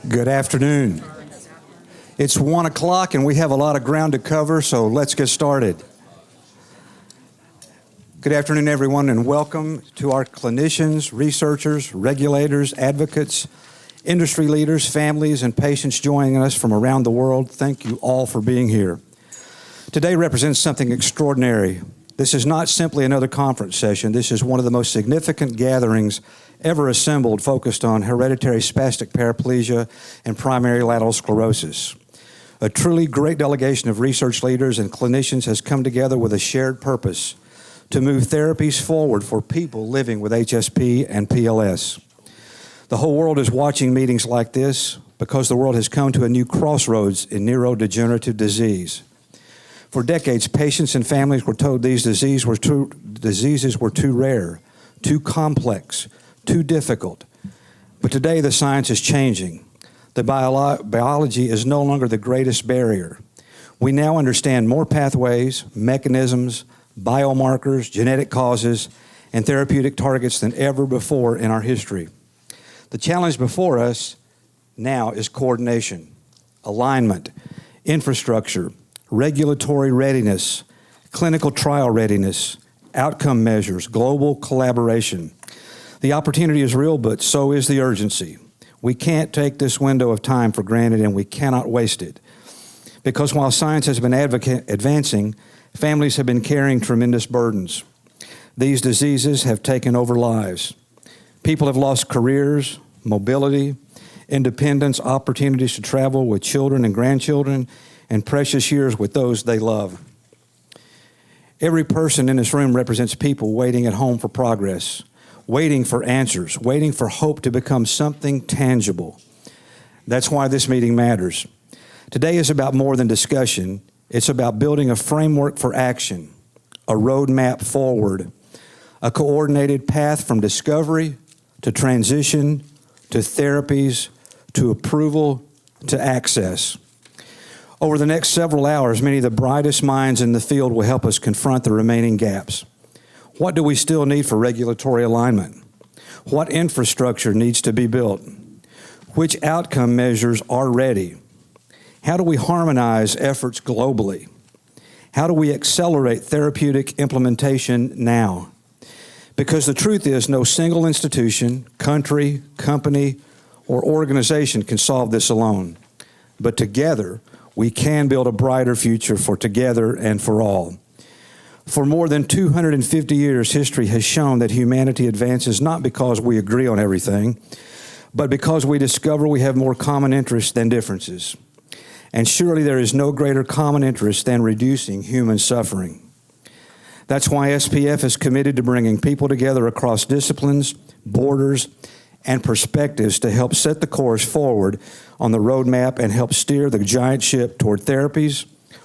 Good afternoon. It's 1 o'clock and we have a lot of ground to cover, so let's get started. Good afternoon, everyone, and welcome to our clinicians, researchers, regulators, advocates, industry leaders, families, and patients joining us from around the world. Thank you all for being here. Today represents something extraordinary. This is not simply another conference session. This is one of the most significant gatherings ever assembled focused on hereditary spastic paraplegia and primary lateral sclerosis. A truly great delegation of research leaders and clinicians has come together with a shared purpose to move therapies forward for people living with HSP and PLS. The whole world is watching meetings like this because the world has come to a new crossroads in neurodegenerative disease. For decades, patients and families were told these diseases were too rare, too complex, too difficult. But today the science is changing. The biology is no longer the greatest barrier. We now understand more pathways, mechanisms, biomarkers, genetic causes, and therapeutic targets than ever before in our history. The challenge before us now is coordination, alignment, infrastructure, regulatory readiness, clinical trial readiness, outcome measures, global collaboration. The opportunity is real, but so is the urgency. We can't take this window of time for granted, and we cannot waste it. Because while science has been advancing, families have been carrying tremendous burdens. These diseases have taken over lives. People have lost careers, mobility, independence, opportunities to travel with children and grandchildren, and precious years with those they love. Every person in this room represents people waiting at home for progress, waiting for answers, waiting for hope to become something tangible. That's why this meeting matters. Today is about more than discussion. It's about building a framework for action, a roadmap forward, a coordinated path from discovery to transition to therapies to approval to access. Over the next several hours, many of the brightest minds in the field will help us confront the remaining gaps. What do we still need for regulatory alignment? What infrastructure needs to be built? Which outcome measures are ready? How do we harmonize efforts globally? How do we accelerate therapeutic implementation now? Because the truth is, no single institution, country, company, or organization can solve this alone. But together, we can build a brighter future for together and for all. For more than 250 years, history has shown that humanity advances not because we agree on everything, but because we discover we have more common interests than differences. And surely there is no greater common interest than reducing human suffering. That's why SPF is committed to bringing people together across disciplines, borders, and perspectives to help set the course forward on the roadmap and help steer the giant ship toward therapies,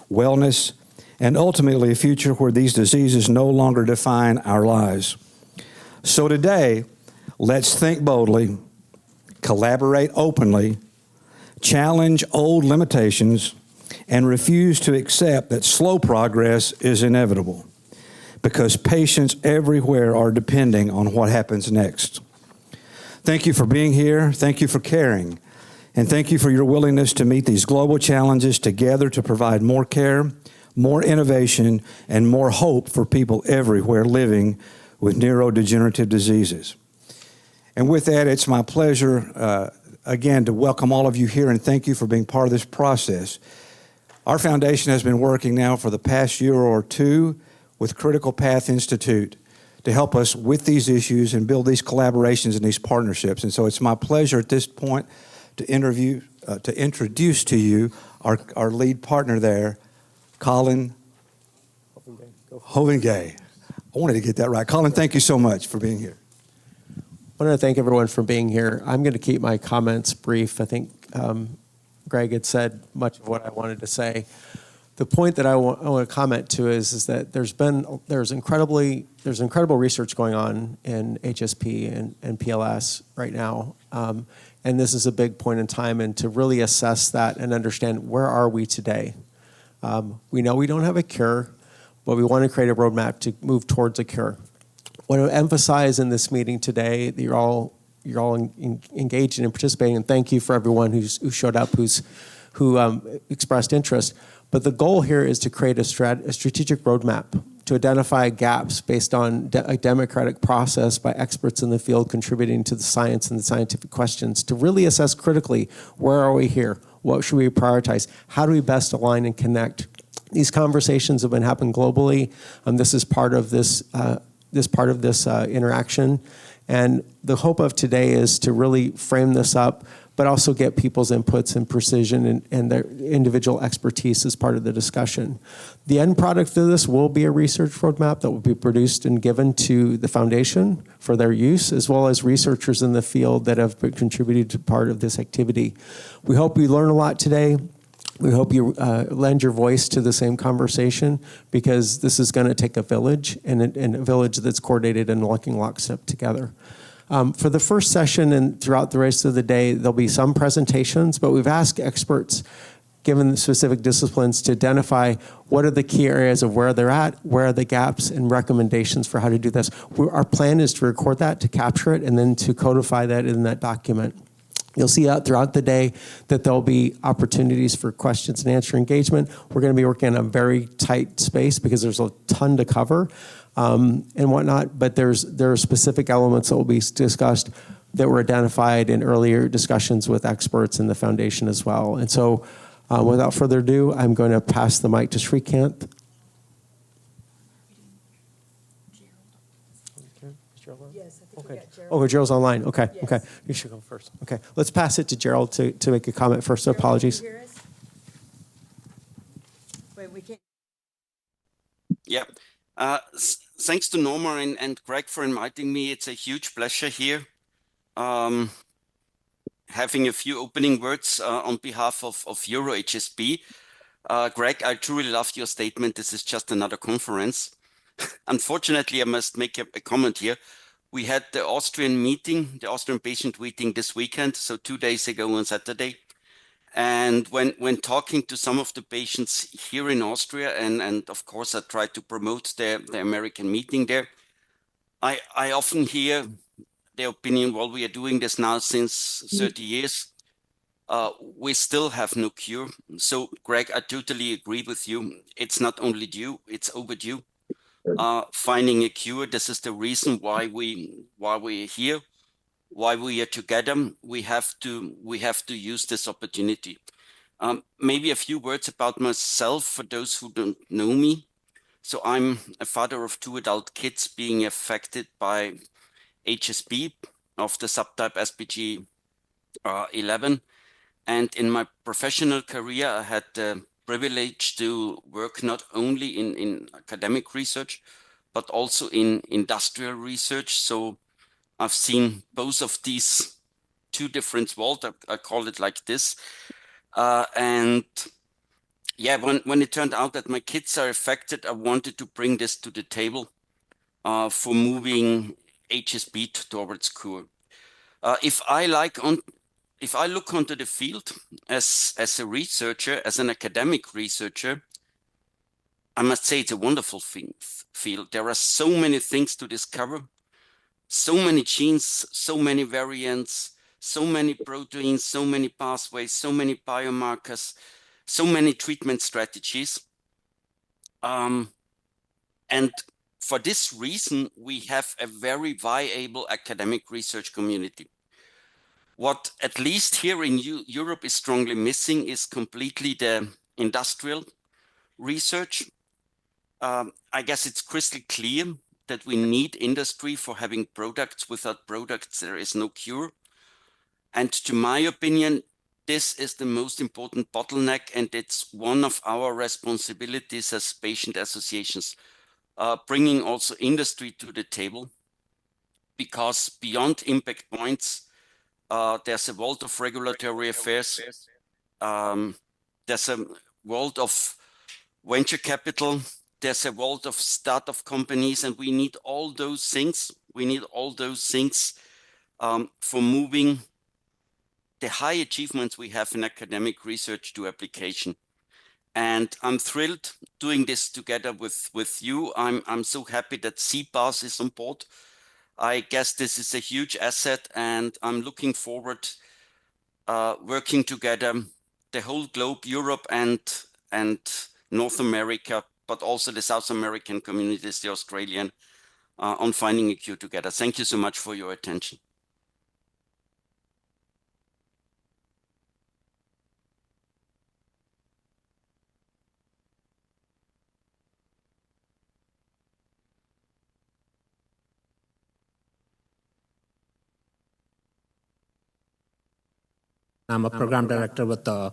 wellness, and ultimately a future where these diseases no longer define our lives. So today, let's think boldly, collaborate openly, challenge old limitations, and refuse to accept that slow progress is inevitable, because patients everywhere are depending on what happens next. Thank you for being here. Thank you for caring. And thank you for your willingness to meet these global challenges together to provide more care, more innovation, and more hope for people everywhere living with neurodegenerative diseases. And with that, it's my pleasure, again, to welcome all of you here and thank you for being part of this process. Our foundation has been working now for the past year or two with Critical Path Institute to help us with these issues and build these collaborations and these partnerships. And so it's my pleasure at this point to introduce to you our lead partner there, Colin Hovingay. I wanted to get that right. Colin, thank you so much for being here. I want to thank everyone for being here. I'm going to keep my comments brief. I think Greg had said much of what I wanted to say. The point that I want to comment to is that there's incredible research going on in HSP and PLS right now, and this is a big point in time. And to really assess that and understand where are we today. We know we don't have a cure, but we want to create a roadmap to move towards a cure. I want to emphasize in this meeting today that you're all you're all engaged in and participating. And thank you for everyone who showed up, who expressed interest. But the goal here is to create a strategic roadmap to identify gaps based on a democratic process by experts in the field contributing to the science and the scientific questions to really assess critically, where are we here? What should we prioritize? How do we best align and connect? These conversations have been happening globally. This is part of this interaction. And the hope of today is to really frame this up, but also get people's inputs and precision and their individual expertise as part of the discussion. The end product of this will be a research roadmap that will be produced and given to the foundation for their use, as well as researchers in the field that have contributed to part of this activity. We hope you learn a lot today. We hope you lend your voice to the same conversation, because this is going to take a village, and a village that's coordinated and working lockstep together. For the first session and throughout the rest of the day, there'll be some presentations, but we've asked experts, given the specific disciplines, to identify what are the key areas of where they're at, where are the gaps, and recommendations for how to do this. Our plan is to record that, to capture it, and then to codify that in that document. You'll see out throughout the day that there'll be opportunities for questions and answer engagement. We're going to be working in a very tight space because there's a ton to cover and whatnot, but there are specific elements that will be discussed that were identified in earlier discussions with experts in the foundation as well. And so without further ado, I'm going to pass the mic to Srikanth. Yes, I think we got Gerald. Oh, Gerald's online. Okay, Yes. okay. You should go first. Okay, let's pass it to Gerald to make a comment first. So Gerald, apologies. can you hear us? Wait, we can't. Yeah. Thanks to Norma and Greg for inviting me. It's a huge pleasure here. Having a few opening words on behalf of Euro HSP. Greg, I truly loved your statement. This is just another conference. Unfortunately, I must make a comment here. We had the Austrian patient meeting this weekend, so 2 days ago on Saturday. And when talking to some of the patients here in Austria, and of course I try to promote the American meeting there, I often hear the opinion, well, we are doing this now since 30 years. We still have no cure. So Greg, I totally agree with you. It's not only due, it's overdue. Finding a cure, this is the reason why we're here. Why we are together, we have to use this opportunity. Maybe a few words about myself for those who don't know me. So I'm a father of 2 adult kids being affected by HSP of the subtype SPG 11. And in my professional career, I had the privilege to work not only in academic research, but also in industrial research. So I've seen both of these 2 different worlds. I call it like this. And yeah, when it turned out that my kids are affected, I wanted to bring this to the table for moving HSP towards cure. If I look onto the field as a researcher, as an academic researcher, I must say it's a wonderful field. There are so many things to discover. So many genes, so many variants, so many proteins, so many pathways, so many biomarkers, so many treatment strategies. And for this reason, we have a very viable academic research community. What at least here in Europe is strongly missing is completely the industrial research. I guess it's crystal clear that we need industry for having products. Without products, there is no cure. And to my opinion, this is the most important bottleneck, and it's one of our responsibilities as patient associations, bringing also industry to the table, because beyond impact points, there's a world of regulatory affairs. There's a world of venture capital. There's a world of startup companies, and we need all those things. We need all those things for moving the high achievements we have in academic research to application. And I'm thrilled doing this together with you. I'm so happy that CPAS is on board. I guess this is a huge asset, and I'm looking forward working together, the whole globe, Europe and North America, but also the South American communities, the Australian, on finding a cure together. Thank you so much for your attention. I'm a program director with the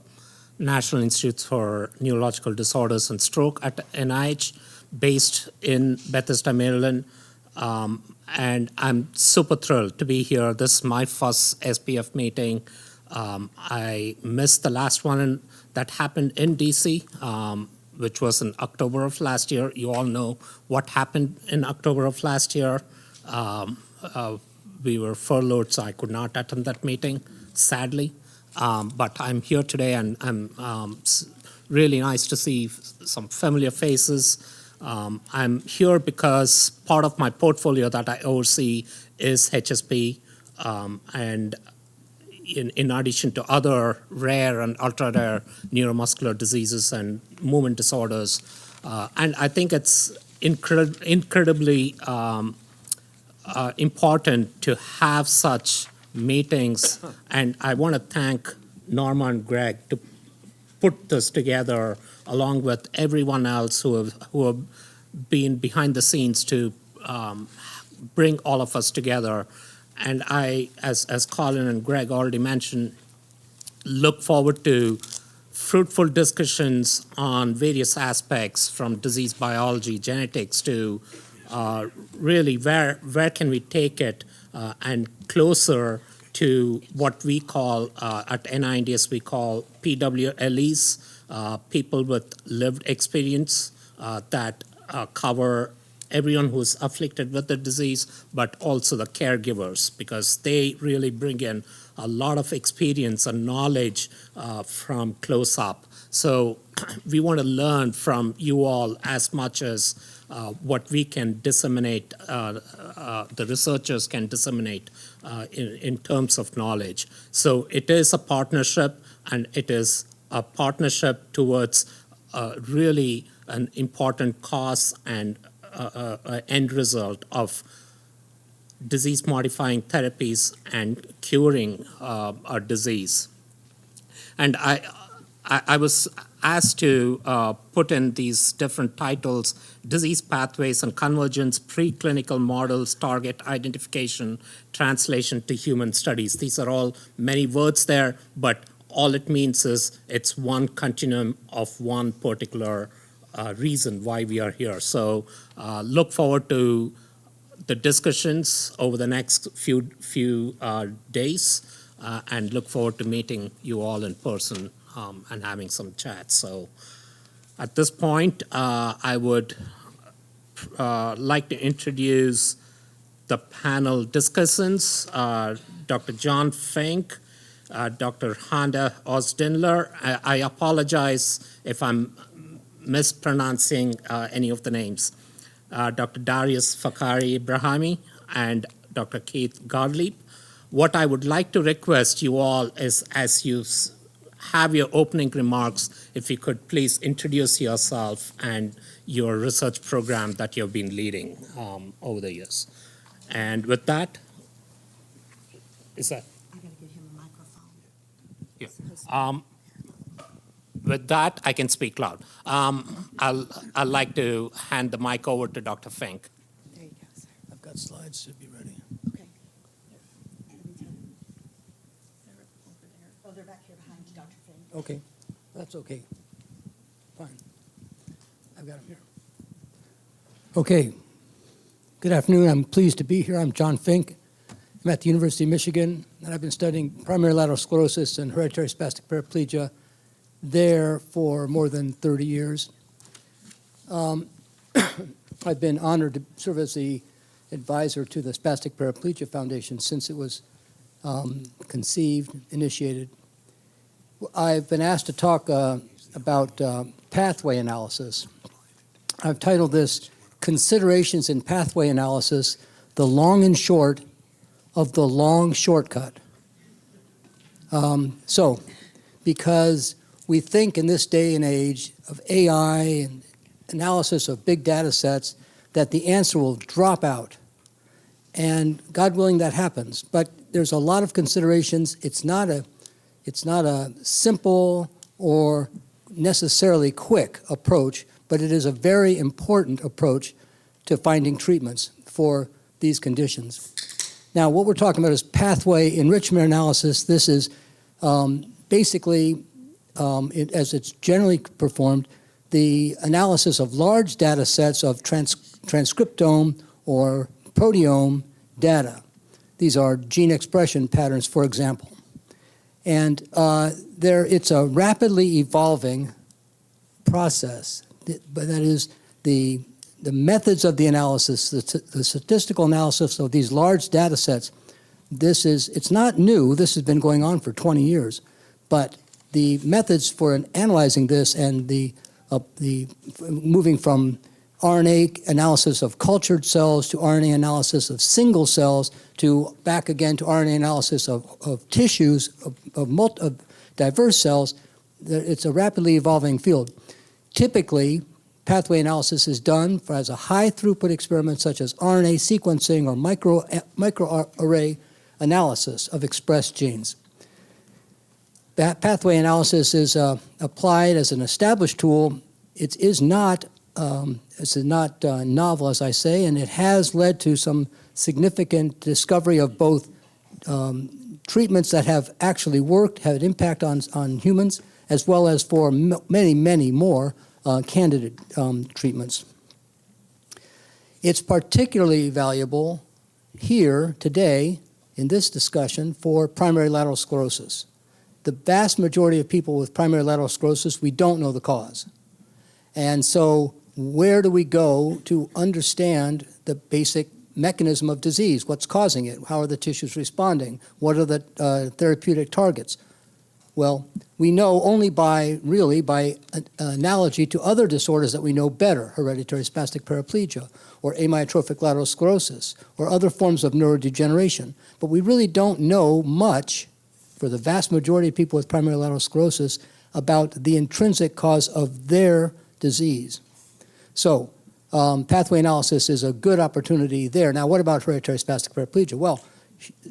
National Institutes for Neurological Disorders and Stroke at NIH, based in Bethesda, Maryland. And I'm super thrilled to be here. This is my first SPF meeting. I missed the last one that happened in DC, which was in October of last year. You all know what happened in October of last year. We were furloughed, so I could not attend that meeting, sadly. But I'm here today, and I'm really nice to see some familiar faces. I'm here because part of my portfolio that I oversee is HSP, and in addition to other rare and ultra-rare neuromuscular diseases and movement disorders. And I think it's incredibly important to have such meetings, and I want to thank Norma and Greg to put this together along with everyone else who have been behind the scenes to bring all of us together. And I, as Colin and Greg already mentioned, look forward to fruitful discussions on various aspects, from disease biology, genetics, to really where can we take it and closer to what we call, at NINDS, we call PWLEs, people with lived experience that cover everyone who's afflicted with the disease, but also the caregivers, because they really bring in a lot of experience and knowledge from close up. So we want to learn from you all as much as what we can disseminate, the researchers can disseminate in terms of knowledge. So it is a partnership, and it is a partnership towards really an important cause and end result of disease-modifying therapies and curing a disease. And I was asked to put in these different titles: disease pathways and convergence, preclinical models, target identification, translation to human studies. These are all many words there, but all it means is it's one continuum of one particular reason why we are here. So look forward to the discussions over the next few days, and look forward to meeting you all in person and having some chats. So at this point, I would like to introduce the panel discussants, Dr. John Fink, Dr. Handa Osdindler. I apologize if I'm mispronouncing any of the names. Dr. Darius Fakhari Ibrahimi and Dr. Keith Gottlieb. What I would like to request you all is, as you have your opening remarks, if you could please introduce yourself and your research program that you've been leading over the years. And with that, is that? I gotta give him a microphone. Yeah. With that, I can speak loud. I'd like to hand the mic over to Dr. Fink. There you go, sir. I've got slides, should be ready. Okay. Let me tell you. They're over there. Oh, they're back here behind you, Dr. Fink. Okay, that's okay. Fine. I've got them here. Okay. Good afternoon. I'm pleased to be here. I'm John Fink. I'm at the University of Michigan, and I've been studying primary lateral sclerosis and hereditary spastic paraplegia there for more than 30 years. I've been honored to serve as the advisor to the Spastic Paraplegia Foundation since it was conceived, initiated. I've been asked to talk about pathway analysis. I've titled this Considerations in Pathway Analysis the long and short of the long shortcut. Because we think in this day and age of AI and analysis of big data sets that the answer will drop out. And God willing, that happens. But there's a lot of considerations. It's not a simple or necessarily quick approach, but it is a very important approach to finding treatments for these conditions. Now, what we're talking about is pathway enrichment analysis. This is basically, as it's generally performed, the analysis of large data sets of transcriptome or proteome data. These are gene expression patterns, for example. And it's a rapidly evolving process. But that is the methods of the analysis, the statistical analysis of these large data sets. It's not new. This has been going on for 20 years. But the methods for analyzing this and the moving from RNA analysis of cultured cells to RNA analysis of single cells to back again to RNA analysis of tissues of diverse cells, it's a rapidly evolving field. Typically, pathway analysis is done as a high throughput experiment such as RNA sequencing or microarray analysis of expressed genes. That pathway analysis is applied as an established tool. It is not novel, as I say, and it has led to some significant discovery of both treatments that have actually worked, had an impact on humans, as well as for many, many more candidate treatments. It's particularly valuable here today in this discussion for primary lateral sclerosis. The vast majority of people with primary lateral sclerosis, we don't know the cause. And so where do we go to understand the basic mechanism of disease? What's causing it? How are the tissues responding? What are the therapeutic targets? Well, we know only by analogy to other disorders that we know better, hereditary spastic paraplegia or amyotrophic lateral sclerosis or other forms of neurodegeneration. But we really don't know much, for the vast majority of people with primary lateral sclerosis, about the intrinsic cause of their disease. So pathway analysis is a good opportunity there. Now, what about hereditary spastic paraplegia? Well,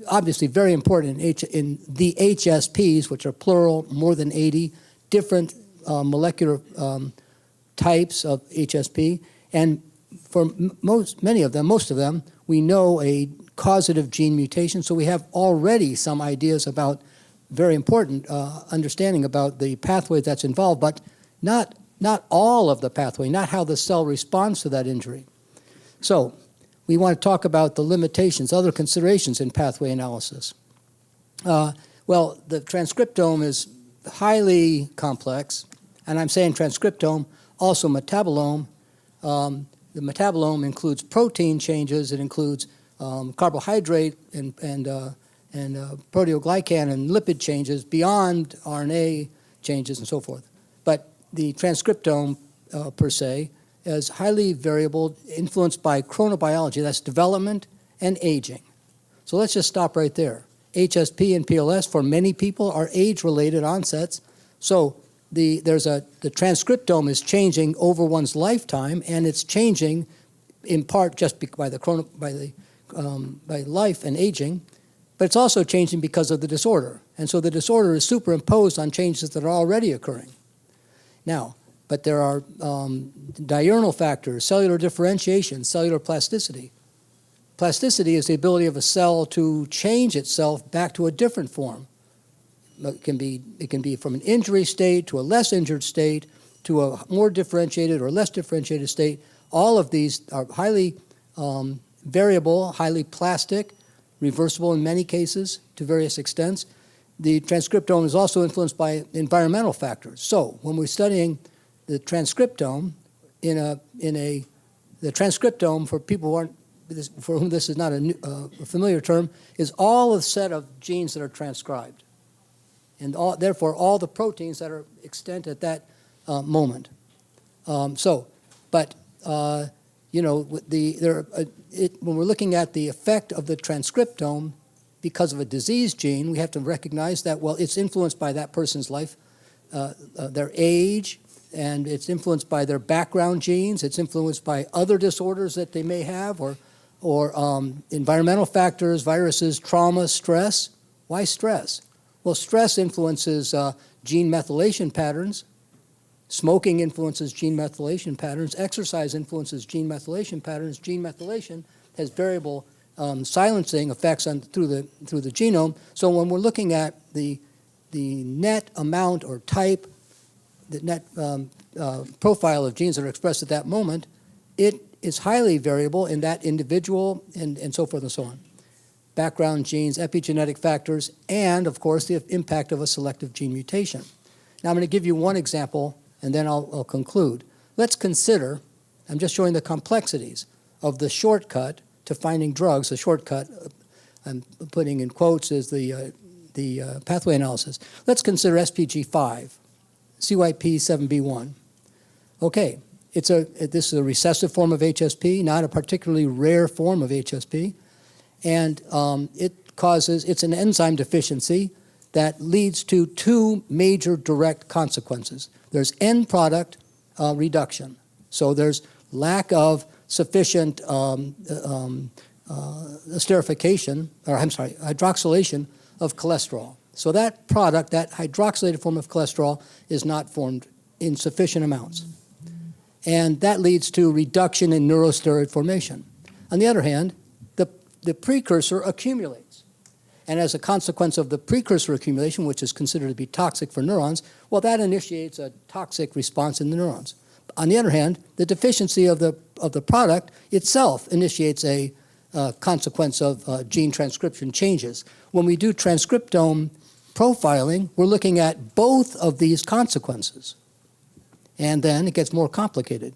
obviously very important in the HSPs, which are plural, more than 80, different molecular types of HSP. And for most of them, we know a causative gene mutation. So we have already some ideas about very important understanding about the pathway that's involved, but not all of the pathway, not how the cell responds to that injury. So we want to talk about the limitations, other considerations in pathway analysis. Well, the transcriptome is highly complex, and I'm saying transcriptome, also metabolome. The metabolome includes protein changes, it includes carbohydrate and proteoglycan and lipid changes beyond RNA changes and so forth. But the transcriptome per se is highly variable, influenced by chronobiology, that's development and aging. So let's just stop right there. HSP and PLS for many people are age-related onsets. So the transcriptome is changing over one's lifetime, and it's changing in part just by life and aging, but it's also changing because of the disorder. And so the disorder is superimposed on changes that are already occurring. Now, but there are diurnal factors, cellular differentiation, cellular plasticity. Plasticity is the ability of a cell to change itself back to a different form. It can be from an injury state to a less injured state to a more differentiated or less differentiated state. All of these are highly variable, highly plastic, reversible in many cases to various extents. The transcriptome is also influenced by environmental factors. So when we're studying the transcriptome, the transcriptome for people for whom this is not a familiar term, is all the set of genes that are transcribed, and therefore all the proteins that are extant at that moment. you know, when we're looking at the effect of the transcriptome because of a disease gene, we have to recognize that, well, it's influenced by that person's life, their age, and it's influenced by their background genes. It's influenced by other disorders that they may have, or environmental factors, viruses, trauma, stress. Why stress? Well, stress influences gene methylation patterns. Smoking influences gene methylation patterns. Exercise influences gene methylation patterns. Gene methylation has variable silencing effects through the genome. So when we're looking at the net amount or type, the net profile of genes that are expressed at that moment, it is highly variable in that individual, and so forth and so on. Background genes, epigenetic factors, and of course the impact of a selective gene mutation. Now I'm going to give you one example, and then I'll conclude. Let's consider, I'm just showing the complexities of the shortcut to finding drugs. The shortcut, I'm putting in quotes, is the pathway analysis. Let's consider SPG5, CYP7B1. Okay, this is a recessive form of HSP, not a particularly rare form of HSP, and it's an enzyme deficiency that leads to two major direct consequences. There's end product reduction. So there's lack of sufficient hydroxylation of cholesterol. So that product, that hydroxylated form of cholesterol, is not formed in sufficient amounts. And that leads to reduction in neurosteroid formation. On the other hand, the precursor accumulates. And as a consequence of the precursor accumulation, which is considered to be toxic for neurons, well, that initiates a toxic response in the neurons. On the other hand, the deficiency of the product itself initiates a consequence of gene transcription changes. When we do transcriptome profiling, we're looking at both of these consequences. And then it gets more complicated.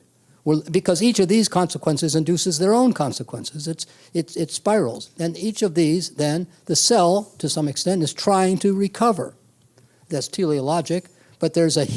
Because each of these consequences induces their own consequences. It spirals. And each of these, then, the cell, to some extent, is trying to recover. That's teleologic, but there's an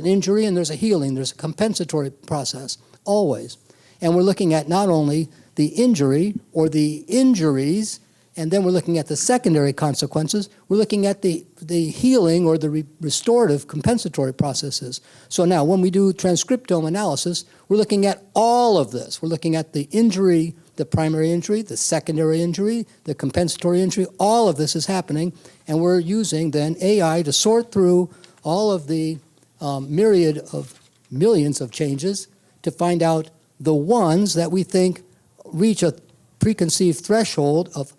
injury and there's a healing. There's a compensatory process, always. And we're looking at not only the injury or the injuries, and then we're looking at the secondary consequences. We're looking at the healing or the restorative compensatory processes. So now when we do transcriptome analysis, we're looking at all of this. We're looking at the injury, the primary injury, the secondary injury, the compensatory injury. All of this is happening, and we're using then AI to sort through all of the myriad of millions of changes to find out the ones that we think reach a preconceived threshold of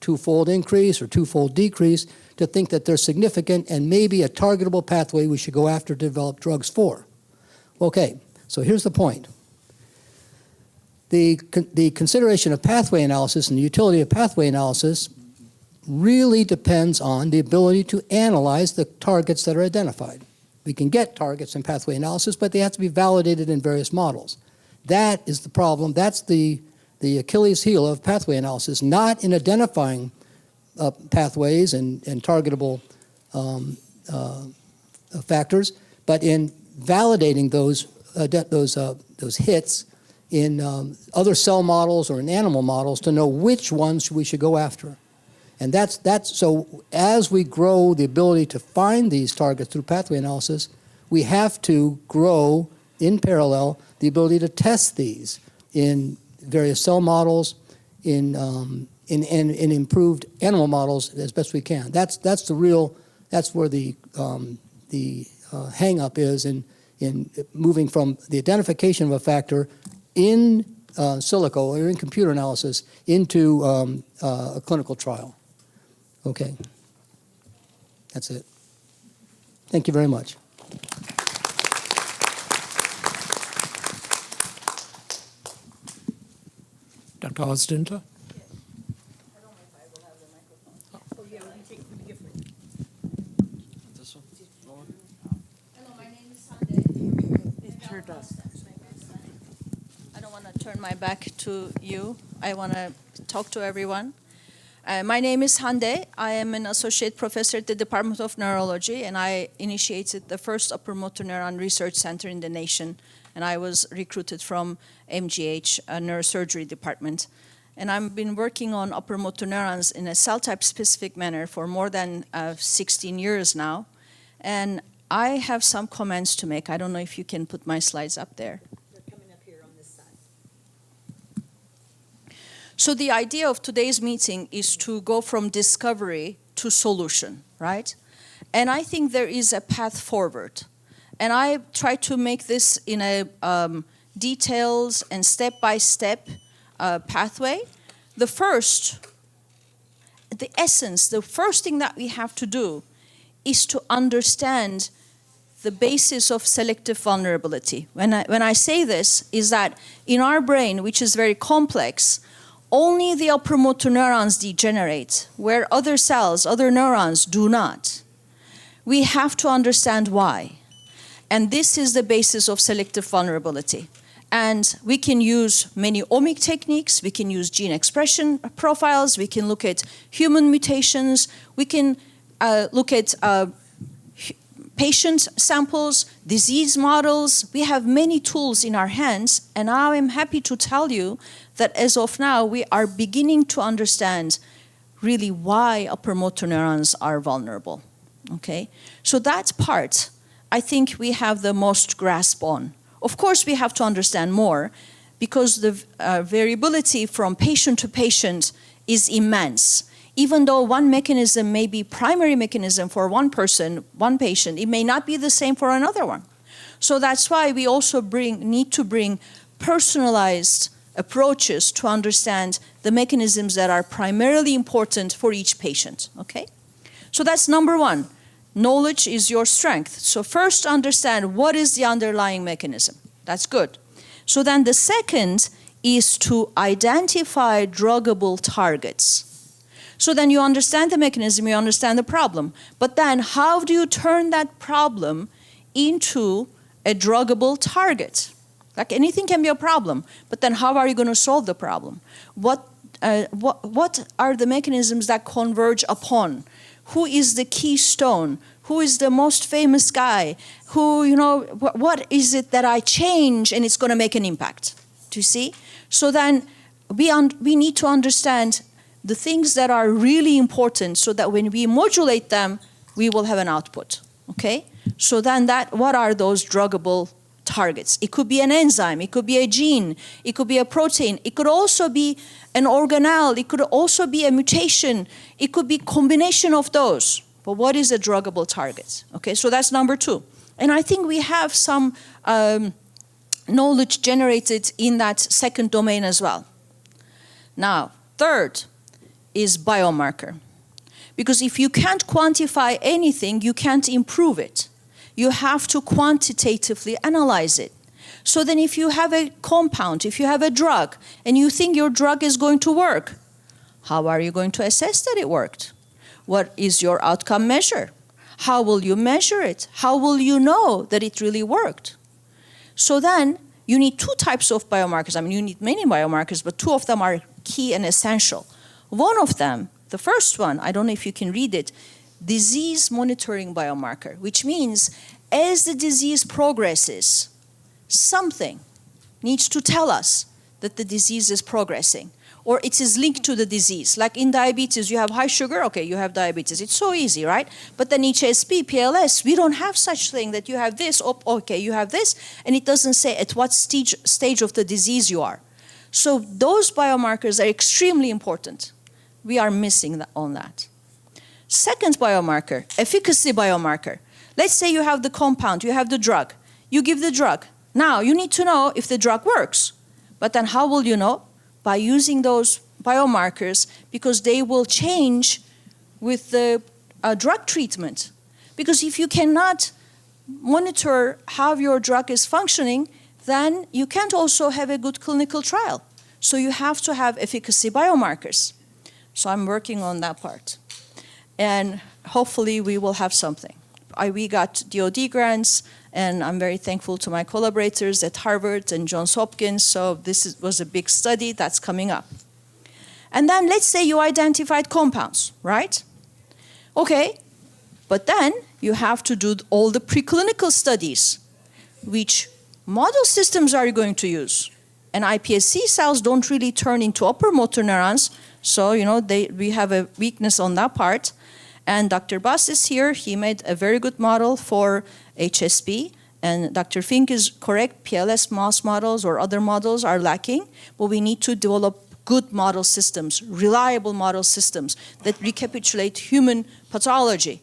twofold increase or twofold decrease to think that they're significant and maybe a targetable pathway we should go after to develop drugs for. Okay, so here's the point. The consideration of pathway analysis and the utility of pathway analysis really depends on the ability to analyze the targets that are identified. We can get targets in pathway analysis, but they have to be validated in various models. That is the problem. That's the Achilles heel of pathway analysis, not in identifying pathways and targetable factors, but in validating those hits in other cell models or in animal models to know which ones we should go after. And that's so as we grow the ability to find these targets through pathway analysis, we have to grow in parallel the ability to test these in various cell models, in improved animal models as best we can. That's where the hang up is in moving from the identification of a factor in silico or in computer analysis into a clinical trial. Okay, that's it. Thank you very much. Dr. Ostendler? I don't know if I will have the microphone. Oh, yeah, let me take the gift. This one? Hello, my name is Sunday. It sure does. I don't want to turn my back to you. I want to talk to everyone. My name is Hande. I am an associate professor at the Department of Neurology, and I initiated the first upper motor neuron research center in the nation. And I was recruited from MGH, a neurosurgery department. And I've been working on upper motor neurons in a cell type specific manner for more than 16 years now. And I have some comments to make. I don't know if you can put my slides up there. They're coming up here on this side. So the idea of today's meeting is to go from discovery to solution, right? And I think there is a path forward. And I try to make this in a details and step-by-step pathway. The first thing that we have to do is to understand the basis of selective vulnerability. When I say this, is that in our brain, which is very complex, only the upper motor neurons degenerate, where other cells, other neurons do not. We have to understand why. And this is the basis of selective vulnerability. And we can use many omic techniques, we can use gene expression profiles, we can look at human mutations, we can look at patient samples, disease models. We have many tools in our hands, and I am happy to tell you that as of now, we are beginning to understand really why upper motor neurons are vulnerable, okay? So that part, I think we have the most grasp on. Of course, we have to understand more because the variability from patient to patient is immense. Even though one mechanism may be primary mechanism for one person, one patient, it may not be the same for another one. So that's why we also need to bring personalized approaches to understand the mechanisms that are primarily important for each patient, okay? So that's number one. Knowledge is your strength. So first understand what is the underlying mechanism. That's good. So then the second is to identify druggable targets. So then you understand the mechanism, you understand the problem. But then how do you turn that problem into a druggable target? Like anything can be a problem, but then how are you going to solve the problem? What are the mechanisms that converge upon? Who is the keystone? Who is the most famous guy? Who, what is it that I change and it's going to make an impact? Do you see? So then we need to understand the things that are really important so that when we modulate them, we will have an output, okay? So then what are those druggable targets? It could be an enzyme, it could be a gene, it could be a protein, it could also be an organelle, it could also be a mutation, it could be a combination of those. But what is a druggable target? Okay, so that's number two. And I think we have some knowledge generated in that second domain as well. Now, third is biomarker. Because if you can't quantify anything, you can't improve it. You have to quantitatively analyze it. So then if you have a compound, if you have a drug, and you think your drug is going to work, how are you going to assess that it worked? What is your outcome measure? How will you measure it? How will you know that it really worked? So then you need two types of biomarkers. I mean, you need many biomarkers, but two of them are key and essential. One of them, the first one, I don't know if you can read it, disease monitoring biomarker, which means as the disease progresses, something needs to tell us that the disease is progressing or it is linked to the disease. Like in diabetes, you have high sugar, okay, you have diabetes. It's so easy, right? But then HSP, PLS, we don't have such thing that you have this, okay, you have this, and it doesn't say at what stage of the disease you are. So those biomarkers are extremely important. We are missing on that. Second biomarker, efficacy biomarker. Let's say you have the compound, you have the drug. You give the drug. Now, you need to know if the drug works. But then how will you know? By using those biomarkers, because they will change with the drug treatment. Because if you cannot monitor how your drug is functioning, then you can't also have a good clinical trial. So you have to have efficacy biomarkers. So I'm working on that part. And hopefully we will have something. We got DoD grants, and I'm very thankful to my collaborators at Harvard and Johns Hopkins, so this was a big study that's coming up. And then let's say you identified compounds, right? Okay, but then you have to do all the preclinical studies. Which model systems are you going to use? And iPSC cells don't really turn into upper motor neurons, so we have a weakness on that part. And Dr. Bass is here. He made a very good model for HSP. And Dr. Fink is correct. PLS mouse models or other models are lacking, but we need to develop good model systems, reliable model systems that recapitulate human pathology.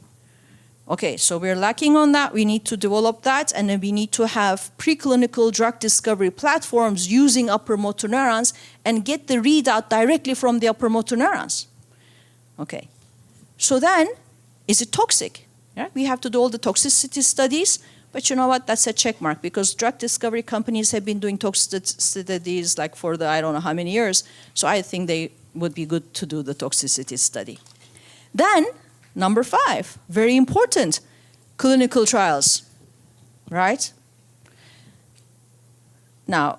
Okay, so we're lacking on that. We need to develop that, and then we need to have preclinical drug discovery platforms using upper motor neurons and get the readout directly from the upper motor neurons. Okay, so then, is it toxic? Yeah? We have to do all the toxicity studies, but you know what? That's a check mark, because drug discovery companies have been doing toxicity studies like for the I don't know how many years, so I think they would be good to do the toxicity study. Then, number 5, very important, clinical trials, right? Now,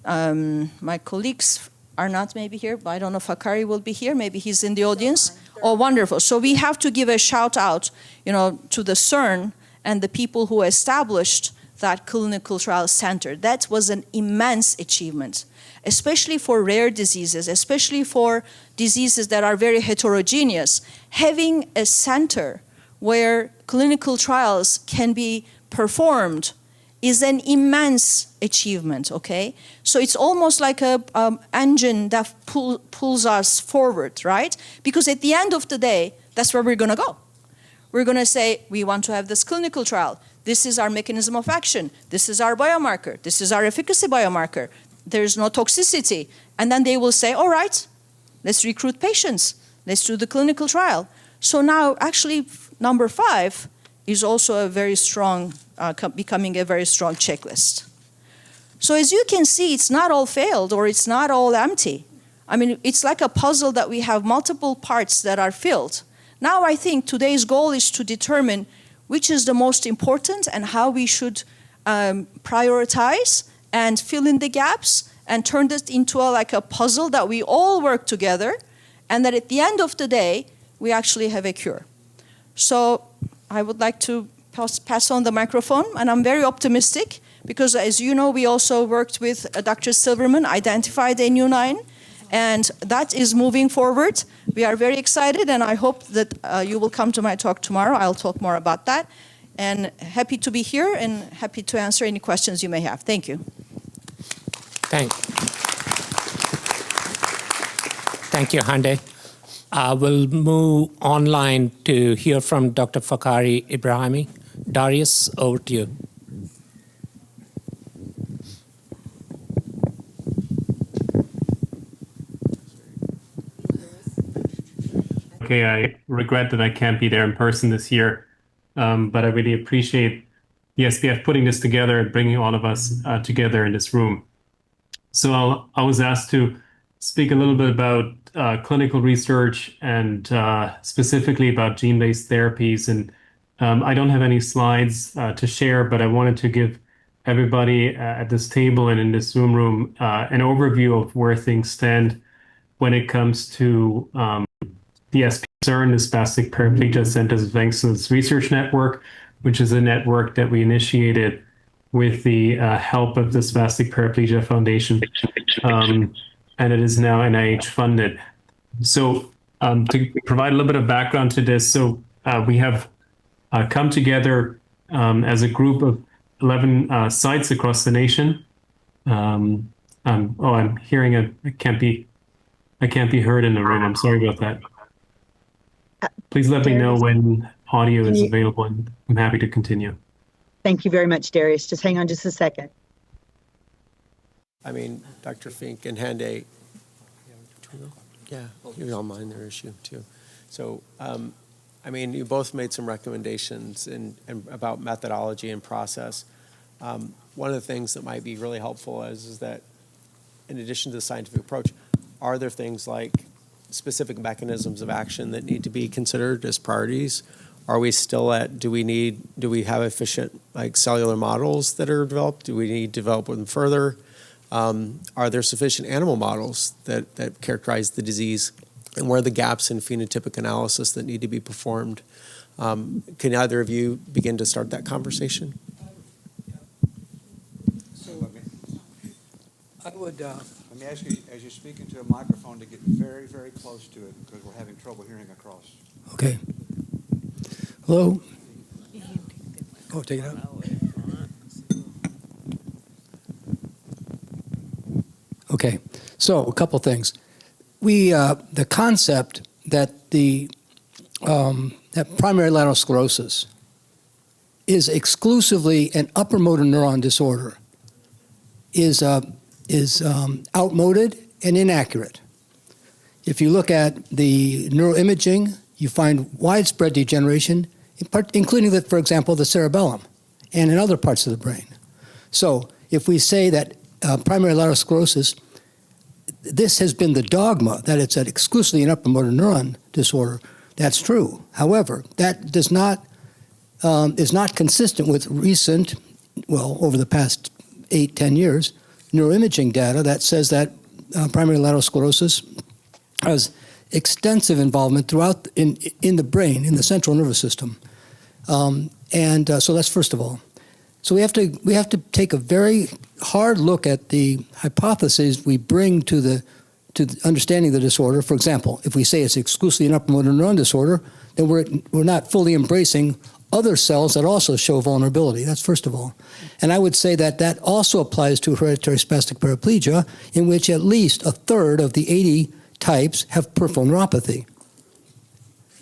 my colleagues are not maybe here, but I don't know if Hakari will be here. Maybe he's in the audience. Oh, wonderful. So we have to give a shout out, to the CERN and the people who established that clinical trial center. That was an immense achievement, especially for rare diseases, especially for diseases that are very heterogeneous. Having a center where clinical trials can be performed is an immense achievement, okay? So it's almost like a engine that pulls us forward, right? Because at the end of the day, that's where we're gonna go. We're gonna say, we want to have this clinical trial. This is our mechanism of action. This is our biomarker. This is our efficacy biomarker. There's no toxicity. And then they will say, all right, let's recruit patients. Let's do the clinical trial. So now, actually, number 5 is also a very strong, becoming a very strong checklist. So as you can see, it's not all failed or it's not all empty. I mean, it's like a puzzle that we have multiple parts that are filled. Now I think today's goal is to determine which is the most important and how we should prioritize and fill in the gaps and turn this into like a puzzle that we all work together, and that at the end of the day, we actually have a cure. So I would like to pass on the microphone, and I'm very optimistic because, as you know, we also worked with Dr. Silverman, identified NU9, and that is moving forward. We are very excited, and I hope that you will come to my talk tomorrow. I'll talk more about that. And happy to be here and happy to answer any questions you may have. Thank you. Thank you, Hande. We'll move online to hear from Dr. Fakhari Ibrahimi. Darius, over to you. Okay, I regret that I can't be there in person this year, but I really appreciate the SPF putting this together and bringing all of us together in this room. So I was asked to speak a little bit about clinical research and specifically about gene-based therapies. And I don't have any slides to share, but I wanted to give everybody at this table and in this Zoom room an overview of where things stand when it comes to the SPCERN, the Spastic Paraplegia Centers of Excellence Research Network, which is a network that we initiated with the help of the Spastic Paraplegia Foundation, and it is now NIH funded. So to provide a little bit of background to this, so we have come together as a group of 11 sites across the nation. I'm hearing I can't be heard in the room. I'm sorry about that. Please let me know when audio is available, and I'm happy to continue. Thank you very much, Darius. Just hang on just a second. I mean, Dr. Fink and Hande, yeah, you don't mind their issue too. So, I mean, you both made some recommendations and about methodology and process. One of the things that might be really helpful is that in addition to the scientific approach, are there things like specific mechanisms of action that need to be considered as priorities? Are we still at, do we have efficient like cellular models that are developed? Do we need to develop them further? Are there sufficient animal models that characterize the disease? And where are the gaps in phenotypic analysis that need to be performed? Can either of you begin to start that conversation? I would, Let me ask you, as you speak into a microphone, to get very, very close to it because we're having trouble hearing across. okay. Hello? Oh, take it out. Okay, so a couple things. The concept that that primary lateral sclerosis is exclusively an upper motor neuron disorder is outmoded and inaccurate. If you look at the neuroimaging, you find widespread degeneration, including, for example, the cerebellum and in other parts of the brain. So if we say that primary lateral sclerosis, this has been the dogma that it's exclusively an upper motor neuron disorder, that's true. However, that is not consistent with recent, over the past 8-10 years, neuroimaging data that says that primary lateral sclerosis has extensive involvement throughout in the brain, in the central nervous system. So that's first of all. So we have to take a very hard look at the hypotheses we bring to the understanding the disorder. For example, if we say it's exclusively an upper motor neuron disorder, then we're not fully embracing other cells that also show vulnerability. That's first of all. And I would say that also applies to hereditary spastic paraplegia, in which at least a third of the 80 types have peripheral neuropathy.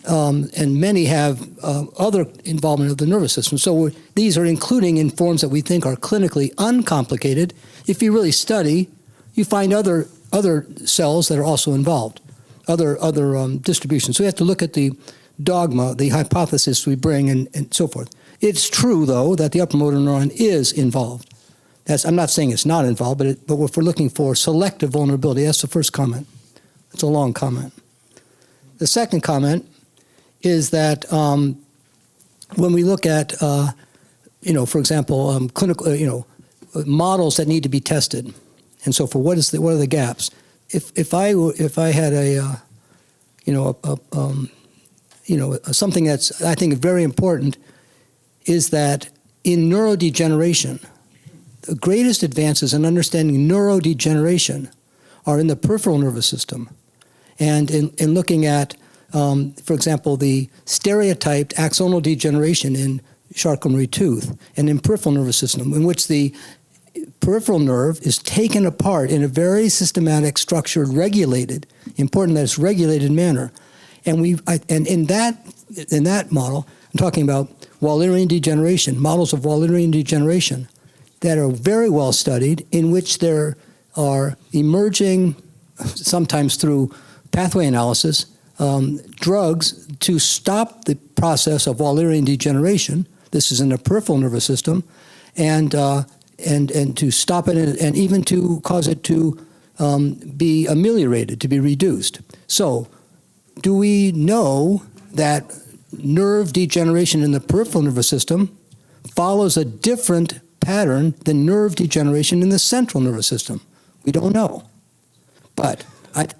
And many have other involvement of the nervous system. So these are including in forms that we think are clinically uncomplicated. If you really study, you find other cells that are also involved, other distributions. So we have to look at the dogma, the hypothesis we bring, and so forth. It's true, though, that the upper motor neuron is involved. I'm not saying it's not involved, but if we're looking for selective vulnerability, that's the first comment. It's a long comment. The second comment is that when we look at, for example, clinical, models that need to be tested, and so for what are the gaps? If I had something that's I think very important is that in neurodegeneration, the greatest advances in understanding neurodegeneration are in the peripheral nervous system, and in looking at, for example, the stereotyped axonal degeneration in Charcot-Marie-Tooth and in peripheral nervous system, in which the peripheral nerve is taken apart in a very systematic, structured, regulated, important that it's regulated manner. And in that model, I'm talking about Wallerian degeneration, models of Wallerian degeneration that are very well studied, in which there are emerging, sometimes through pathway analysis, drugs to stop the process of Wallerian degeneration. This is in the peripheral nervous system, and to stop it, and even to cause it to be ameliorated, to be reduced. So, do we know that nerve degeneration in the peripheral nervous system follows a different pattern than nerve degeneration in the central nervous system? We don't know. But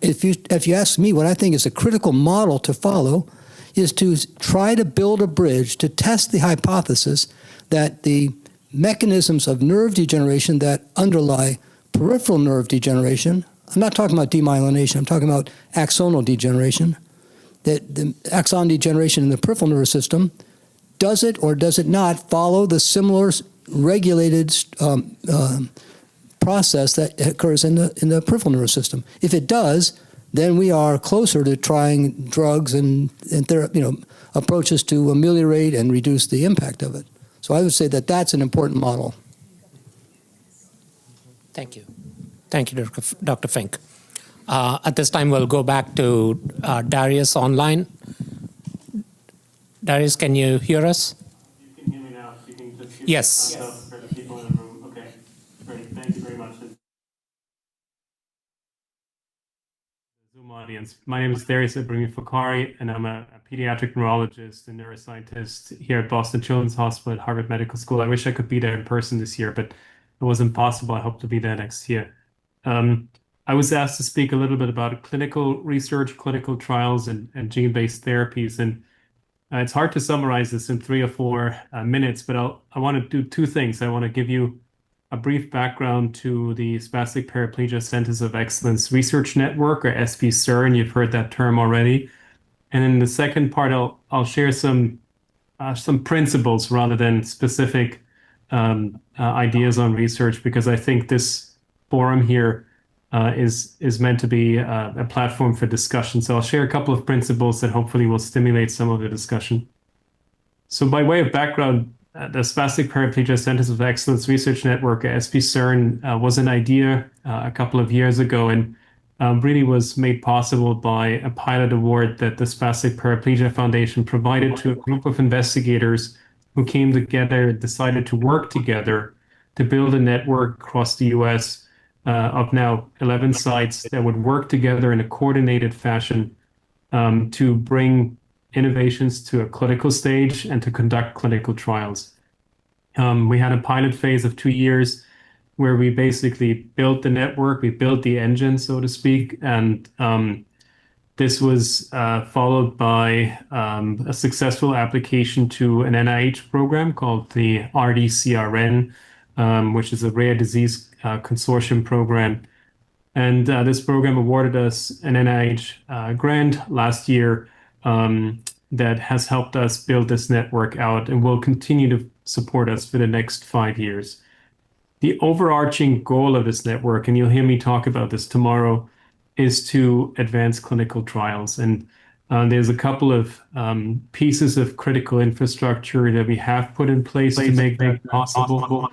if you ask me, what I think is a critical model to follow is to try to build a bridge to test the hypothesis that the mechanisms of nerve degeneration that underlie peripheral nerve degeneration, I'm not talking about demyelination, I'm talking about axonal degeneration, that the axon degeneration in the peripheral nervous system, does it or does it not follow the similar regulated process that occurs in the peripheral nervous system? If it does, then we are closer to trying drugs and approaches to ameliorate and reduce the impact of it. So I would say that that's an important model. Thank you. Thank you, Dr. Fink. At this time, we'll go back to Darius online. Darius, can you hear us? You can hear me now. You can just give Yes. thumbs up for the people in the room. Okay, great. Thank you very much. Zoom audience. My name is Darius Ibrahimi-Fakari, and I'm a pediatric neurologist and neuroscientist here at Boston Children's Hospital at Harvard Medical School. I wish I could be there in person this year, but it wasn't possible. I hope to be there next year. I was asked to speak a little bit about clinical research, clinical trials, and gene-based therapies. And it's hard to summarize this in 3 or 4 minutes, but I want to do two things. I want to give you a brief background to the Spastic Paraplegia Centers of Excellence Research Network, or SPCERN. You've heard that term already. And in the second part, I'll share some principles rather than specific ideas on research, because I think this forum here is meant to be a platform for discussion. So I'll share a couple of principles that hopefully will stimulate some of the discussion. So by way of background, the Spastic Paraplegia Centers of Excellence Research Network, SPCERN, was an idea a couple of years ago, and really was made possible by a pilot award that the Spastic Paraplegia Foundation provided to a group of investigators who came together and decided to work together to build a network across the US of now 11 sites that would work together in a coordinated fashion to bring innovations to a clinical stage and to conduct clinical trials. We had a pilot phase of 2 years where we basically built the network, we built the engine, so to speak, and this was followed by a successful application to an NIH program called the RDCRN, which is a rare disease consortium program. And this program awarded us an NIH grant last year that has helped us build this network out and will continue to support us for the next 5 years. The overarching goal of this network, and you'll hear me talk about this tomorrow, is to advance clinical trials. And there's a couple of pieces of critical infrastructure that we have put in place to make that possible.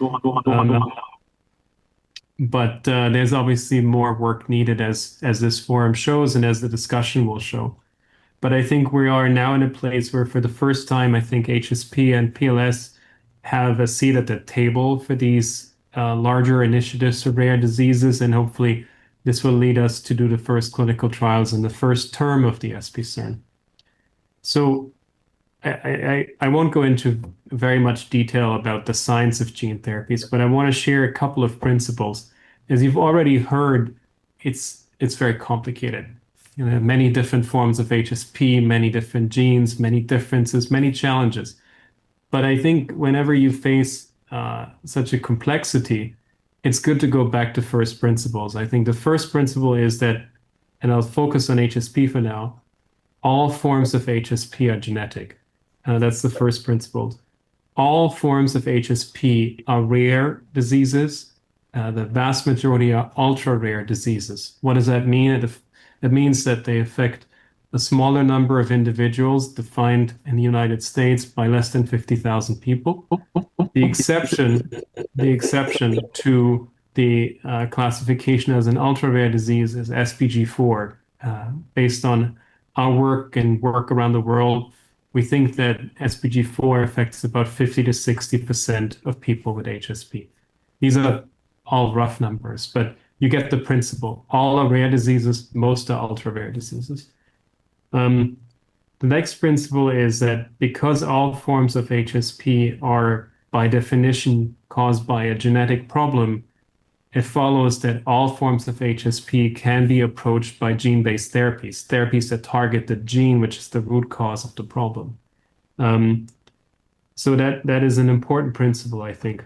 But there's obviously more work needed, as this forum shows and as the discussion will show. But I think we are now in a place where, for the first time, I think HSP and PLS have a seat at the table for these larger initiatives for rare diseases, and hopefully this will lead us to do the first clinical trials in the first term of the SPCERN. So I won't go into very much detail about the science of gene therapies, but I want to share a couple of principles. As you've already heard, it's very complicated. You know, many different forms of HSP, many different genes, many differences, many challenges. But I think whenever you face such a complexity, it's good to go back to first principles. I think the first principle is that, and I'll focus on HSP for now, all forms of HSP are genetic. That's the first principle. All forms of HSP are rare diseases. The vast majority are ultra-rare diseases. What does that mean? It means that they affect a smaller number of individuals, defined in the United States by less than 50,000 people. The exception to the classification as an ultra-rare disease is SPG4. Based on our work and work around the world, we think that SPG4 affects about 50 to 60% of people with HSP. These are all rough numbers, but you get the principle. All are rare diseases, most are ultra-rare diseases. The next principle is that because all forms of HSP are by definition caused by a genetic problem, it follows that all forms of HSP can be approached by gene-based therapies, therapies that target the gene, which is the root cause of the problem. So that is an important principle, I think.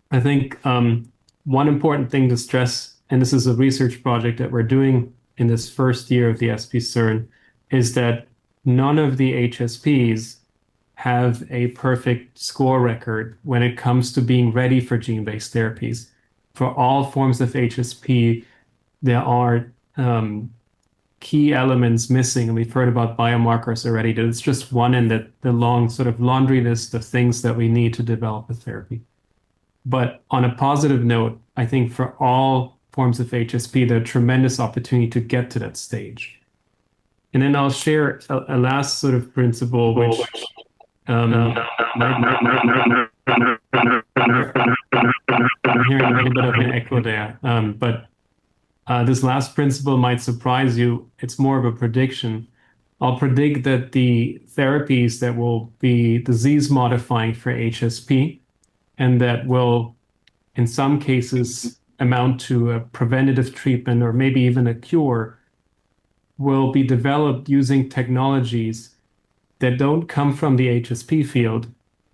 I think one important thing to stress, and this is a research project that we're doing in this first year of the SPCERN, is that none of the HSPs have a perfect score record when it comes to being ready for gene-based therapies. For all forms of HSP, there are key elements missing, and we've heard about biomarkers already. That it's just one in the long sort of laundry list of things that we need to develop a therapy. But on a positive note, I think for all forms of HSP, there's a tremendous opportunity to get to that stage. And then I'll share a last sort of principle, which I'm hearing a little bit of an echo there. But this last principle might surprise you. It's more of a prediction. I'll predict that the therapies that will be disease-modifying for HSP and that will, in some cases, amount to a preventative treatment or maybe even a cure will be developed using technologies that don't come from the HSP field,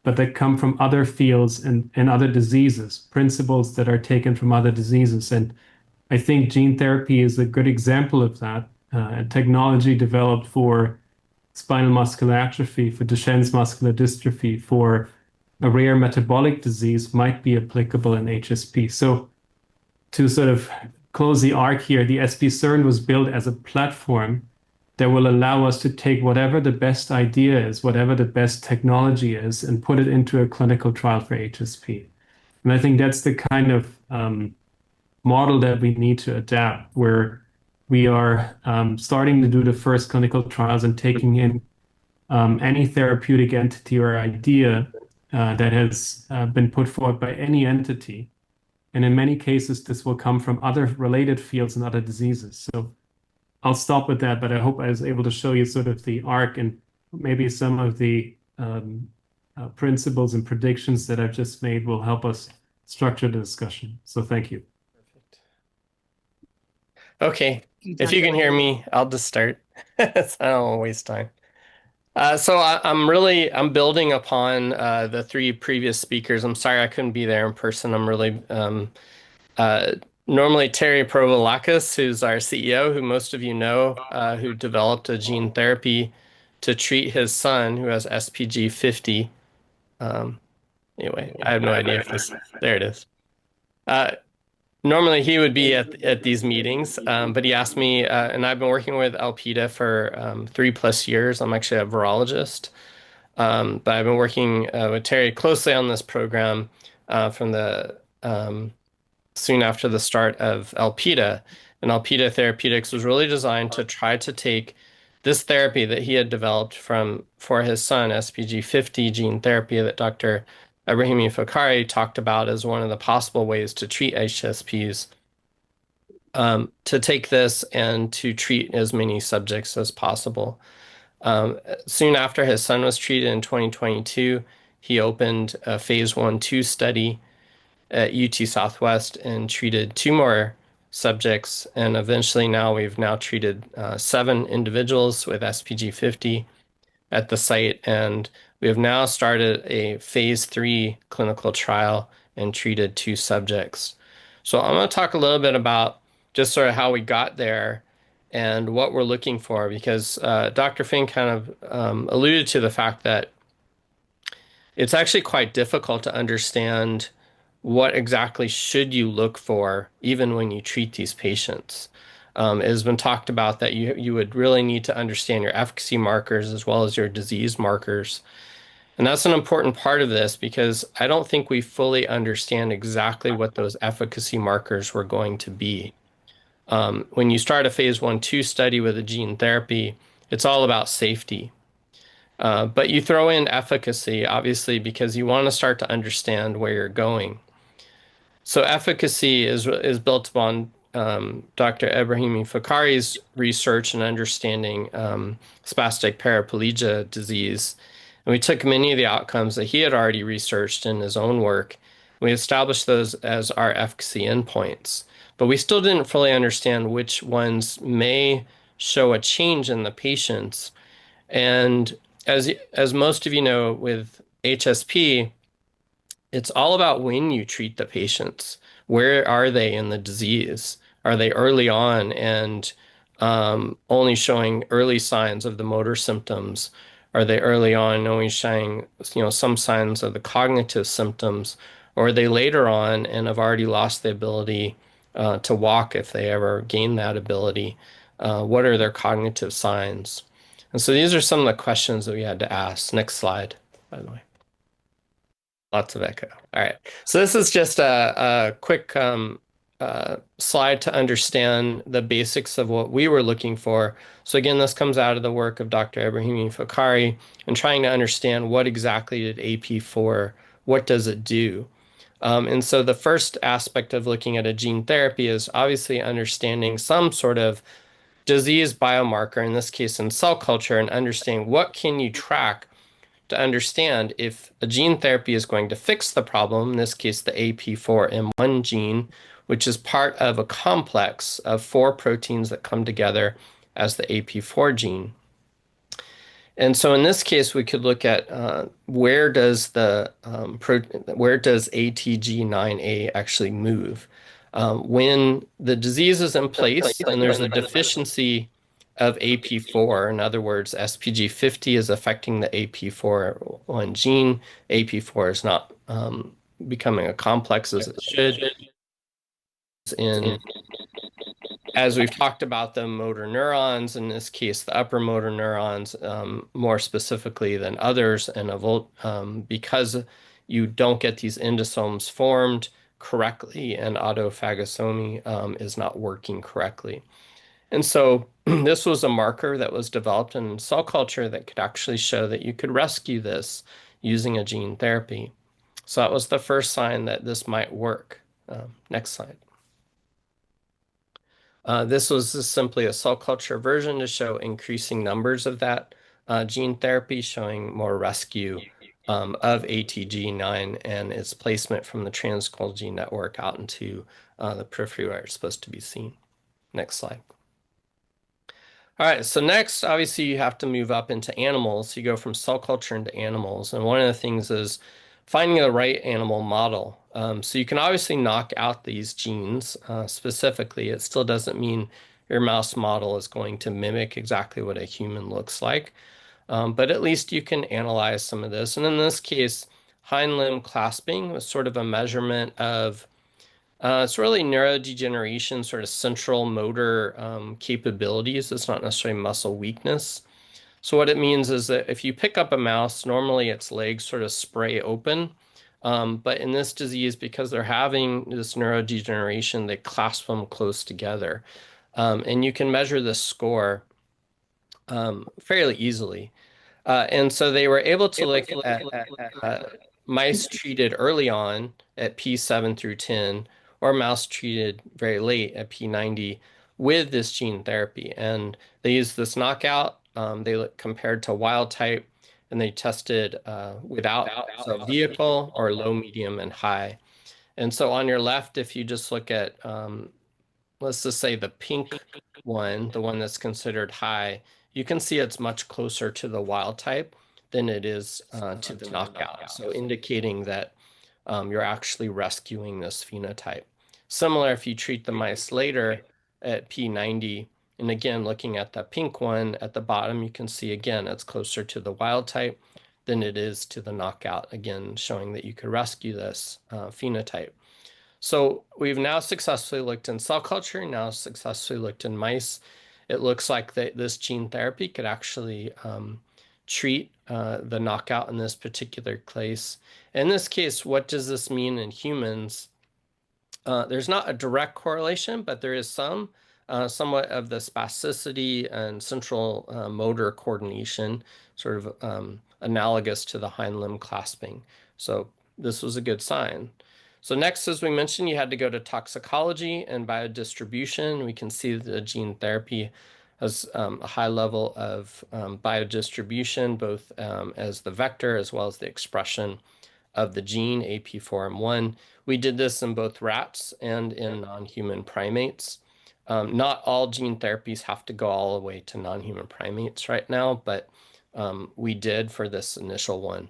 but that come from other fields and other diseases, principles that are taken from other diseases. And I think gene therapy is a good example of that. A technology developed for spinal muscular atrophy, for Duchenne's muscular dystrophy, for a rare metabolic disease might be applicable in HSP. So to sort of close the arc here, the SB-CERN was built as a platform that will allow us to take whatever the best idea is, whatever the best technology is, and put it into a clinical trial for HSP. And I think that's the kind of model that we need to adapt, where we are starting to do the first clinical trials and taking in any therapeutic entity or idea that has been put forward by any entity. And in many cases, this will come from other related fields and other diseases. So I'll stop with that, but I hope I was able to show you sort of the arc and maybe some of the principles and predictions that I've just made will help us structure the discussion. So thank you. Perfect. Okay, if you can hear me, I'll just start. So I don't want to waste time. I'm building upon the three previous speakers. I'm sorry I couldn't be there in person. I'm really normally Terry Provolakis, who's our CEO, who most of you know, who developed a gene therapy to treat his son who has SPG 50. Anyway, I have no idea if this, there it is. Normally he would be at these meetings, but he asked me, and I've been working with Alpida for 3+ years. I'm actually a virologist, but I've been working with Terry closely on this program from the soon after the start of Alpida. And Alpida Therapeutics was really designed to try to take this therapy that he had developed for his son, SPG 50 gene therapy that Dr. Ebrahimi Fakhari talked about as one of the possible ways to treat HSPs, to take this and to treat as many subjects as possible. Soon after his son was treated in 2022, he opened a phase 1/2 study at UT Southwest and treated 2 more subjects. And eventually now we've treated 7 individuals with SPG 50 at the site. And we have now started a phase 3 clinical trial and treated 2 subjects. So I'm going to talk a little bit about just sort of how we got there and what we're looking for, because Dr. Fink kind of alluded to the fact that it's actually quite difficult to understand what exactly should you look for even when you treat these patients. It has been talked about that you would really need to understand your efficacy markers as well as your disease markers. And that's an important part of this, because I don't think we fully understand exactly what those efficacy markers were going to be. When you start a phase 1/2 study with a gene therapy, it's all about safety. But you throw in efficacy, obviously, because you want to start to understand where you're going. So efficacy is built upon Dr. Ebrahimi Fakhari's research and understanding spastic paraplegia disease. And we took many of the outcomes that he had already researched in his own work. We established those as our efficacy endpoints. But we still didn't fully understand which ones may show a change in the patients. And as most of you know, with HSP, it's all about when you treat the patients. Where are they in the disease? Are they early on and only showing early signs of the motor symptoms? Are they early on only showing, some signs of the cognitive symptoms? Or are they later on and have already lost the ability to walk if they ever gain that ability? What are their cognitive signs? And so these are some of the questions that we had to ask. Next slide, by the way. Lots of echo. All right. So this is just a quick slide to understand the basics of what we were looking for. So again, this comes out of the work of Dr. Ebrahimi Fakhari and trying to understand what exactly did AP4, what does it do? And so the first aspect of looking at a gene therapy is obviously understanding some sort of disease biomarker, in this case in cell culture, and understanding what can you track to understand if a gene therapy is going to fix the problem, in this case the AP4M1 gene, which is part of a complex of 4 proteins that come together as the AP4 gene. And so in this case, we could look at where does ATG9A actually move? When the disease is in place and there's a deficiency of AP4, in other words, SPG50 is affecting the AP4 gene, AP4 is not becoming a complex as it should. As we've talked about the motor neurons, in this case, the upper motor neurons, more specifically than others, and because you don't get these endosomes formed correctly and autophagosomy is not working correctly. And so this was a marker that was developed in cell culture that could actually show that you could rescue this using a gene therapy. So that was the first sign that this might work. Next slide. This was just simply a cell culture version to show increasing numbers of that gene therapy, showing more rescue of ATG9 and its placement from the transcriptional gene network out into the periphery where it's supposed to be seen. Next slide. All right, so next, obviously, you have to move up into animals. You go from cell culture into animals. And one of the things is finding the right animal model. So you can obviously knock out these genes specifically. It still doesn't mean your mouse model is going to mimic exactly what a human looks like. But at least you can analyze some of this. And in this case, hind limb clasping was sort of a measurement of it's really neurodegeneration, sort of central motor capabilities. It's not necessarily muscle weakness. So what it means is that if you pick up a mouse, normally its legs sort of spray open. But in this disease, because they're having this neurodegeneration, they clasp them close together. And you can measure this score fairly easily. And so they were able to look at mice treated early on at P7 through 10, or mouse treated very late at P90 with this gene therapy. And they used this knockout. They compared to wild type, and they tested without a vehicle or low, medium, and high. And so on your left, if you just look at, let's just say the pink one, the one that's considered high, you can see it's much closer to the wild type than it is to the knockout. So indicating that you're actually rescuing this phenotype. Similar if you treat the mice later at P90, and again, looking at the pink one at the bottom, you can see again, it's closer to the wild type than it is to the knockout, again, showing that you could rescue this phenotype. So we've now successfully looked in cell culture, now successfully looked in mice. It looks like this gene therapy could actually treat the knockout in this particular case. In this case, what does this mean in humans? There's not a direct correlation, but there is somewhat of the spasticity and central motor coordination, sort of analogous to the hind limb clasping. So this was a good sign. So next, as we mentioned, you had to go to toxicology and biodistribution. We can see the gene therapy has a high level of biodistribution, both as the vector as well as the expression of the gene AP4M1. We did this in both rats and in non-human primates. Not all gene therapies have to go all the way to non-human primates right now, but we did for this initial one.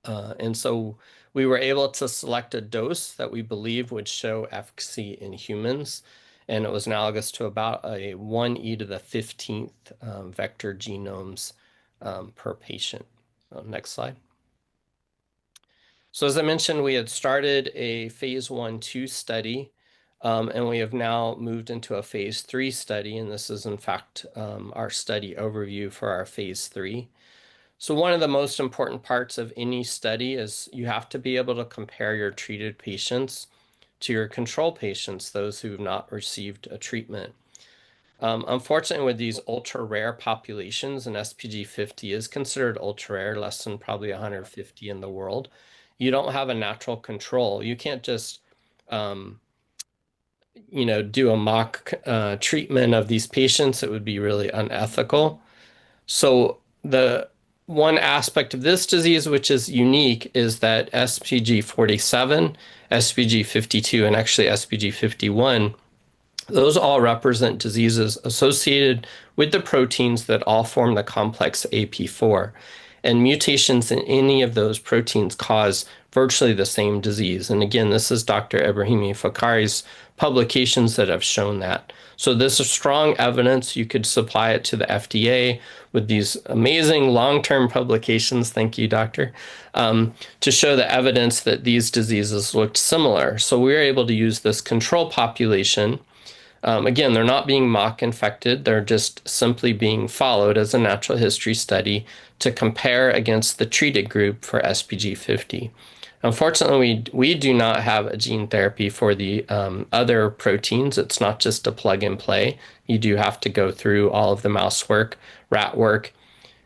And so we were able to select a dose that we believe would show efficacy in humans, and it was analogous to about a 1e to the 15th vector genomes per patient. Next slide. So as I mentioned, we had started a phase 1/2 study, and we have now moved into a phase 3 study, and this is in fact our study overview for our phase 3. So one of the most important parts of any study is you have to be able to compare your treated patients to your control patients, those who have not received a treatment. Unfortunately, with these ultra-rare populations, and SPG50 is considered ultra-rare, less than probably 150 in the world, you don't have a natural control. You can't just do a mock treatment of these patients. It would be really unethical. So the one aspect of this disease, which is unique, is that SPG 47, SPG 52, and actually SPG 51, those all represent diseases associated with the proteins that all form the complex AP4. And mutations in any of those proteins cause virtually the same disease. And again, this is Dr. Ebrahimi Fakhari's publications that have shown that. So this is strong evidence. You could supply it to the FDA with these amazing long-term publications, thank you, doctor, to show the evidence that these diseases looked similar. So we were able to use this control population. Again, they're not being mock infected. They're just simply being followed as a natural history study to compare against the treated group for SPG 50. Unfortunately, we do not have a gene therapy for the other proteins. It's not just a plug and play. You do have to go through all of the mouse work, rat work,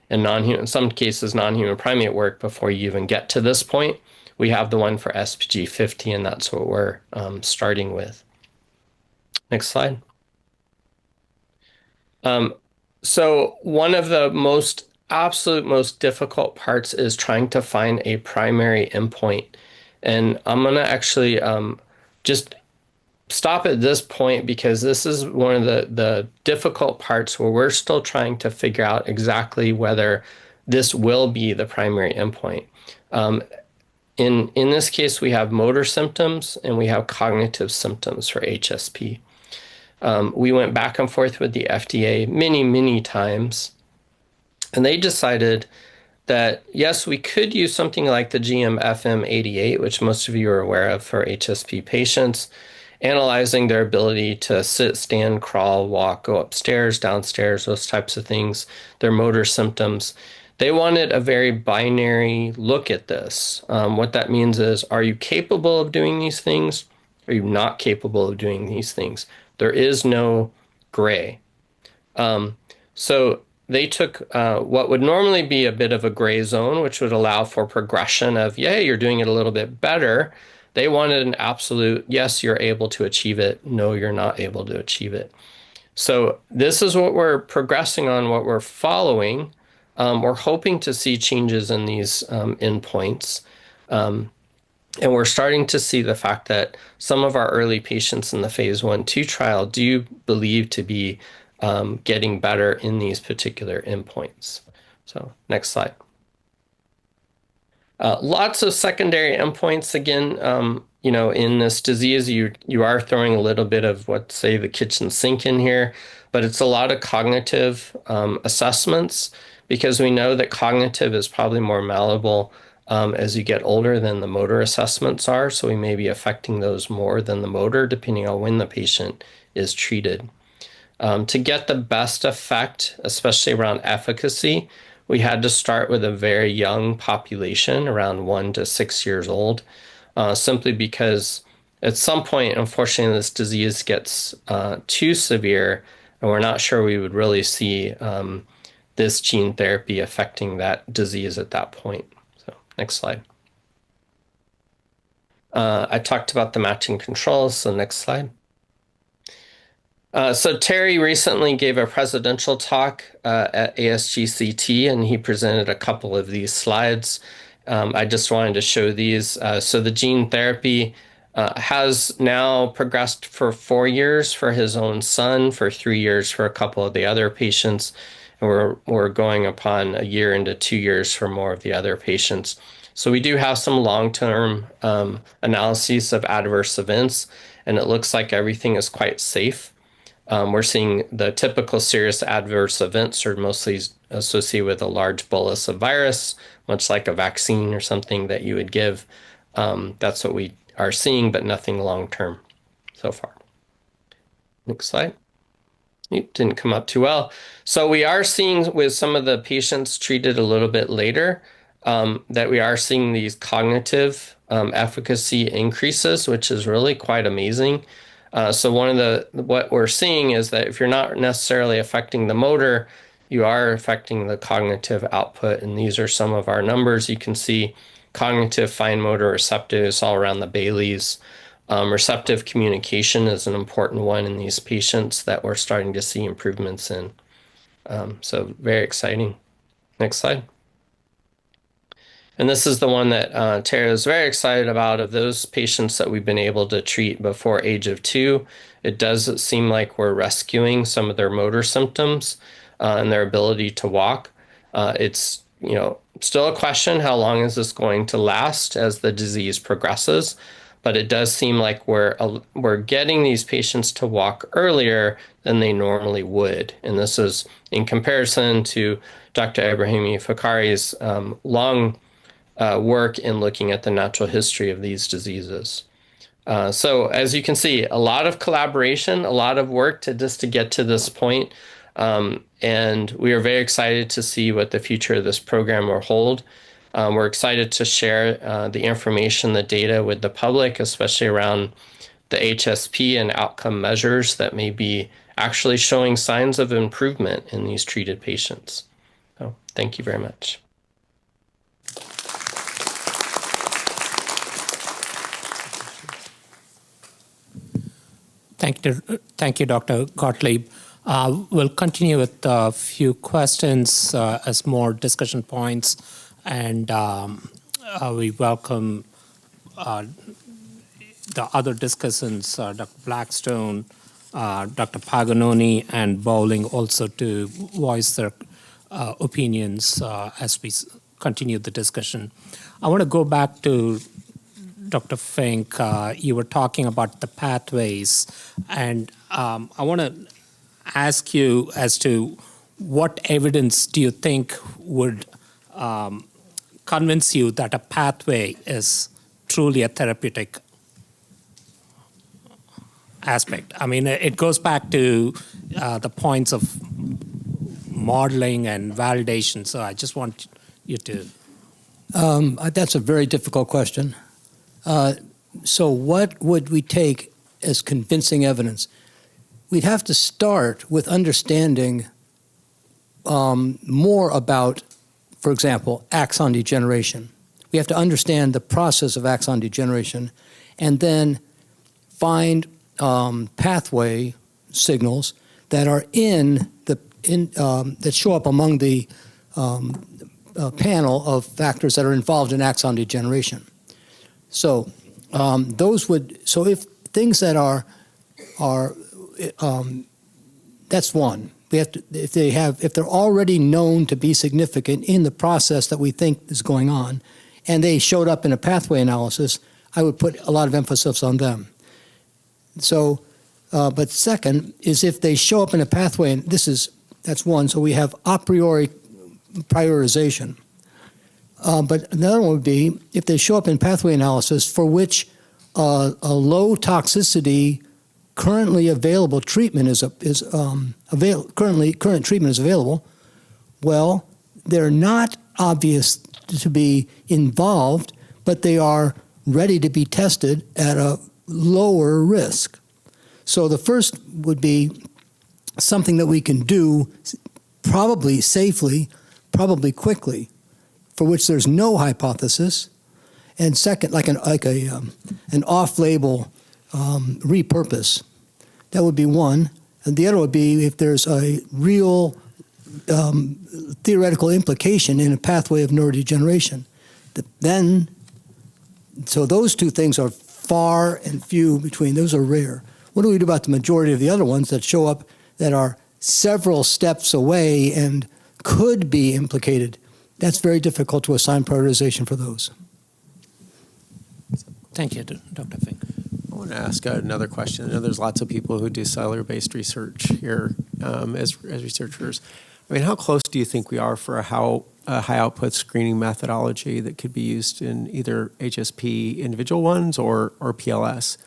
and in some cases, non-human primate work before you even get to this point. We have the one for SPG 50, and that's what we're starting with. Next slide. So one of the absolute most difficult parts is trying to find a primary endpoint. And I'm going to actually just stop at this point because this is one of the difficult parts where we're still trying to figure out exactly whether this will be the primary endpoint. In this case, we have motor symptoms and we have cognitive symptoms for HSP. We went back and forth with the FDA many times, and they decided that, yes, we could use something like the GM-FM88, which most of you are aware of for HSP patients, analyzing their ability to sit, stand, crawl, walk, go upstairs, downstairs, those types of things, their motor symptoms. They wanted a very binary look at this. What that means is, are you capable of doing these things? Are you not capable of doing these things? There is no gray. So they took what would normally be a bit of a gray zone, which would allow for progression of, yay, you're doing it a little bit better. They wanted an absolute, yes, you're able to achieve it. No, you're not able to achieve it. So this is what we're progressing on, what we're following. We're hoping to see changes in these endpoints. And we're starting to see the fact that some of our early patients in the phase 1/2 trial do believe to be getting better in these particular endpoints. So next slide. Lots of secondary endpoints. Again, in this disease, you are throwing a little bit of say the kitchen sink in here, but it's a lot of cognitive assessments because we know that cognitive is probably more malleable as you get older than the motor assessments are. So we may be affecting those more than the motor, depending on when the patient is treated. To get the best effect, especially around efficacy, we had to start with a very young population, around 1 to 6 years old, simply because at some point, unfortunately, this disease gets too severe, and we're not sure we would really see this gene therapy affecting that disease at that point. So next slide. I talked about the matching controls, so next slide. So Terry recently gave a presidential talk at ASGCT, and he presented a couple of these slides. I just wanted to show these. So the gene therapy has now progressed for 4 years for his own son, for 3 years for a couple of the other patients, and we're going upon a year into 2 years for more of the other patients. So we do have some long-term analyses of adverse events, and it looks like everything is quite safe. We're seeing the typical serious adverse events are mostly associated with a large bolus of virus, much like a vaccine or something that you would give. That's what we are seeing, but nothing long-term so far. Next slide. It didn't come up too well. So we are seeing with some of the patients treated a little bit later that we are seeing these cognitive efficacy increases, which is really quite amazing. So what we're seeing is that if you're not necessarily affecting the motor, you are affecting the cognitive output. And these are some of our numbers. You can see cognitive, fine motor, receptives all around the Baileys. Receptive communication is an important one in these patients that we're starting to see improvements in. So very exciting. Next slide. And this is the one that Tara is very excited about, of those patients that we've been able to treat before age of 2. It does seem like we're rescuing some of their motor symptoms and their ability to walk. It's still a question, how long is this going to last as the disease progresses? But it does seem like we're getting these patients to walk earlier than they normally would. And this is in comparison to Dr. Ebrahimi Fakari's long work in looking at the natural history of these diseases. So as you can see, a lot of collaboration, a lot of work to get to this point. And we are very excited to see what the future of this program will hold. We're excited to share the information, the data with the public, especially around the HSP and outcome measures that may be actually showing signs of improvement in these treated patients. So thank you very much. Thank you, Dr. Gottlieb. We'll continue with a few questions as more discussion points, and we welcome the other discussants, Dr. Blackstone, Dr. Paganoni, and Bowling, also to voice their opinions as we continue the discussion. I want to go back to Dr. Fink. You were talking about the pathways, and I want to ask you as to what evidence do you think would convince you that a pathway is truly a therapeutic aspect? I mean, it goes back to the points of modeling and validation, so I just want you to... That's a very difficult question. So what would we take as convincing evidence? We'd have to start with understanding more about, for example, axon degeneration. We have to understand the process of axon degeneration and then find pathway signals that are that show up among the panel of factors that are involved in axon degeneration. So if things that are that's one. We have to, if they're already known to be significant in the process that we think is going on, and they showed up in a pathway analysis, I would put a lot of emphasis on them. So, but second is if they show up in a pathway, and that's one. So we have a priori prioritization. But another one would be if they show up in pathway analysis for which a low toxicity currently available treatment current treatment is available. Well, they're not obvious to be involved, but they are ready to be tested at a lower risk. So the first would be something that we can do probably safely, probably quickly, for which there's no hypothesis, and second, like an off-label repurpose. That would be one, and the other would be if there's a real theoretical implication in a pathway of neurodegeneration. So those two things are far and few between. Those are rare. What do we do about the majority of the other ones that show up that are several steps away and could be implicated? That's very difficult to assign prioritization for those. Thank you, Dr. Fink. I want to ask another question. I know there's lots of people who do cellular-based research here as researchers. I mean, how close do you think we are for a high-output screening methodology that could be used in either HSP individual ones or PLS?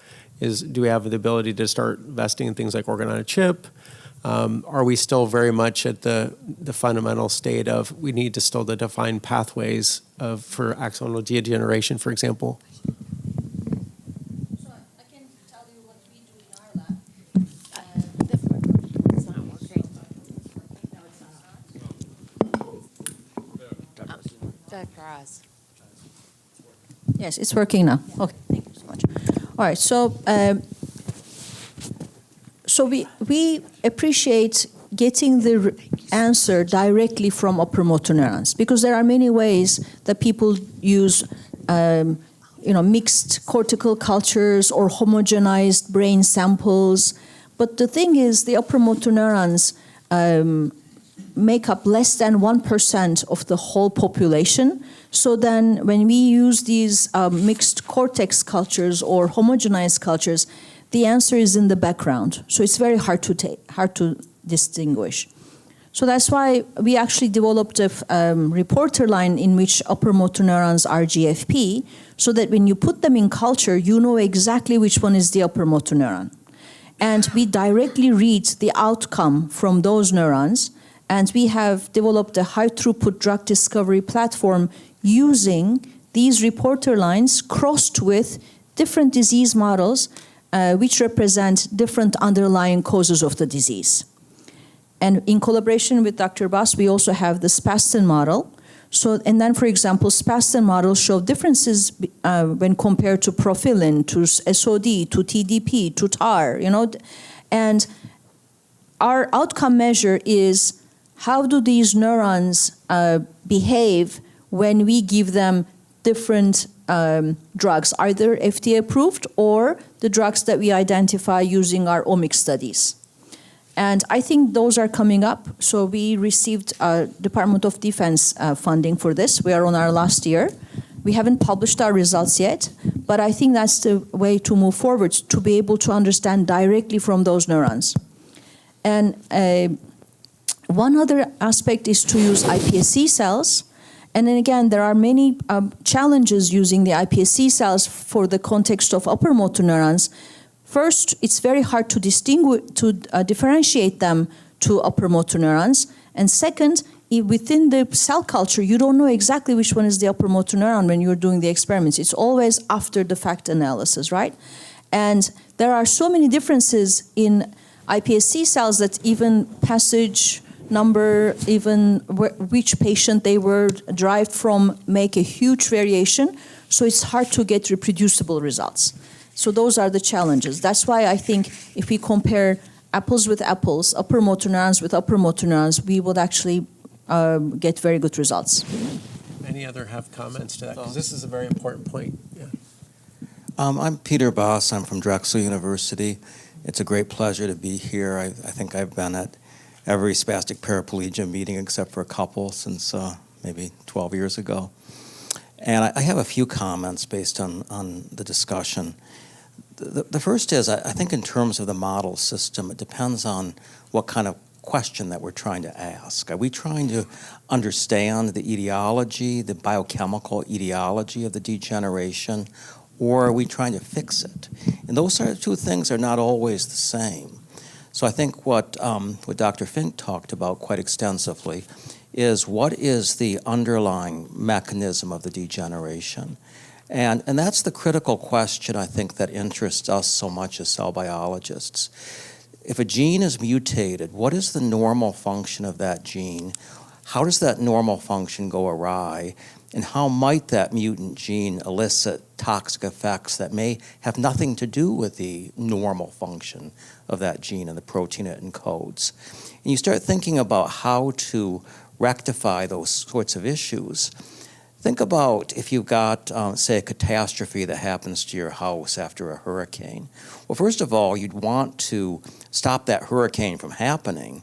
Do we have the ability to start investing in things like organ-on-a-chip? Are we still very much at the fundamental state of we need to still define pathways for axonal degeneration, for example? So I can tell you what we do in our lab. It's not working. No, it's not. Dr. Oz. Yes, it's working now. Okay, thank you so much. All right, so we appreciate getting the answer directly from upper motor neurons, because there are many ways that people use mixed cortical cultures or homogenized brain samples. But the thing is, the upper motor neurons make up less than 1% of the whole population. So then when we use these mixed cortex cultures or homogenized cultures, the answer is in the background. So it's very hard to distinguish. So that's why we actually developed a reporter line in which upper motor neurons are GFP, so that when you put them in culture, you know exactly which one is the upper motor neuron. And we directly read the outcome from those neurons, and we have developed a high-throughput drug discovery platform using these reporter lines crossed with different disease models which represent different underlying causes of the disease. And in collaboration with Dr. Bass, we also have the spastin model. So, and then, for example, spastin models show differences when compared to profilin, to SOD, to TDP, to TAR, And our outcome measure is how do these neurons behave when we give them different drugs, either FDA approved or the drugs that we identify using our omics studies. And I think those are coming up. So we received Department of Defense funding for this. We are on our last year. We haven't published our results yet, but I think that's the way to move forward, to be able to understand directly from those neurons. And one other aspect is to use iPSC cells. And then again, there are many challenges using the iPSC cells for the context of upper motor neurons. First, it's very hard to differentiate them to upper motor neurons. And second, within the cell culture, you don't know exactly which one is the upper motor neuron when you're doing the experiments. It's always after the fact analysis, right? And there are so many differences in iPSC cells that even passage number, even which patient they were derived from, make a huge variation. So it's hard to get reproducible results. So those are the challenges. That's why I think if we compare apples with apples, upper motor neurons with upper motor neurons, we would actually get very good results. Any other have comments to that? Because this is a very important point. Yeah. I'm Peter Boss. I'm from Drexel University. It's a great pleasure to be here. I think I've been at every spastic paraplegia meeting except for a couple since maybe 12 years ago. And I have a few comments based on the discussion. The first is, I think in terms of the model system, it depends on what kind of question that we're trying to ask. Are we trying to understand the etiology, the biochemical etiology of the degeneration, or are we trying to fix it? And those two things are not always the same. So I think what Dr. Fink talked about quite extensively is what is the underlying mechanism of the degeneration? And that's the critical question, I think, that interests us so much as cell biologists. If a gene is mutated, what is the normal function of that gene? How does that normal function go awry? And how might that mutant gene elicit toxic effects that may have nothing to do with the normal function of that gene and the protein it encodes? And you start thinking about how to rectify those sorts of issues. Think about if you've got, say, a catastrophe that happens to your house after a hurricane. Well, first of all, you'd want to stop that hurricane from happening.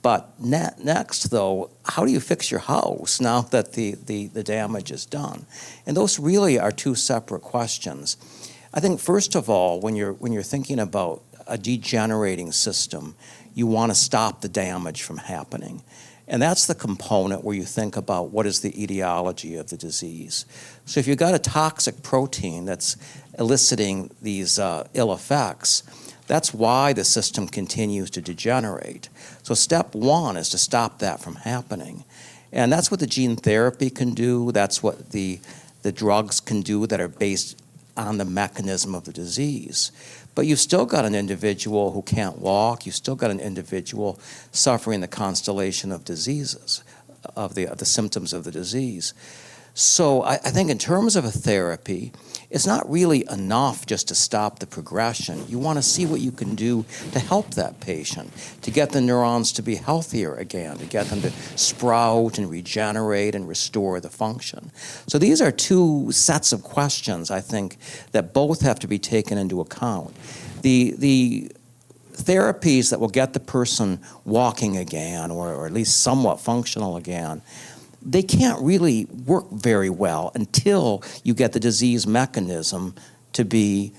But next, though, how do you fix your house now that the damage is done? And those really are two separate questions. I think, first of all, when you're thinking about a degenerating system, you want to stop the damage from happening. And that's the component where you think about what is the etiology of the disease. So if you've got a toxic protein that's eliciting these ill effects, that's why the system continues to degenerate. So step one is to stop that from happening. And that's what the gene therapy can do. That's what the drugs can do that are based on the mechanism of the disease. But you've still got an individual who can't walk. You've still got an individual suffering the constellation of diseases, of the symptoms of the disease. So I think in terms of a therapy, it's not really enough just to stop the progression. You want to see what you can do to help that patient, to get the neurons to be healthier again, to get them to sprout and regenerate and restore the function. So these are two sets of questions, I think, that both have to be taken into account. The therapies that will get the person walking again, or at least somewhat functional again, they can't really work very well until you get the disease mechanism to be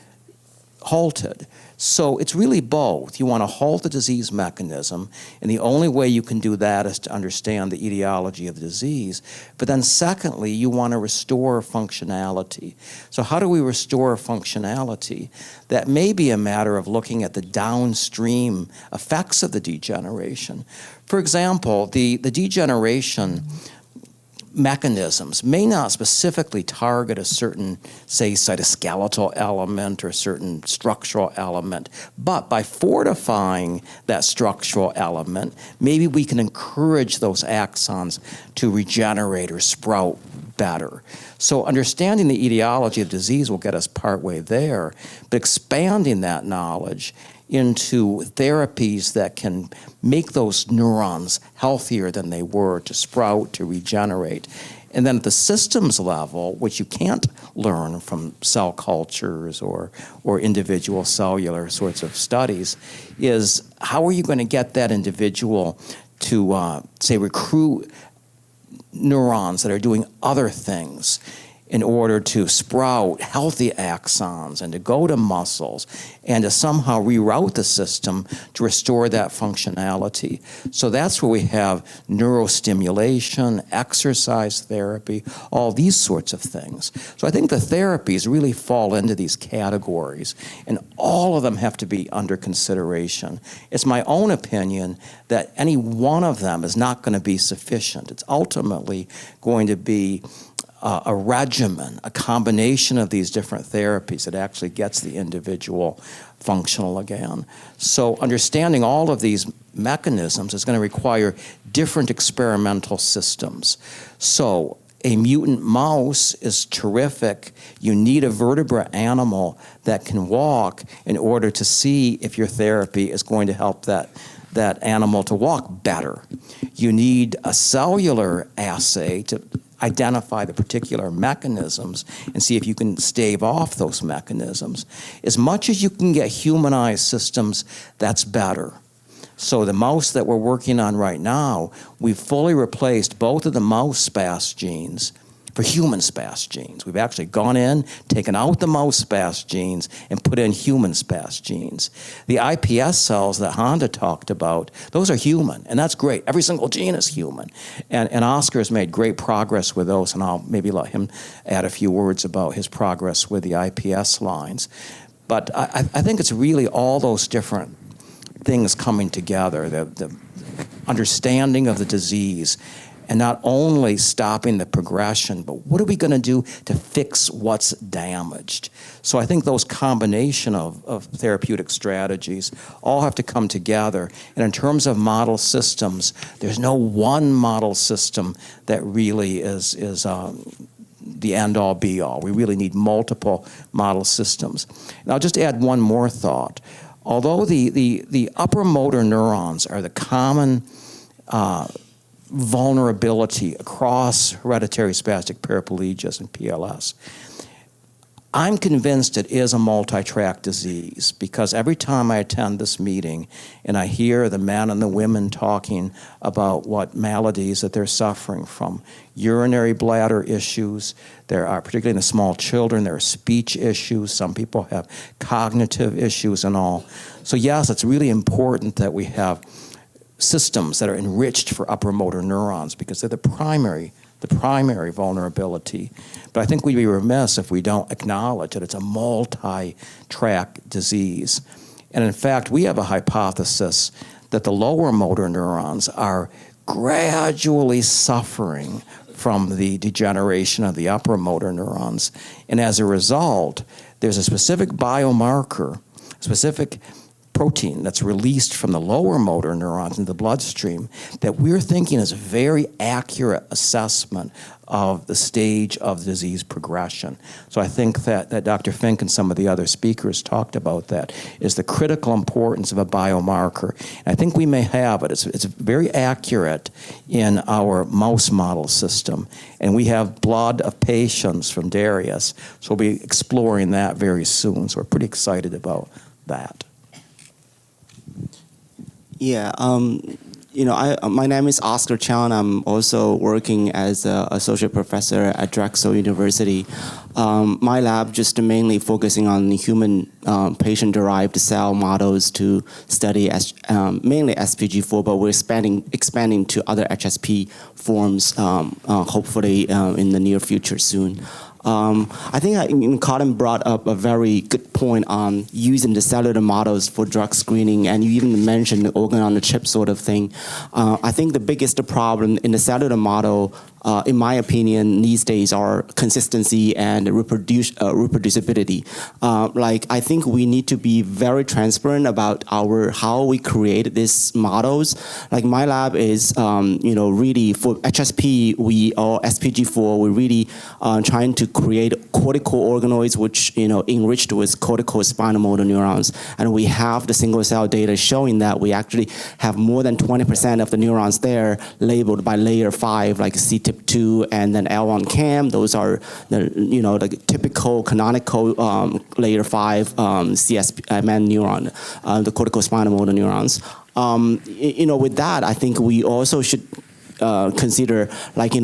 halted. So it's really both. You want to halt the disease mechanism, and the only way you can do that is to understand the etiology of the disease. But then secondly, you want to restore functionality. So how do we restore functionality? That may be a matter of looking at the downstream effects of the degeneration. For example, the degeneration mechanisms may not specifically target a certain, say, cytoskeletal element or certain structural element, but by fortifying that structural element, maybe we can encourage those axons to regenerate or sprout better. So understanding the etiology of disease will get us partway there, but expanding that knowledge into therapies that can make those neurons healthier than they were, to sprout, to regenerate. And then at the systems level, which you can't learn from cell cultures or individual cellular sorts of studies, is how are you going to get that individual to, say, recruit neurons that are doing other things in order to sprout healthy axons and to go to muscles and to somehow reroute the system to restore that functionality. So that's where we have neurostimulation, exercise therapy, all these sorts of things. So I think the therapies really fall into these categories, and all of them have to be under consideration. It's my own opinion that any one of them is not going to be sufficient. It's ultimately going to be a regimen, a combination of these different therapies that actually gets the individual functional again. So understanding all of these mechanisms is going to require different experimental systems. So a mutant mouse is terrific. You need a vertebrate animal that can walk in order to see if your therapy is going to help that animal to walk better. You need a cellular assay to identify the particular mechanisms and see if you can stave off those mechanisms. As much as you can get humanized systems, that's better. So the mouse that we're working on right now, we've fully replaced both of the mouse SPAS genes for human SPAS genes. We've actually gone in, taken out the mouse SPAS genes, and put in human SPAS genes. The iPS cells that Honda talked about, those are human, and that's great. Every single gene is human. And Oscar's made great progress with those, and I'll maybe let him add a few words about his progress with the iPS lines. But I think it's really all those different things coming together, the understanding of the disease, and not only stopping the progression, but what are we going to do to fix what's damaged? So I think those combination of therapeutic strategies all have to come together. And in terms of model systems, there's no one model system that really is the end-all, be-all. We really need multiple model systems. And I'll just add one more thought. Although the upper motor neurons are the common vulnerability across hereditary spastic paraplegias and PLS, I'm convinced it is a multi-track disease, because every time I attend this meeting and I hear the men and the women talking about what maladies that they're suffering from, urinary bladder issues, there are, particularly in the small children, there are speech issues, some people have cognitive issues and all. So yes, it's really important that we have systems that are enriched for upper motor neurons, because they're the primary vulnerability. But I think we'd be remiss if we don't acknowledge that it's a multi-track disease. And in fact, we have a hypothesis that the lower motor neurons are gradually suffering from the degeneration of the upper motor neurons. And as a result, there's a specific biomarker, specific protein that's released from the lower motor neurons into the bloodstream that we're thinking is a very accurate assessment of the stage of disease progression. So I think that Dr. Fink and some of the other speakers talked about that is the critical importance of a biomarker. And I think we may have it. It's very accurate in our mouse model system. And we have blood of patients from Darius, so we'll be exploring that very soon. So we're pretty excited about that. Yeah, my name is Oscar Chan. I'm also working as an associate professor at Drexel University. My lab just mainly focusing on human patient-derived cell models to study mainly SPG4, but we're expanding to other HSP forms, hopefully in the near future soon. I think Colin brought up a very good point on using the cellular models for drug screening, and you even mentioned the organ-on-a-chip sort of thing. I think the biggest problem in the cellular model, in my opinion, these days are consistency and reproducibility. I think we need to be very transparent about how we create these models. Like my lab is, really for HSP, or SPG4, we're really trying to create cortical organoids which enriched with cortical spinal motor neurons, and we have the single cell data showing that we actually have more than 20% of the neurons there labeled by layer 5, like CTIP2 and then L1 CAM. Those are the typical canonical layer 5 CSPM neuron, the cortical spinal motor neurons. With that, I think we also should consider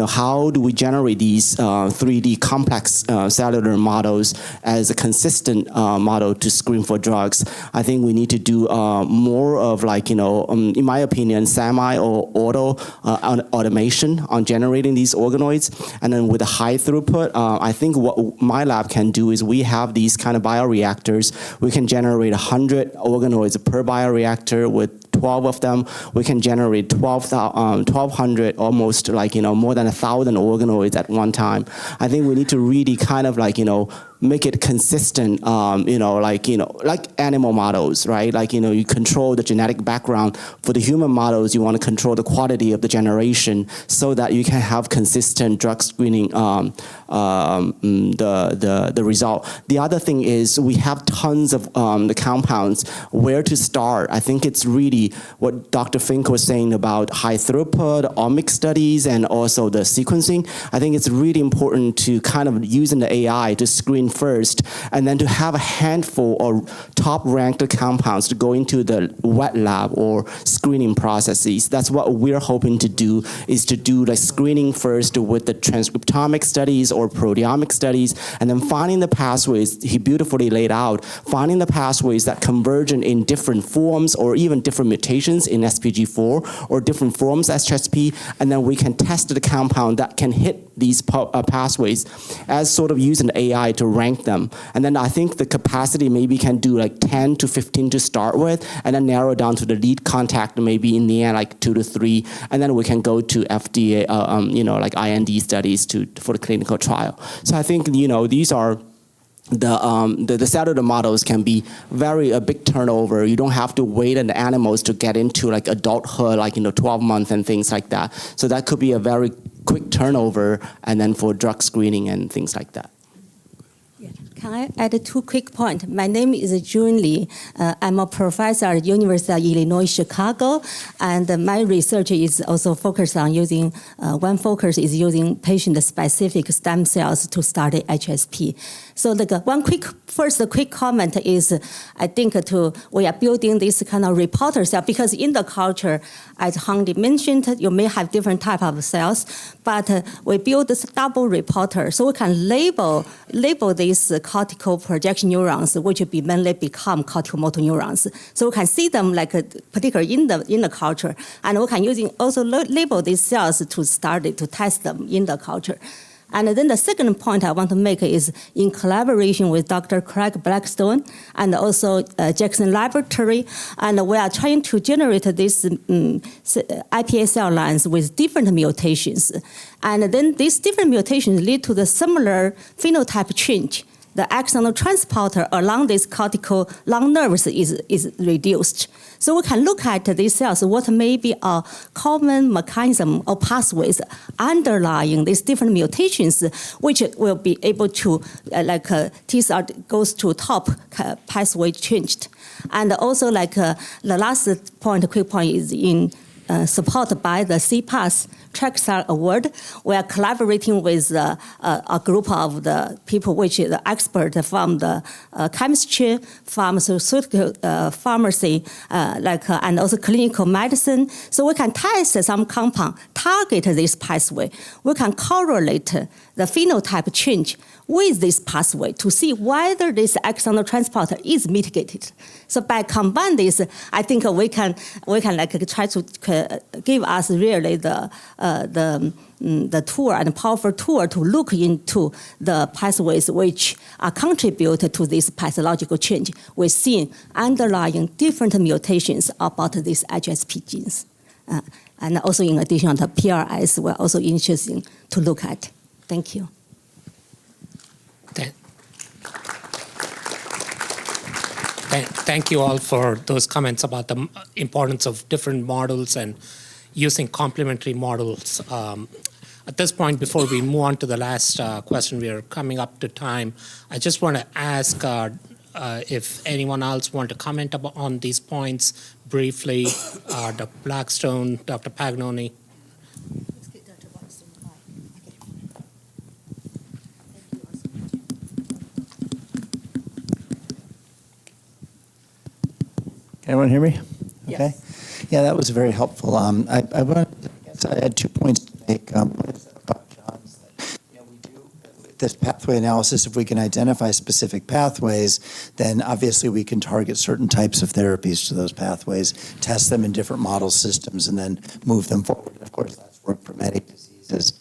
how do we generate these 3D complex cellular models as a consistent model to screen for drugs. I think we need to do more of in my opinion, semi or auto automation on generating these organoids. And then with a high throughput, I think what my lab can do is we have these kind of bioreactors. We can generate 100 organoids per bioreactor with 12 of them. We can generate 1,200, almost more than 1,000 organoids at one time. I think we need to really kind of make it consistent, like animal models, right? You control the genetic background. For the human models, you want to control the quality of the generation so that you can have consistent drug screening, the result. The other thing is we have tons of the compounds. Where to start? I think it's really what Dr. Fink was saying about high throughput, omic studies, and also the sequencing. I think it's really important to kind of using the AI to screen first, and then to have a handful of top-ranked compounds to go into the wet lab or screening processes. That's what we're hoping to do, is to do the screening first with the transcriptomic studies or proteomic studies, and then finding the pathways he beautifully laid out, finding the pathways that converge in different forms or even different mutations in SPG4 or different forms HSP, and then we can test the compound that can hit these pathways as sort of using AI to rank them. And then I think the capacity maybe can do 10 to 15 to start with, and then narrow down to the lead contact maybe in the end 2 to 3, and then we can go to FDA, IND studies for the clinical trial. So I think these are the cellular models can be a big turnover. You don't have to wait on the animals to get into adulthood, 12 months and things like that. So that could be a very quick turnover, and then for drug screening and things like that. Can I add 2 quick points? My name is June Lee. I'm a professor at University of Illinois, Chicago, and my research is also focused on using, one focus is using patient-specific stem cells to study HSP. So first quick comment is, I think we are building this kind of reporter cell, because in the culture, as Handy mentioned, you may have different type of cells, but we build this double reporter, so we can label these cortical projection neurons, which will mainly become cortical motor neurons. So we can see them particularly in the culture, and we can also label these cells to test them in the culture. And then the second point I want to make is in collaboration with Dr. Craig Blackstone and also Jackson Laboratory, and we are trying to generate these iPS cell lines with different mutations. And then these different mutations lead to the similar phenotype change the axonal transporter along these cortical lung nerves is reduced. So we can look at these cells, what may be a common mechanism or pathways underlying these different mutations, which will be able to, T-cell goes to top pathway changed. And also the last point, quick point is in supported by the CPAS TrackStar Award. We are collaborating with a group of the people which is the expert from the chemistry, pharmaceutical, pharmacy, and also clinical medicine. So we can test some compound, target this pathway. We can correlate the phenotype change with this pathway to see whether this axonal transporter is mitigated. So by combining this, I think we can try to give us really the tool and powerful tool to look into the pathways which are contribute to this pathological change. We're seeing underlying different mutations about these HSP genes. And also in addition to PLS, we're also interested to look at. Thank you. Thank you all for those comments about the importance of different models and using complementary models. At this point, before we move on to the last question, we are coming up to time. I just want to ask if anyone else want to comment on these points briefly. Dr. Blackstone, Dr. Pagnoni. Can everyone hear me? Yes. Okay. Yeah, that was very helpful. I had 2 points to make. One is about John's. We do this pathway analysis. If we can identify specific pathways, then obviously we can target certain types of therapies to those pathways, test them in different model systems, and then move them forward. Of course, that's worked for many diseases.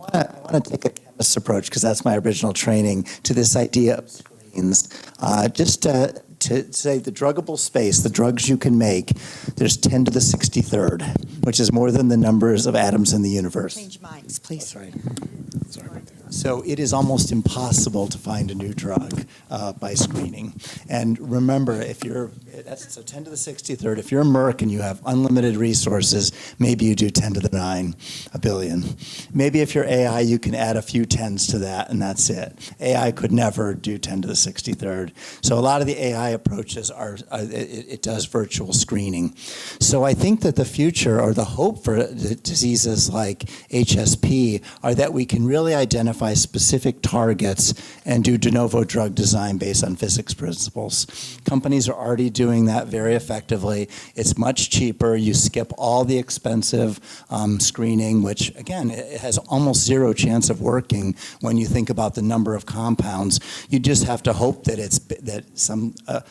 But I want to take a chemist's approach, because that's my original training, to this idea of screens. To say the druggable space, the drugs you can make, there's 10 to the 63rd, which is more than the numbers of atoms in the universe. Change mics, please. That's right. So it is almost impossible to find a new drug by screening. And remember, so 10 to the 63rd, if you're Merck and you have unlimited resources, maybe you do 10 to the 9, a billion. Maybe if you're AI, you can add a few tens to that, and that's it. AI could never do 10 to the 63rd. So a lot of the AI approaches it does virtual screening. So I think that the future, or the hope for diseases like HSP, are that we can really identify specific targets and do de novo drug design based on physics principles. Companies are already doing that very effectively. It's much cheaper. You skip all the expensive screening, which again, it has almost zero chance of working when you think about the number of compounds. You just have to hope that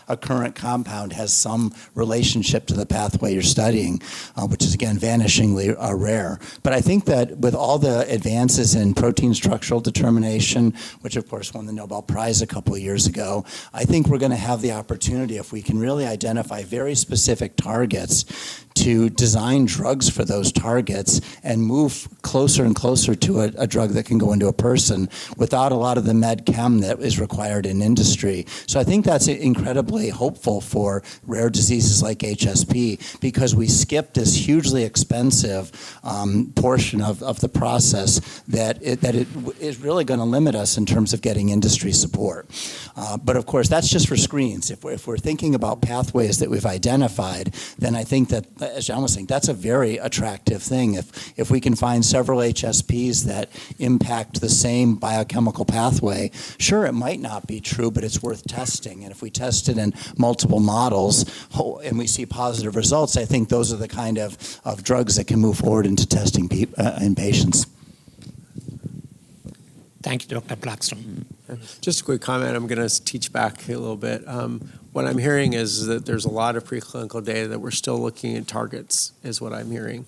a current compound has some relationship to the pathway you're studying, which is again vanishingly rare. But I think that with all the advances in protein structural determination, which of course won the Nobel Prize a couple of years ago, I think we're going to have the opportunity, if we can really identify very specific targets, to design drugs for those targets and move closer and closer to a drug that can go into a person without a lot of the med chem that is required in industry. So I think that's incredibly hopeful for rare diseases like HSP, because we skip this hugely expensive portion of the process that it is really going to limit us in terms of getting industry support. But of course, that's just for screens. If we're thinking about pathways that we've identified, then I think that, as John was saying, that's a very attractive thing. If we can find several HSPs that impact the same biochemical pathway, sure, it might not be true, but it's worth testing. And if we test it in multiple models and we see positive results, I think those are the kind of drugs that can move forward into testing in patients. Thank you, Dr. Blackstone. Just a quick comment. I'm going to teach back a little bit. What I'm hearing is that there's a lot of preclinical data that we're still looking at targets, is what I'm hearing.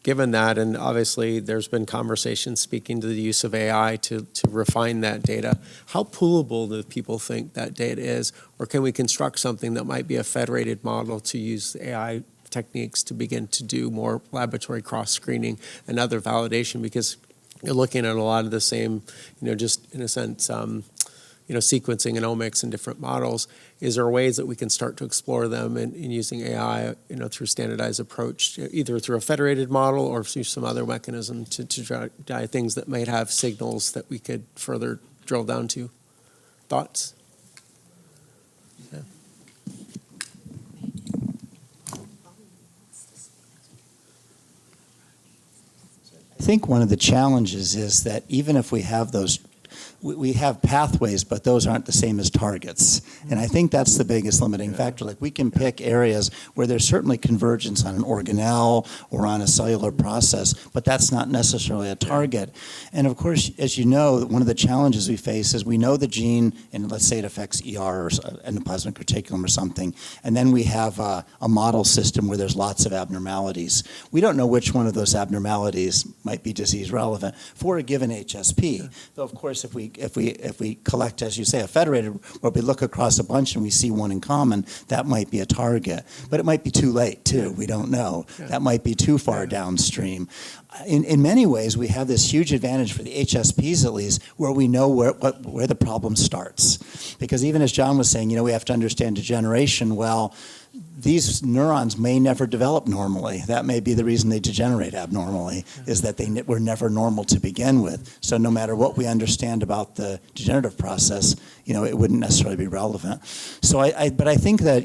Given that, and obviously there's been conversations speaking to the use of AI to refine that data, how poolable do people think that data is? Or can we construct something that might be a federated model to use AI techniques to begin to do more laboratory cross-screening and other validation? Because you're looking at a lot of the same, just in a sense, sequencing and omics and different models. Is there ways that we can start to explore them in using AI, through standardized approach, either through a federated model or through some other mechanism to try things that might have signals that we could further drill down to? Thoughts? Yeah. I think one of the challenges is that even if we have those, we have pathways, but those aren't the same as targets. And I think that's the biggest limiting factor. Like, we can pick areas where there's certainly convergence on an organelle or on a cellular process, but that's not necessarily a target. And of course, as you know, one of the challenges we face is we know the gene, and let's say it affects ER or endoplasmic reticulum or something, and then we have a model system where there's lots of abnormalities. We don't know which one of those abnormalities might be disease relevant for a given HSP. Though, of course, if we collect, as you say, a federated, where we look across a bunch and we see one in common, that might be a target. But it might be too late, too. We don't know. That might be too far downstream. In many ways, we have this huge advantage for the HSPs, at least, where we know where the problem starts. Because even as John was saying, we have to understand degeneration. Well, these neurons may never develop normally. That may be the reason they degenerate abnormally, is that they were never normal to begin with. So no matter what we understand about the degenerative process, it wouldn't necessarily be relevant. So but I think that,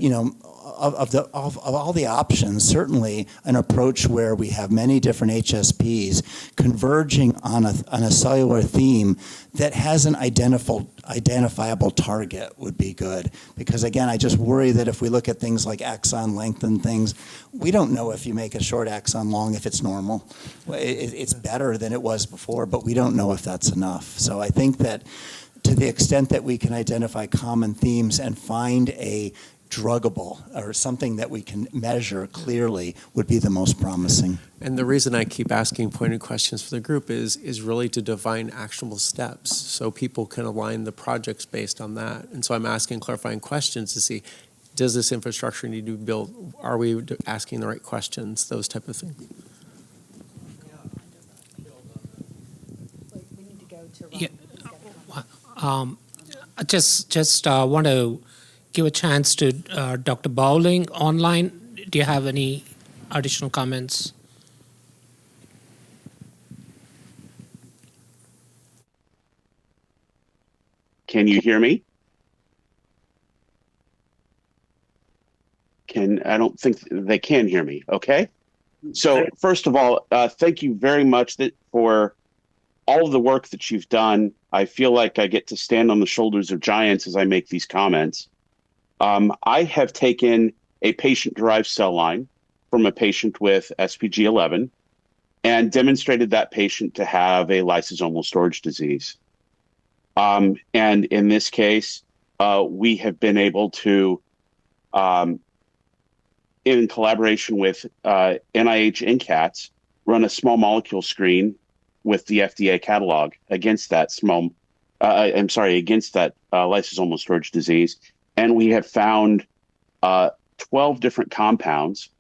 of all the options, certainly an approach where we have many different HSPs converging on a cellular theme that has an identifiable target would be good. Because again, I just worry that if we look at things like axon length and things, we don't know if you make a short axon long if it's normal. It's better than it was before, but we don't know if that's enough. So I think that to the extent that we can identify common themes and find a druggable or something that we can measure clearly would be the most promising. And the reason I keep asking pointed questions for the group is really to define actionable steps so people can align the projects based on that. And so I'm asking clarifying questions to see, does this infrastructure need to be built? Are we asking the right questions? Those type of things. Yeah. I just want to give a chance to Dr. Bowling online. Do you have any additional comments? Can you hear me? I don't think they can hear me. Okay. So first of all, thank you very much for all of the work that you've done. I feel like I get to stand on the shoulders of giants as I make these comments. I have taken a patient-derived cell line from a patient with SPG11 and demonstrated that patient to have a lysosomal storage disease. And in this case, we have been able to, in collaboration with NIH NCATS, run a small molecule screen with the FDA catalog against that lysosomal storage disease. And we have found 12 different compounds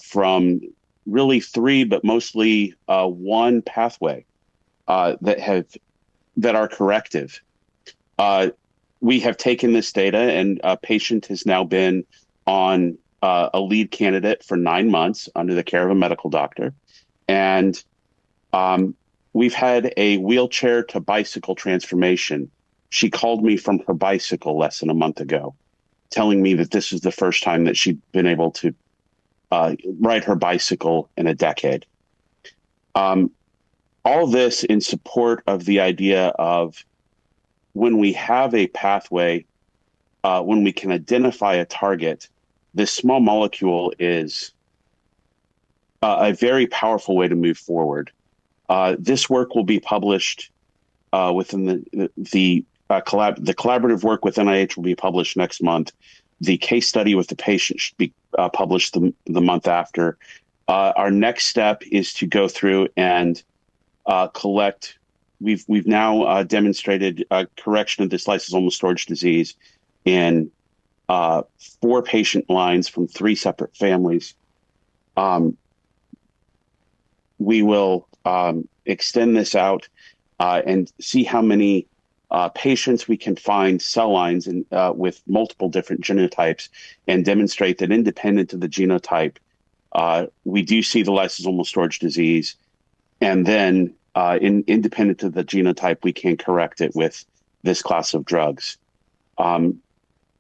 from really 3, but mostly 1 pathway that are corrective. We have taken this data, and a patient has now been on a lead candidate for 9 months under the care of a medical doctor. And we've had a wheelchair to bicycle transformation. She called me from her bicycle less than a month ago, telling me that this is the first time that she'd been able to ride her bicycle in a decade. All this in support of the idea of when we have a pathway, when we can identify a target, this small molecule is a very powerful way to move forward. This work will be published within the collaborative work with NIH will be published next month. The case study with the patient should be published the month after. Our next step is to go through and collect. We've now demonstrated correction of this lysosomal storage disease in 4 patient lines from 3 separate families. We will extend this out and see how many patients, we can find cell lines with multiple different genotypes and demonstrate that independent of the genotype, we do see the lysosomal storage disease. And then independent of the genotype, we can correct it with this class of drugs.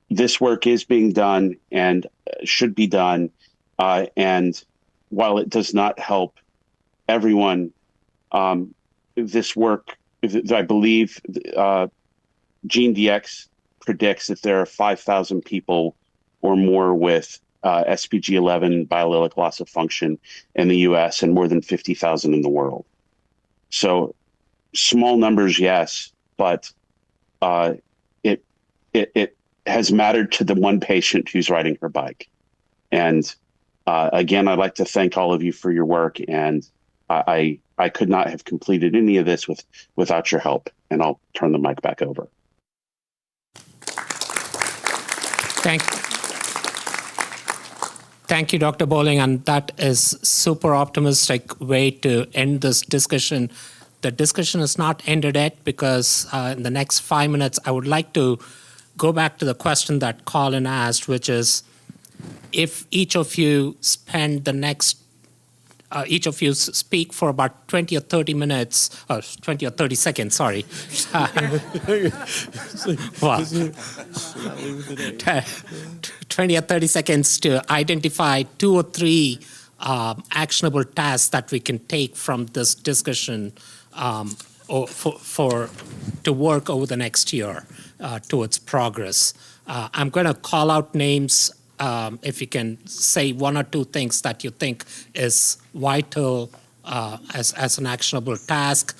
This work is being done and should be done. And while it does not help everyone, this work, I believe GeneDx predicts that there are 5,000 people or more with SPG11 biallelic loss of function in the US and more than 50,000 in the world. So small numbers, yes, but it has mattered to the one patient who's riding her bike. And again, I'd like to thank all of you for your work, and I could not have completed any of this without your help. And I'll turn the mic back over. Thank you, Dr. Bowling, and that is super optimistic way to end this discussion. The discussion is not ended yet because in the next 5 minutes, I would like to go back to the question that Colin asked, which is, if each of you spend the next, each of you speak for about 20 or 30 minutes, or 20 or 30 seconds, sorry. Well, 20 or 30 seconds to identify 2 or 3 actionable tasks that we can take from this discussion to work over the next year towards progress. I'm going to call out names. If you can say 1 or 2 things that you think is vital as an actionable task.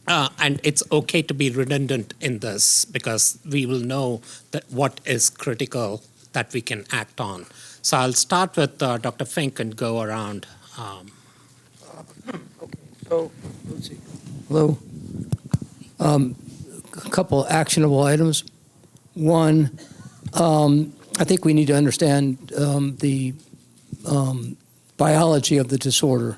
And it's okay to be redundant in this because we will know that what is critical that we can act on. So I'll start with Dr. Fink and go around. Okay, so let's see. Hello. A couple actionable items. One, I think we need to understand the biology of the disorder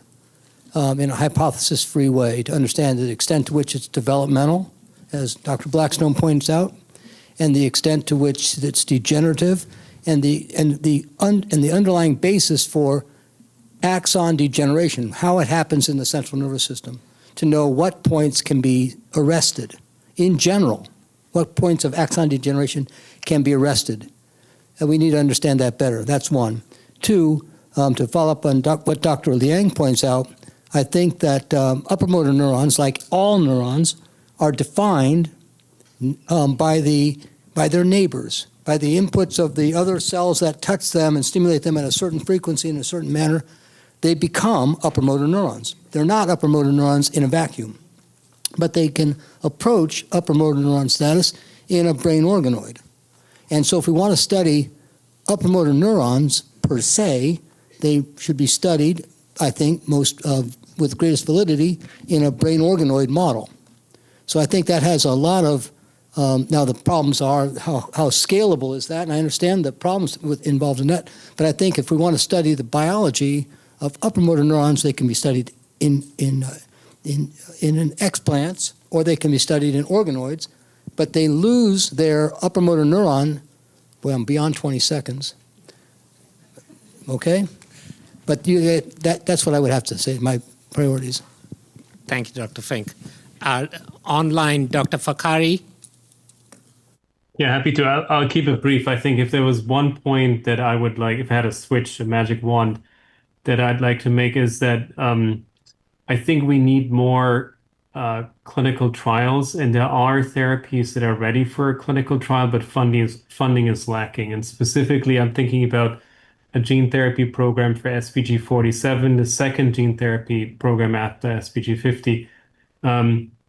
in a hypothesis-free way to understand the extent to which it's developmental, as Dr. Blackstone points out, and the extent to which it's degenerative, and the underlying basis for axon degeneration, how it happens in the central nervous system, to know what points can be arrested in general, what points of axon degeneration can be arrested. And we need to understand that better. That's one. 2, to follow up on what Dr. Liang points out, I think that upper motor neurons, like all neurons, are defined by their neighbors, by the inputs of the other cells that touch them and stimulate them at a certain frequency in a certain manner. They become upper motor neurons. They're not upper motor neurons in a vacuum, but they can approach upper motor neuron status in a brain organoid. And so if we want to study upper motor neurons per se, they should be studied, I think, with greatest validity in a brain organoid model. So I think that has a lot of, now the problems are how scalable is that, and I understand the problems involved in that, but I think if we want to study the biology of upper motor neurons, they can be studied in an explants, or they can be studied in organoids, but they lose their upper motor neuron, well, beyond 20 seconds. Okay? But that's what I would have to say, my priorities. Thank you, Dr. Fink. Online, Dr. Fakari. Yeah, happy to. I'll keep it brief. I think if there was one point that I would like, if I had a switch, a magic wand, that I'd like to make is that I think we need more clinical trials, and there are therapies that are ready for a clinical trial, but funding is lacking. And specifically, I'm thinking about a gene therapy program for SPG47, the second gene therapy program after SPG50.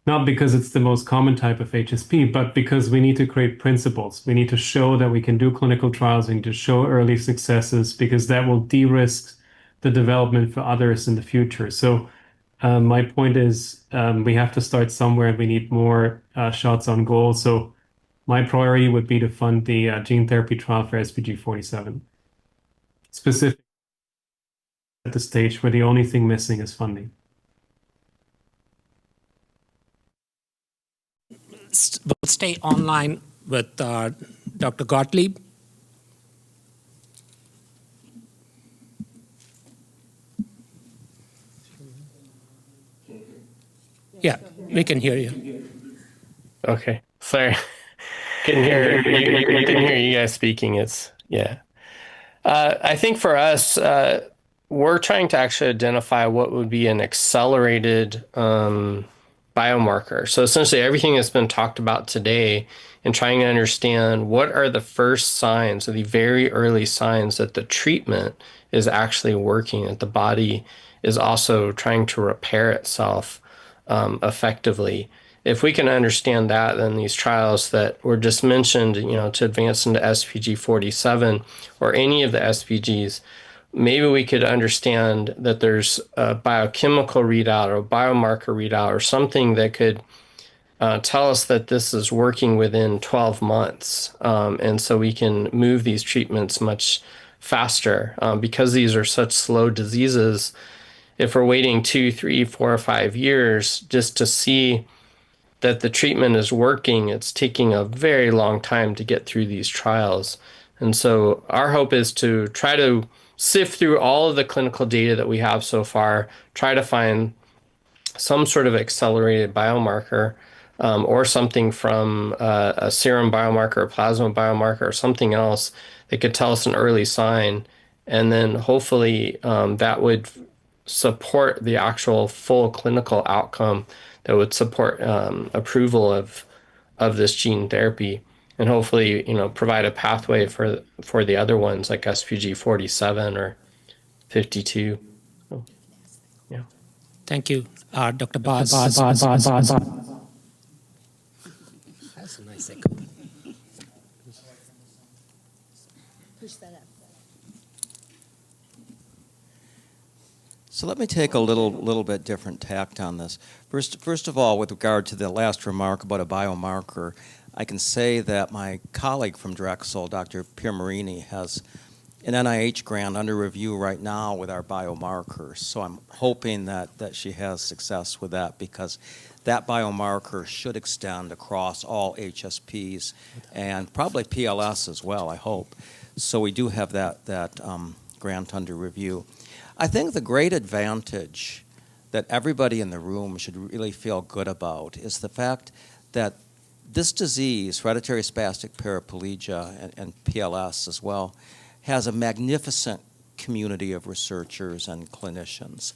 Not because it's the most common type of HSP, but because we need to create principles. We need to show that we can do clinical trials. We need to show early successes, because that will de-risk the development for others in the future. So my point is we have to start somewhere. We need more shots on goal. So my priority would be to fund the gene therapy trial for SPG47. Specifically at the stage where the only thing missing is funding. we'll stay online with Dr. Gottlieb. Yeah, we can hear you. Okay, sorry. Can hear you can hear you guys speaking. It's yeah. I think for us, we're trying to actually identify what would be an accelerated biomarker. So essentially, everything that's been talked about today, and trying to understand what are the first signs, or the very early signs that the treatment is actually working, that the body is also trying to repair itself effectively. If we can understand that, then these trials that were just mentioned, to advance into SPG 47 or any of the SPGs, maybe we could understand that there's a biochemical readout or a biomarker readout or something that could tell us that this is working within 12 months. And so we can move these treatments much faster because these are such slow diseases. If we're waiting 2, 3, 4, or 5 years just to see that the treatment is working, it's taking a very long time to get through these trials. And so our hope is to try to sift through all of the clinical data that we have so far, try to find some sort of accelerated biomarker or something from a serum biomarker, a plasma biomarker, or something else that could tell us an early sign. And then hopefully that would support the actual full clinical outcome that would support approval of this gene therapy, and hopefully provide a pathway for the other ones like SPG 47 or 52. So, yeah. Thank you, Dr. Boss. That's a nice echo. Push that up. So let me take a little bit different tact on this. First of all, with regard to the last remark about a biomarker, I can say that my colleague from Drexel, Dr. Pierre Marini, has an NIH grant under review right now with our biomarkers. So I'm hoping that she has success with that, because that biomarker should extend across all HSPs and probably PLS as well, I hope. So we do have that grant under review. I think the great advantage that everybody in the room should really feel good about is the fact that this disease, hereditary spastic paraplegia and PLS as well, has a magnificent community of researchers and clinicians.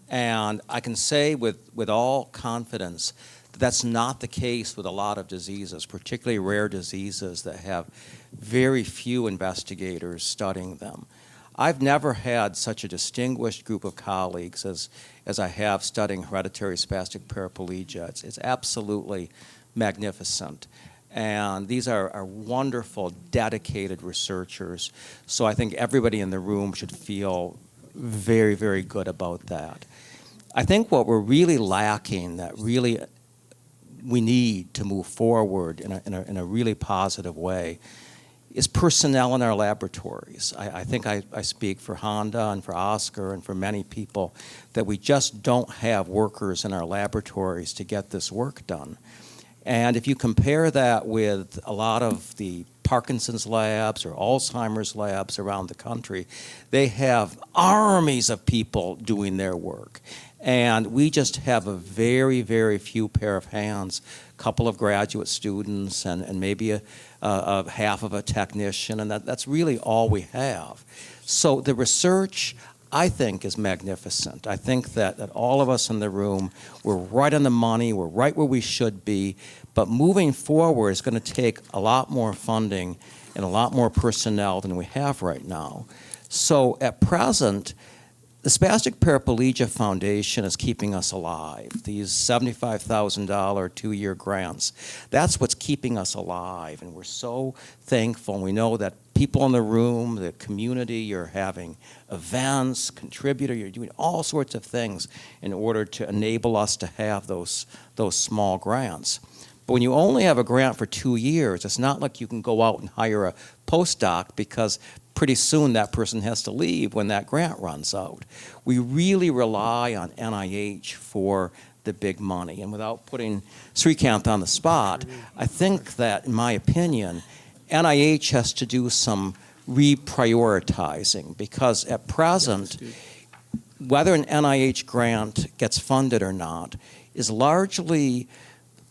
And I can say with all confidence that that's not the case with a lot of diseases, particularly rare diseases that have very few investigators studying them. I've never had such a distinguished group of colleagues as I have studying hereditary spastic paraplegia. It's absolutely magnificent. And these are wonderful, dedicated researchers. So I think everybody in the room should feel very, very good about that. I think what we're really lacking, that really we need to move forward in a really positive way, is personnel in our laboratories. I think I speak for Honda and for Oscar and for many people that we just don't have workers in our laboratories to get this work done. And if you compare that with a lot of the Parkinson's labs or Alzheimer's labs around the country, they have armies of people doing their work. And we just have a very, very few pair of hands, a couple of graduate students and maybe a half of a technician, and that's really all we have. So the research, I think, is magnificent. I think that all of us in the room, we're right on the money, we're right where we should be, but moving forward is going to take a lot more funding and a lot more personnel than we have right now. So at present, the Spastic Paraplegia Foundation is keeping us alive. These $75,000 2-year grants, that's what's keeping us alive. And we're so thankful. And we know that people in the room, the community, you're having events, contributor, you're doing all sorts of things in order to enable us to have those small grants. But when you only have a grant for 2 years, it's not like you can go out and hire a postdoc, because pretty soon that person has to leave when that grant runs out. We really rely on NIH for the big money. And without putting Srikanth on the spot, I think that, in my opinion, NIH has to do some reprioritizing, because at present, whether an NIH grant gets funded or not is largely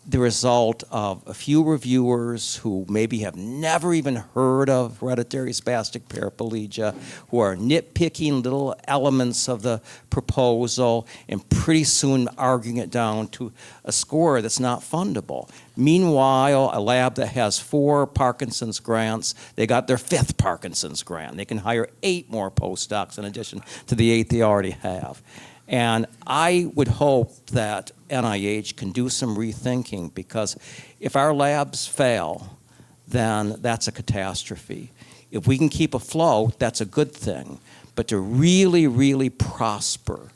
the result of a few reviewers who maybe have never even heard of hereditary spastic paraplegia, who are nitpicking little elements of the proposal and pretty soon arguing it down to a score that's not fundable. Meanwhile, a lab that has 4 Parkinson's grants, they got their 5th Parkinson's grant. They can hire 8 more postdocs in addition to the 8 they already have. And I would hope that NIH can do some rethinking, because if our labs fail, then that's a catastrophe. If we can keep afloat, that's a good thing. But to really, really prosper,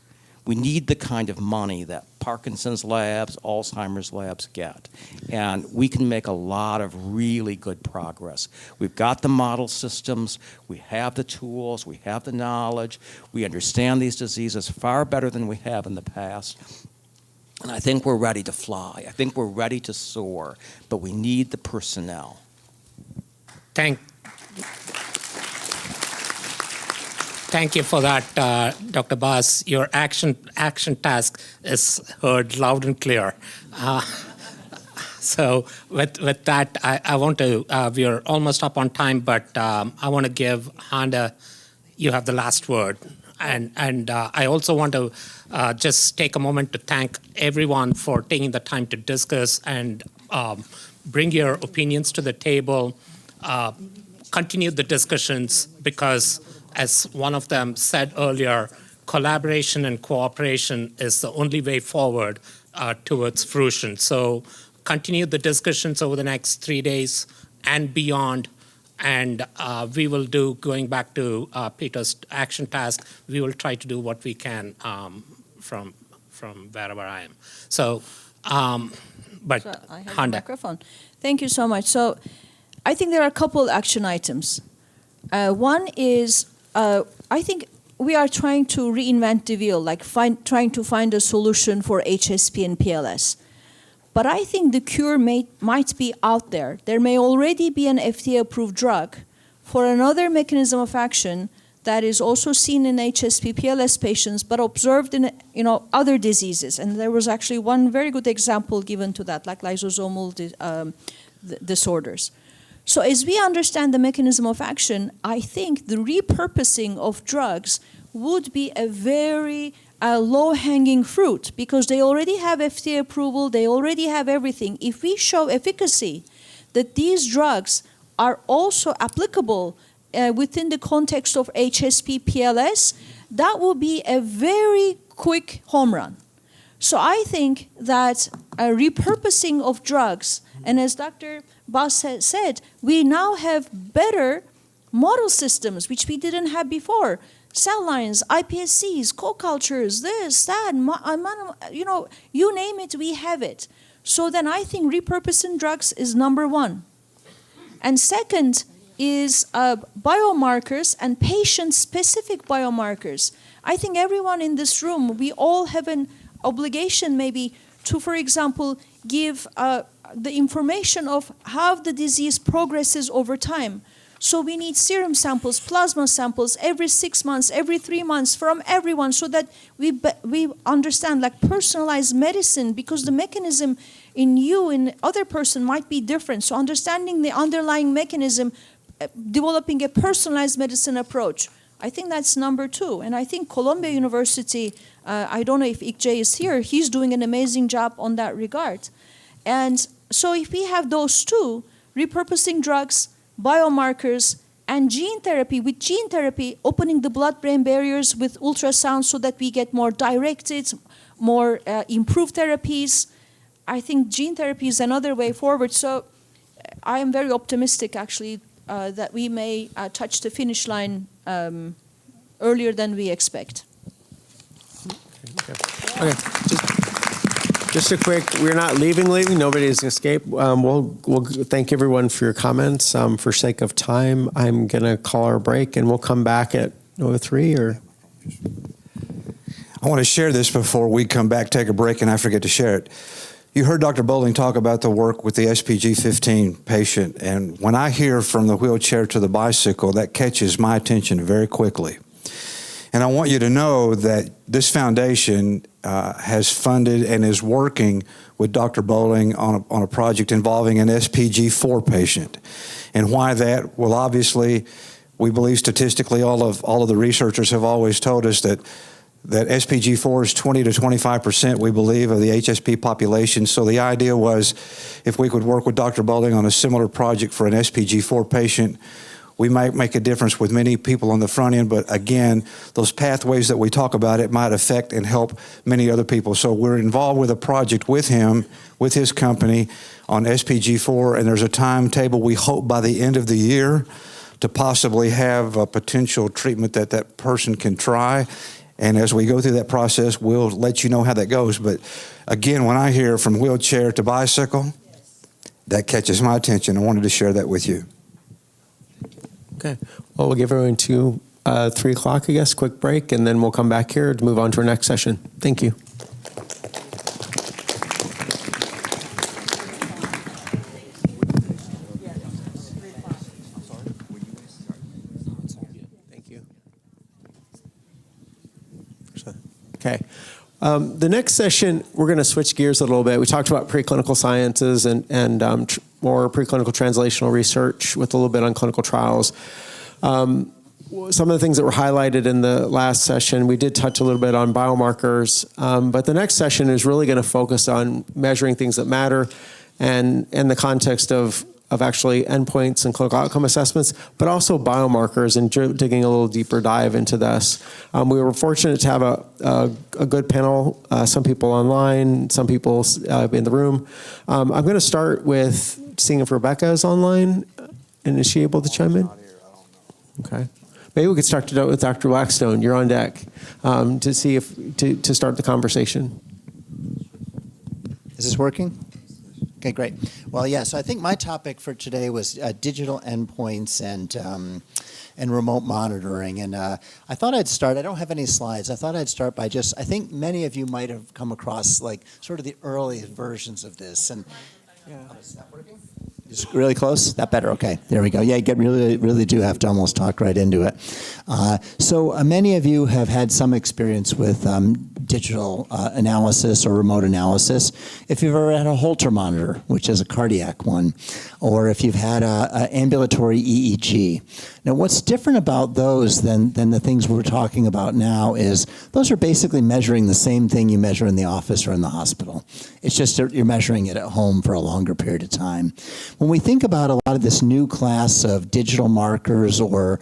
we need the kind of money that Parkinson's labs, Alzheimer's labs get. And we can make a lot of really good progress. We've got the model systems, we have the tools, we have the knowledge, we understand these diseases far better than we have in the past. And I think we're ready to fly. I think we're ready to soar, but we need the personnel. Thank you for that, Dr. Bass. Your action task is heard loud and clear. So with that, I want to, we are almost up on time, but I want to give Handa, you have the last word. And I also want to just take a moment to thank everyone for taking the time to discuss and bring your opinions to the table, continue the discussions, because as one of them said earlier, collaboration and cooperation is the only way forward towards fruition. So continue the discussions over the next 3 days and beyond. And we will do, going back to Peter's action task, we will try to do what we can from wherever I am. So, but so I have Handa. the microphone. Thank you so much. So I think there are a couple action items. One is, I think we are trying to reinvent the wheel, like trying to find a solution for HSP and PLS. But I think the cure might be out there. There may already be an FDA-approved drug for another mechanism of action that is also seen in HSP PLS patients, but observed in other diseases. And there was actually one very good example given to that, like lysosomal disorders. So as we understand the mechanism of action, I think the repurposing of drugs would be a very low-hanging fruit, because they already have FDA approval, they already have everything. If we show efficacy, that these drugs are also applicable within the context of HSP PLS, that will be a very quick home run. So I think that a repurposing of drugs, and as Dr. Bass said, we now have better model systems, which we didn't have before. Cell lines, iPSCs, co-cultures, this, that, you name it, we have it. So then I think repurposing drugs is number one. And second is biomarkers and patient-specific biomarkers. I think everyone in this room, we all have an obligation maybe to, for example, give the information of how the disease progresses over time. So we need serum samples, plasma samples every 6 months, every 3 months from everyone, so that we understand, like, personalized medicine, because the mechanism in you, in other person might be different. So understanding the underlying mechanism, developing a personalized medicine approach. I think that's number two. And I think Columbia University, I don't know if Ikjay is here, he's doing an amazing job on that regard. And so if we have those two, repurposing drugs, biomarkers, and gene therapy, with gene therapy, opening the blood-brain barriers with ultrasound so that we get more directed, more improved therapies. I think gene therapy is another way forward. So I am very optimistic, actually, that we may touch the finish line earlier than we expect. Okay. Just a quick, we're not leaving, nobody's escaped. We'll thank everyone for your comments. For sake of time, I'm gonna call our break and we'll come back at 03 or? I want to share this before we come back, take a break, and I forget to share it. You heard Dr. Bowling talk about the work with the SPG 15 patient, and when I hear from the wheelchair to the bicycle, that catches my attention very quickly. And I want you to know that this foundation has funded and is working with Dr. Bowling on a project involving an SPG 4 patient. And why that? Well, obviously, we believe statistically, all of the researchers have always told us that SPG4 is 20 to 25%, we believe, of the HSP population. So the idea was if we could work with Dr. Bowling on a similar project for an SPG4 patient, we might make a difference with many people on the front end. But again, those pathways that we talk about, it might affect and help many other people. So we're involved with a project with him, with his company on SPG4, and there's a timetable we hope by the end of the year to possibly have a potential treatment that that person can try. And as we go through that process, we'll let you know how that goes. But again, when I hear from wheelchair to bicycle, that catches my attention. I wanted to share that with you. Okay. Well, we'll give everyone to 3 o'clock, I guess, quick break, and then we'll come back here to move on to our next session. Thank you. Okay. The next session, we're going to switch gears a little bit. We talked about preclinical sciences and more preclinical translational research with a little bit on clinical trials. Some of the things that were highlighted in the last session, we did touch a little bit on biomarkers, but the next session is really going to focus on measuring things that matter and in the context of actually endpoints and clinical outcome assessments, but also biomarkers and digging a little deeper dive into this. We were fortunate to have a good panel, some people online, some people in the room. I'm going to start with seeing if Rebecca is online, and is she able to chime in? Okay. Maybe we could start with Dr. Blackstone. You're on deck to see to start the conversation. Is this working? Okay, great. Well, yeah, so I think my topic for today was digital endpoints and remote monitoring. And I thought I'd start, I don't have any slides, I thought I'd start by I think many of you might have come across like sort of the early versions of this. And is that working? Just really close? That better? Okay, there we go. Yeah, you really do have to almost talk right into it. So many of you have had some experience with digital analysis or remote analysis. If you've ever had a Holter monitor, which is a cardiac one, or if you've had an ambulatory EEG. Now, what's different about those than the things we're talking about now is those are basically measuring the same thing you measure in the office or in the hospital. It's just that you're measuring it at home for a longer period of time. When we think about a lot of this new class of digital markers or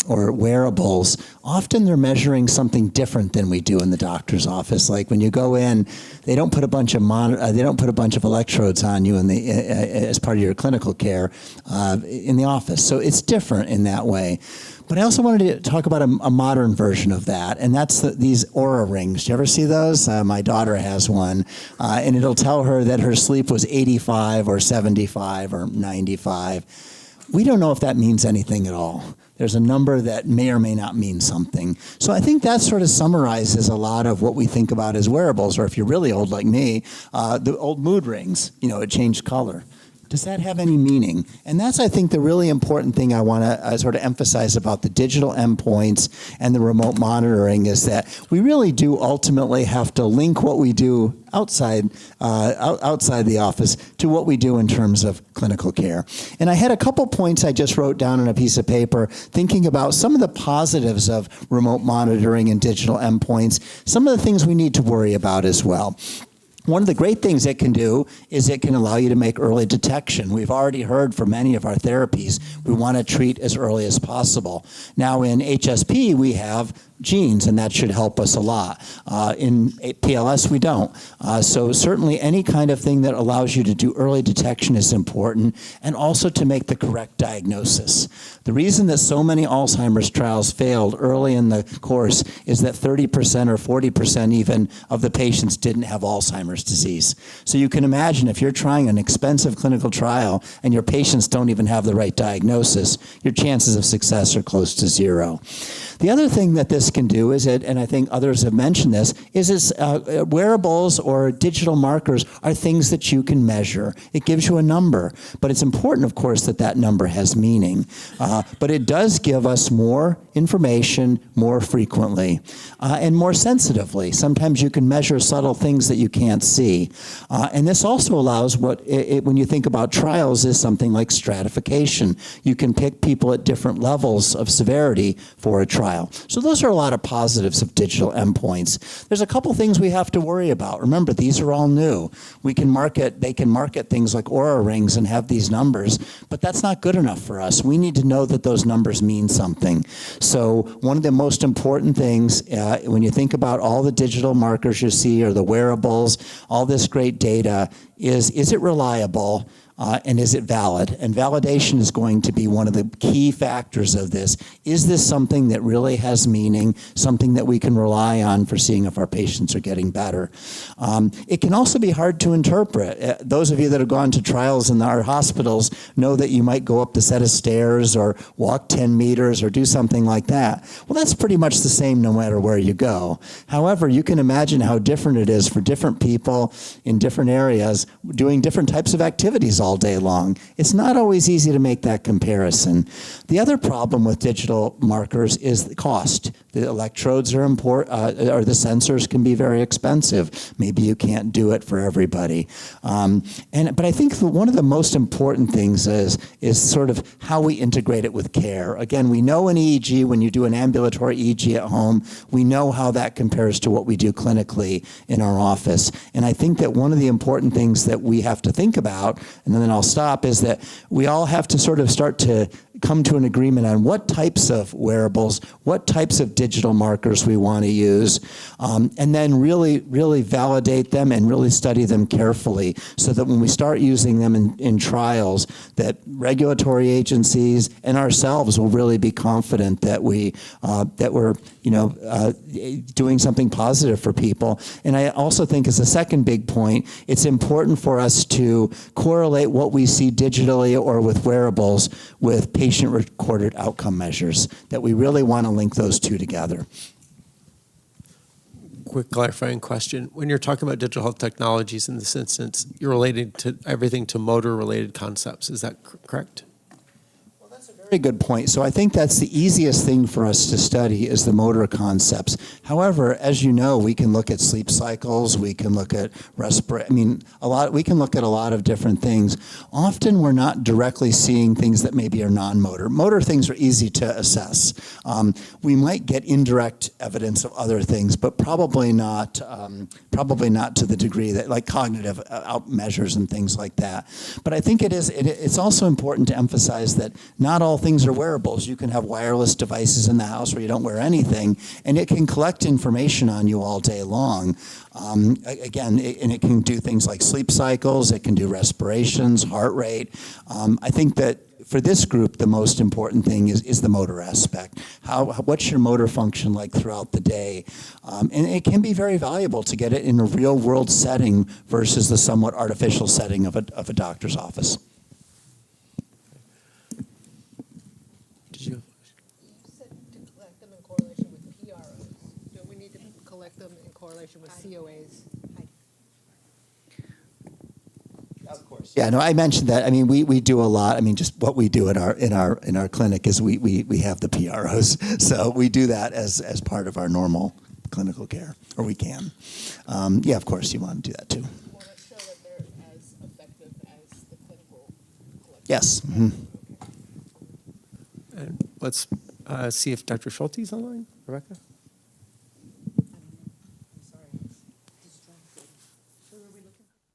wearables, often they're measuring something different than we do in the doctor's office. Like when you go in, they don't put a bunch of electrodes on you as part of your clinical care in the office. So it's different in that way. But I also wanted to talk about a modern version of that, and that's these Oura rings. Do you ever see those? My daughter has one, and it'll tell her that her sleep was 85 or 75 or 95. We don't know if that means anything at all. There's a number that may or may not mean something. So I think that sort of summarizes a lot of what we think about as wearables, or if you're really old like me, the old mood rings, it changed color. Does that have any meaning? And that's, I think, the really important thing I want to sort of emphasize about the digital endpoints and the remote monitoring is that we really do ultimately have to link what we do outside the office to what we do in terms of clinical care. And I had a couple points I just wrote down on a piece of paper thinking about some of the positives of remote monitoring and digital endpoints, some of the things we need to worry about as well. One of the great things it can do is it can allow you to make early detection. We've already heard for many of our therapies, we want to treat as early as possible. Now in HSP, we have genes, and that should help us a lot. In PLS, we don't. So certainly any kind of thing that allows you to do early detection is important, and also to make the correct diagnosis. The reason that so many Alzheimer's trials failed early in the course is that 30% or 40% even of the patients didn't have Alzheimer's disease. So you can imagine if you're trying an expensive clinical trial and your patients don't even have the right diagnosis, your chances of success are close to zero. The other thing that this this can do is it, and I think others have mentioned this, is wearables or digital markers are things that you can measure. It gives you a number, but it's important, of course, that that number has meaning. But it does give us more information more frequently and more sensitively. Sometimes you can measure subtle things that you can't see. And this also allows when you think about trials, is something like stratification. You can pick people at different levels of severity for a trial. So those are a lot of positives of digital endpoints. There's a couple things we have to worry about. Remember, these are all new. They can market things like Oura rings and have these numbers, but that's not good enough for us. We need to know that those numbers mean something. So one of the most important things when you think about all the digital markers you see or the wearables, all this great data, is it reliable? And is it valid? And validation is going to be one of the key factors of this. Is this something that really has meaning, something that we can rely on for seeing if our patients are getting better? It can also be hard to interpret. Those of you that have gone to trials in our hospitals know that you might go up the set of stairs or walk 10 meters or do something like that. Well, that's pretty much the same no matter where you go. However, you can imagine how different it is for different people in different areas doing different types of activities all day long. It's not always easy to make that comparison. The other problem with digital markers is the cost. The electrodes are important, or the sensors can be very expensive. Maybe you can't do it for everybody. But I think one of the most important things is sort of how we integrate it with care. Again, we know an EEG, when you do an ambulatory EEG at home, we know how that compares to what we do clinically in our office. And I think that one of the important things that we have to think about, and then I'll stop, is that we all have to sort of start to come to an agreement on what types of wearables, what types of digital markers we want to use, and then really validate them and really study them carefully so that when we start using them in trials, that regulatory agencies and ourselves will really be confident that we're doing something positive for people. And I also think, as a second big point, it's important for us to correlate what we see digitally or with wearables with patient-recorded outcome measures, that we really want to link those two together. Quick clarifying question. When you're talking about digital health technologies in this instance, you're related to everything to motor-related concepts. Is that correct? Very good point. So I think that's the easiest thing for us to study is the motor concepts. However, as you know, we can look at sleep cycles, we can look at we can look at a lot of different things. Often we're not directly seeing things that maybe are non-motor. Motor things are easy to assess. We might get indirect evidence of other things, but probably not to the degree that, like cognitive measures and things like that. But I think it's also important to emphasize that not all things are wearables. You can have wireless devices in the house where you don't wear anything, and it can collect information on you all day long. And it can do things like sleep cycles, it can do respirations, heart rate. I think that for this group, the most important thing is the motor aspect. What's your motor function like throughout the day? And it can be very valuable to get it in a real world setting versus the somewhat artificial setting of a doctor's office. You said to collect them in correlation with PROs. Don't we need to collect them in correlation with COAs? Of course. Yeah, no, I mentioned that. I mean, we do a lot. I mean, just what we do in our clinic is we have the PROs. So we do that as part of our normal clinical care, or we can. Yeah, of course, you want to do that too. You want to show that they're as effective as the clinical collection. Yes. Mm-hmm. And let's see if Dr. Schulte is online. Rebecca?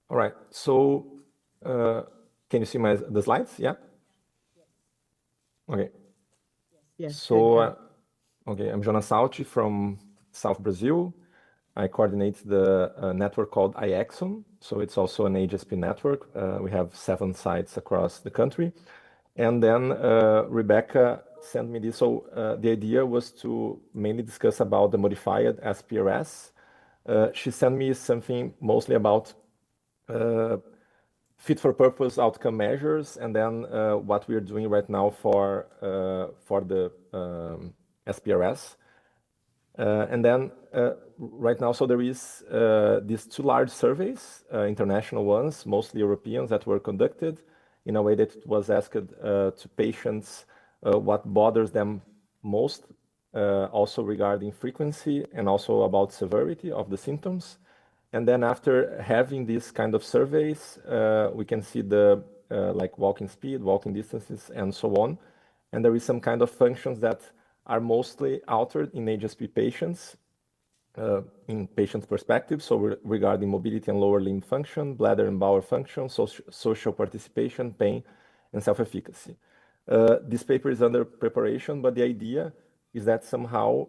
All right. So can you see the slides? Yeah? Okay. Yes. So, okay, I'm Jonas Salti from South Brazil. I coordinate the network called iExon. So it's also an HSP network. We have 7 sites across the country. And then Rebecca sent me this. So the idea was to mainly discuss about the modified SPRS. She sent me something mostly about fit for purpose outcome measures, and then what we are doing right now for the SPRS. And then right now, so there is these two large surveys, international ones, mostly Europeans, that were conducted in a way that it was asked to patients what bothers them most, also regarding frequency and also about severity of the symptoms. And then after having these kind of surveys, we can see the like walking speed, walking distances, and so on. And there is some kind of functions that are mostly altered in HSP patients, in patient's perspective. So regarding mobility and lower limb function, bladder and bowel function, social participation, pain, and self-efficacy. This paper is under preparation, but the idea is that somehow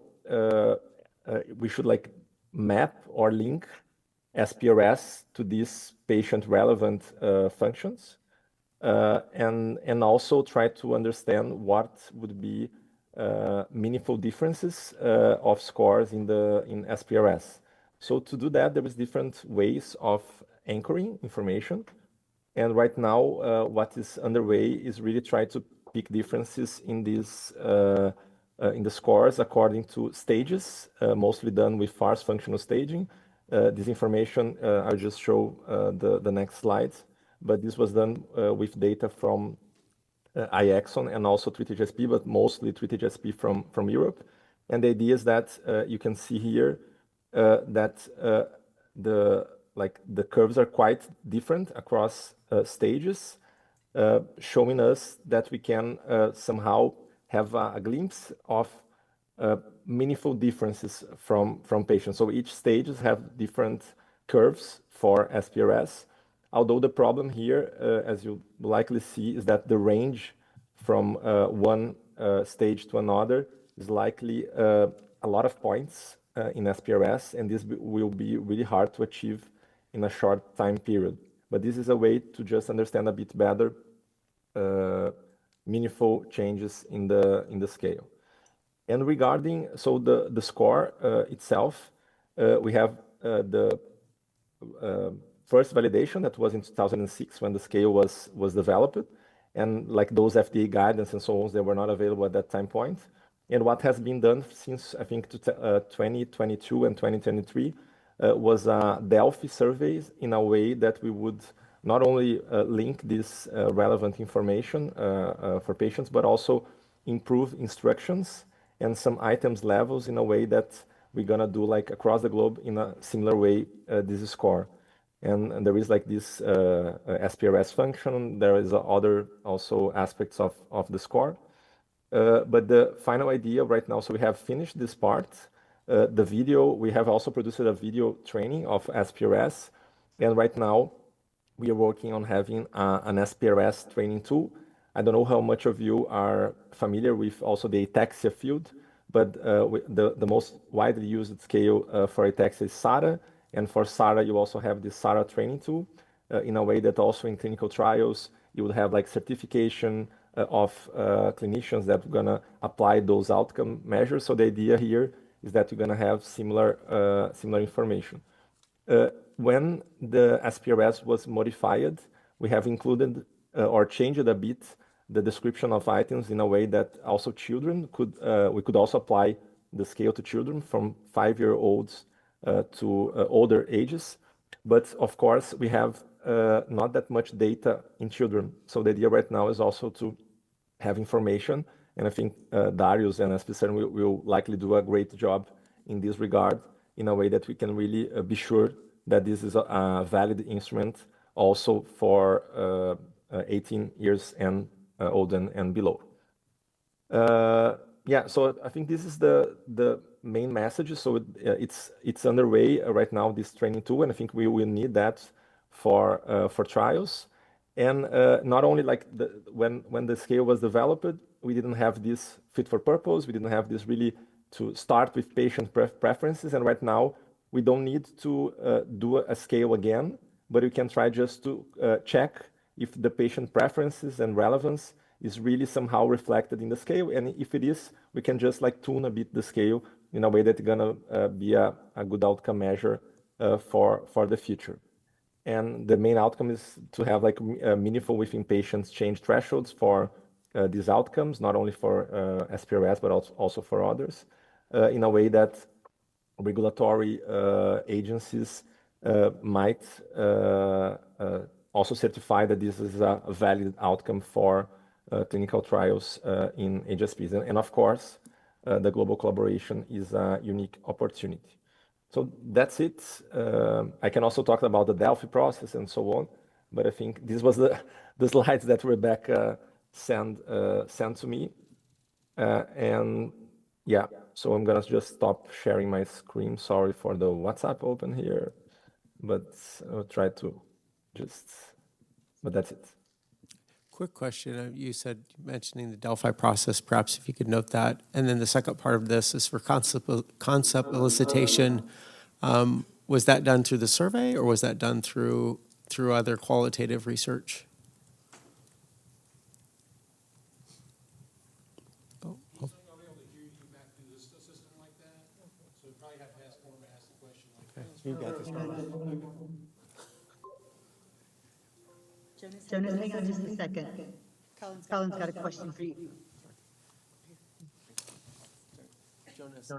we should like map or link SPRS to these patient-relevant functions, and also try to understand what would be meaningful differences of scores in SPRS. So to do that, there is different ways of anchoring information. And right now, what is underway is really try to pick differences in these in the scores according to stages, mostly done with FARS functional staging. This information I'll just show the next slides, but this was done with data from iExon and also TreatHSP, but mostly TreatHSP from Europe. And the idea is that you can see here that the curves are quite different across stages, showing us that we can somehow have a glimpse of meaningful differences from patients. So each stages have different curves for SPRS. Although the problem here, as you likely see, is that the range from one stage to another is likely a lot of points in SPRS, and this will be really hard to achieve in a short time period. But this is a way to just understand a bit better meaningful changes in the scale. And regarding the score itself, we have the first validation that was in 2006 when the scale was developed, and like those FDA guidance and so on, they were not available at that time point. And what has been done since I think 2022 and 2023 was Delphi surveys in a way that we would not only link this relevant information for patients, but also improve instructions and some items levels in a way that we're gonna do like across the globe in a similar way this score. And there is like this SPRS function. There is other also aspects of the score. But the final idea right now, so we have finished this part. The video, we have also produced a video training of SPRS. And right now we are working on having an SPRS training tool. I don't know how much of you are familiar with also the ataxia field, but the most widely used scale for ataxia is SARA. And for SARA, you also have the SARA training tool in a way that also in clinical trials, you will have like certification of clinicians that are gonna apply those outcome measures. So the idea here is that you're gonna have similar information. When the SPRS was modified, we have included or changed a bit the description of items in a way that also children we could also apply the scale to children from 5-year-olds to older ages. But of course, we have not that much data in children. So the idea right now is also to have information. And I think Darius and SPCern will likely do a great job in this regard in a way that we can really be sure that this is a valid instrument also for 18 years and old and below. Yeah, so I think this is the main message. So it's underway right now, this training tool, and I think we will need that for trials. And not only like when the scale was developed, we didn't have this fit for purpose. We didn't have this really to start with patient preferences. And right now, we don't need to do a scale again, but we can try just to check if the patient preferences and relevance is really somehow reflected in the scale. And if it is, we can just like tune a bit the scale in a way that's gonna be a good outcome measure for the future. And the main outcome is to have like meaningful within patients change thresholds for these outcomes, not only for SPRS, but also for others, in a way that regulatory agencies might also certify that this is a valid outcome for clinical trials in HSPs. And of course, the global collaboration is a unique opportunity. So that's it. I can also talk about the Delphi process and so on, but I think this was the slides that Rebecca sent to me. And yeah, so I'm gonna just stop sharing my screen. Sorry for the WhatsApp open here, but I'll try to but that's it. Quick question. You said, mentioning the Delphi process, perhaps if you could note that. And then the second part of this is for concept elicitation. Was that done through the survey, or was that done through other qualitative research? Jonas, hang on just a second. Colin's got a question for you. Jonas,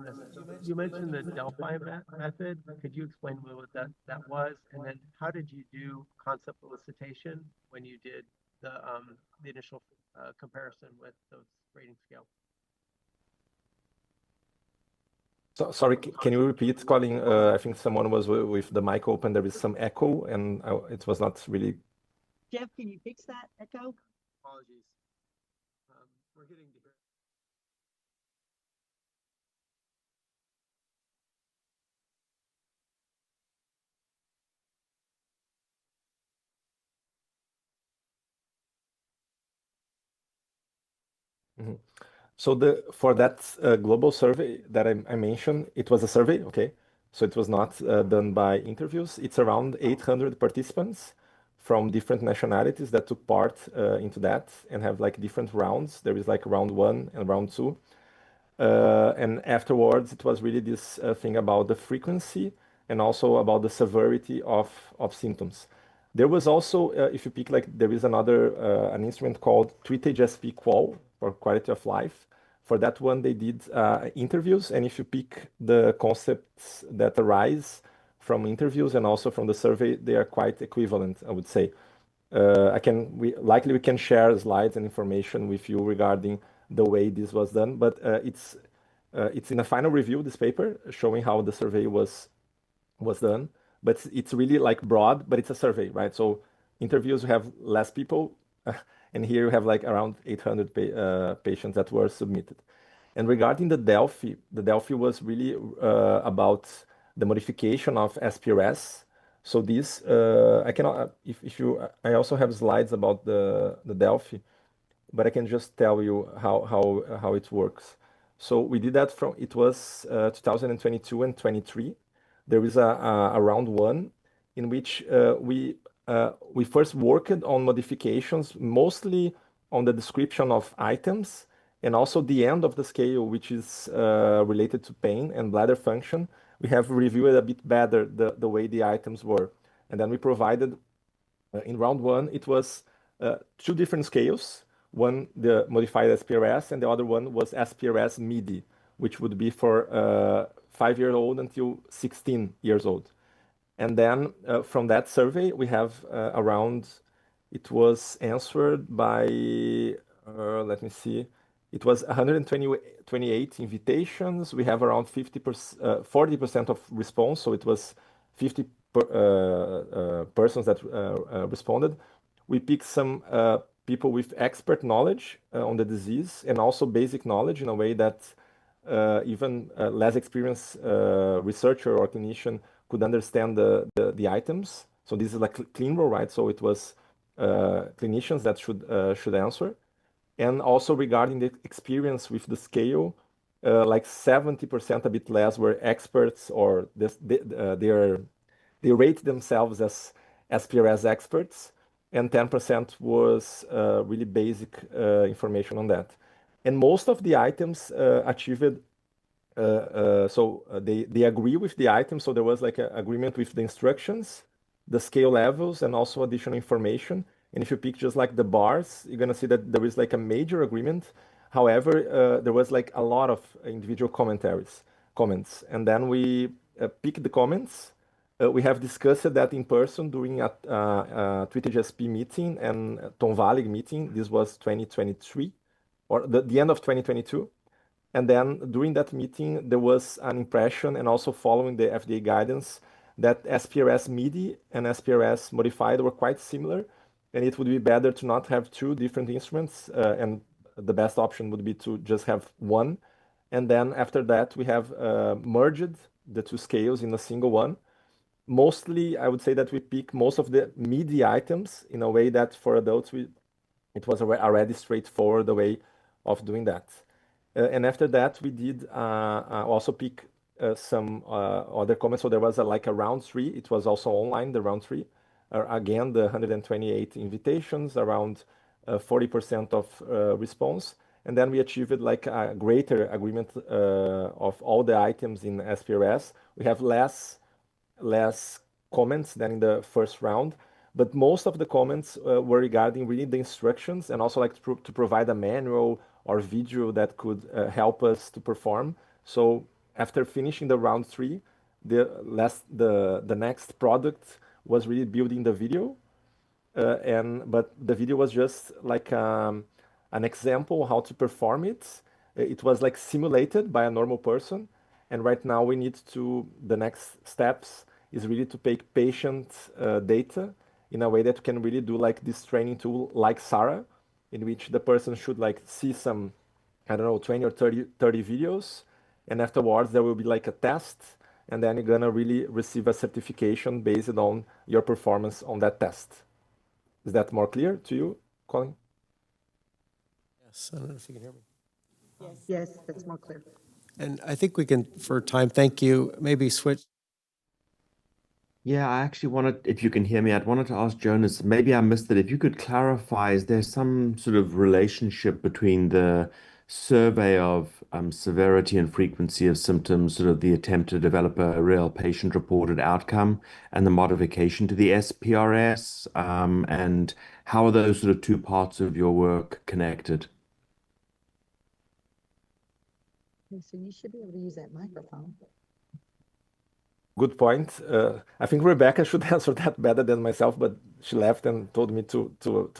you mentioned the Delphi method. Could you explain what that was? And then how did you do concept elicitation when you did the initial comparison with those rating scales? So, sorry, can you repeat, Colin? I think someone was with the mic open. There is some echo, and it was not really. Jeff, can you fix that echo? Apologies. We're getting to hear. So for that global survey that I mentioned, it was a survey, okay? So it was not done by interviews. It's around 800 participants from different nationalities that took part into that and have like different rounds. There is like round 1 and round 2. And afterwards, it was really this thing about the frequency and also about the severity of symptoms. There was also, if you pick, like, there is another an instrument called Tweet HSP Qual for quality of life. For that one, they did interviews, and if you pick the concepts that arise from interviews and also from the survey, they are quite equivalent, I would say. We can share slides and information with you regarding the way this was done, but it's in a final review, this paper, showing how the survey was done. But it's really like broad, but it's a survey, right? So interviews have less people, and here you have like around 800 patients that were submitted. And regarding the Delphi was really about the modification of SPRS. So this I cannot. I also have slides about the Delphi, but I can just tell you how it works. So we did that from, it was 2022 and 23. There is a round 1 in which we first worked on modifications, mostly on the description of items and also the end of the scale, which is related to pain and bladder function. We have reviewed a bit better the way the items were. And then we provided, in round 1, it was 2 different scales. One, the modified SPRS, and the other one was SPRS MIDI, which would be for 5-year-old until 16 years old. And then from that survey, we have it was answered by, let me see, it was 128 invitations. We have around 40% of response, so it was 50 persons that responded. We picked some people with expert knowledge on the disease and also basic knowledge in a way that even less experienced researcher or clinician could understand the items. So this is like clean roll, right? So it was clinicians that should answer. And also regarding the experience with the scale, like 70%, a bit less, were experts, or they rate themselves as SPRS experts, and 10% was really basic information on that. And most of the items achieved, so they agree with the items, so there was like an agreement with the instructions, the scale levels, and also additional information. And if you pick just like the bars, you're gonna see that there is like a major agreement. However, there was like a lot of individual commentaries. comments. And then we pick the comments. We have discussed that in person during a HSP meeting and Tom Valig meeting. This was 2023, or the end of 2022. And then during that meeting, there was an impression, and also following the FDA guidance, that SPRS MIDI and SPRS modified were quite similar, and it would be better to not have two different instruments, and the best option would be to just have one. And then after that, we have merged the two scales in a single one. Mostly, I would say that we pick most of the MIDI items in a way that for adults, it was already straightforward the way of doing that. And after that, we did also pick some other comments. So there was like a round 3. It was also online, the round 3. Again, the 128 invitations, around 40% of response. And then we achieved like a greater agreement of all the items in SPRS. We have less comments than in the first round, but most of the comments were regarding really the instructions, and also like to provide a manual or video that could help us to perform. So after finishing the round 3, the next product was really building the video, but the video was just like an example how to perform it. It was like simulated by a normal person, and right now we need to, the next steps is really to take patient data in a way that can really do like this training tool like Sarah, in which the person should like see some, I don't know, 20 or 30 videos, and afterwards there will be like a test, and then you're gonna really receive a certification based on your performance on that test. Is that more clear to you, Colin? Yes, I don't know if you can hear me. Yes, that's more clear. And I think we can, for time, thank you, maybe switch. Yeah, I actually wanted, if you can hear me, I'd wanted to ask Jonas, maybe I missed it. If you could clarify, is there some sort of relationship between the survey of severity and frequency of symptoms, sort of the attempt to develop a real patient-reported outcome, and the modification to the SPRS? And how are those sort of two parts of your work connected? Okay, so you should be able to use that microphone. Good point. I think Rebecca should answer that better than myself, but she left and told me to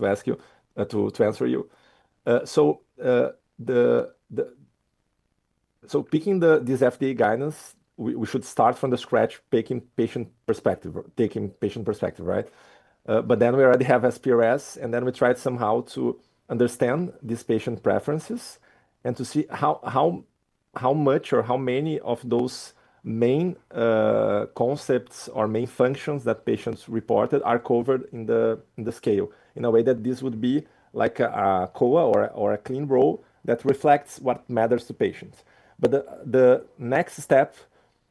ask you to answer you. So picking this FDA guidance, we should start from the scratch, taking patient perspective, right? But then we already have SPRS, and then we tried somehow to understand these patient preferences and to see how much or how many of those main concepts or main functions that patients reported are covered in the scale, in a way that this would be like a COA or a clean row that reflects what matters to patients. But the next step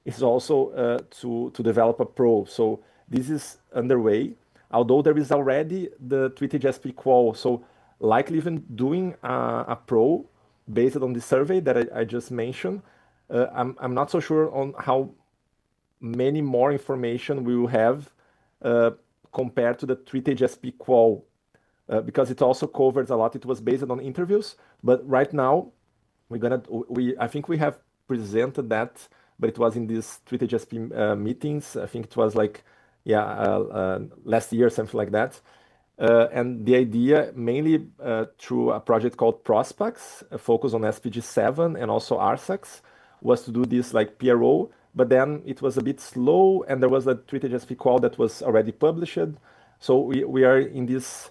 is also to develop a pro. So this is underway, although there is already the treated HSP qual. So likely even doing a pro based on the survey that I just mentioned. I'm not so sure on how many more information we will have compared to the treated HSP qual, because it also covers a lot. It was based on interviews, but right now I think we have presented that, but it was in these treated HSP meetings. I think it was like last year, something like that. And the idea, mainly through a project called Prospex, focused on SPG7 and also RSAX, was to do this like PRO, but then it was a bit slow, and there was a treated HSP qual that was already published. So we are in this,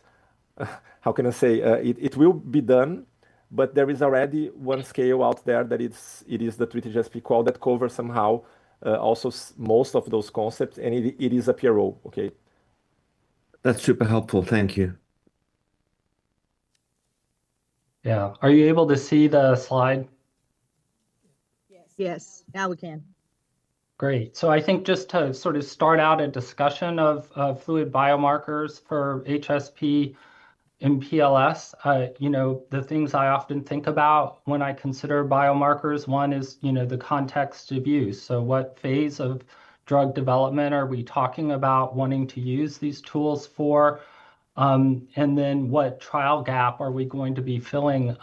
how can I say, it will be done, but there is already one scale out there that it is the treated HSP qual that covers somehow also most of those concepts, and it is a PRO, okay? That's super helpful. Thank you. Yeah. Are you able to see the slide? Yes, now we can. Great. So I think just to sort of start out a discussion of fluid biomarkers for HSP and PLS, the things I often think about when I consider biomarkers, one is, the context of use. So what phase of drug development are we talking about wanting to use these tools for? And then what trial gap are we going to be filling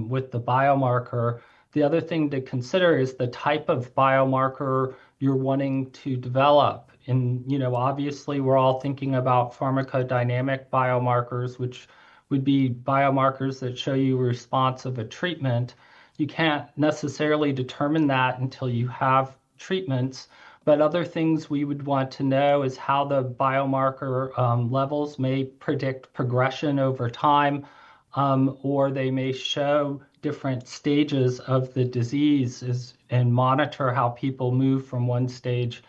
with the biomarker The other thing to consider is the type of biomarker you're wanting to develop. And, obviously we're all thinking about pharmacodynamic biomarkers, which would be biomarkers that show you a response of a treatment. You can't necessarily determine that until you have treatments. But other things we would want to know is how the biomarker levels may predict progression over time, or they may show different stages of the disease and monitor how people move from one stage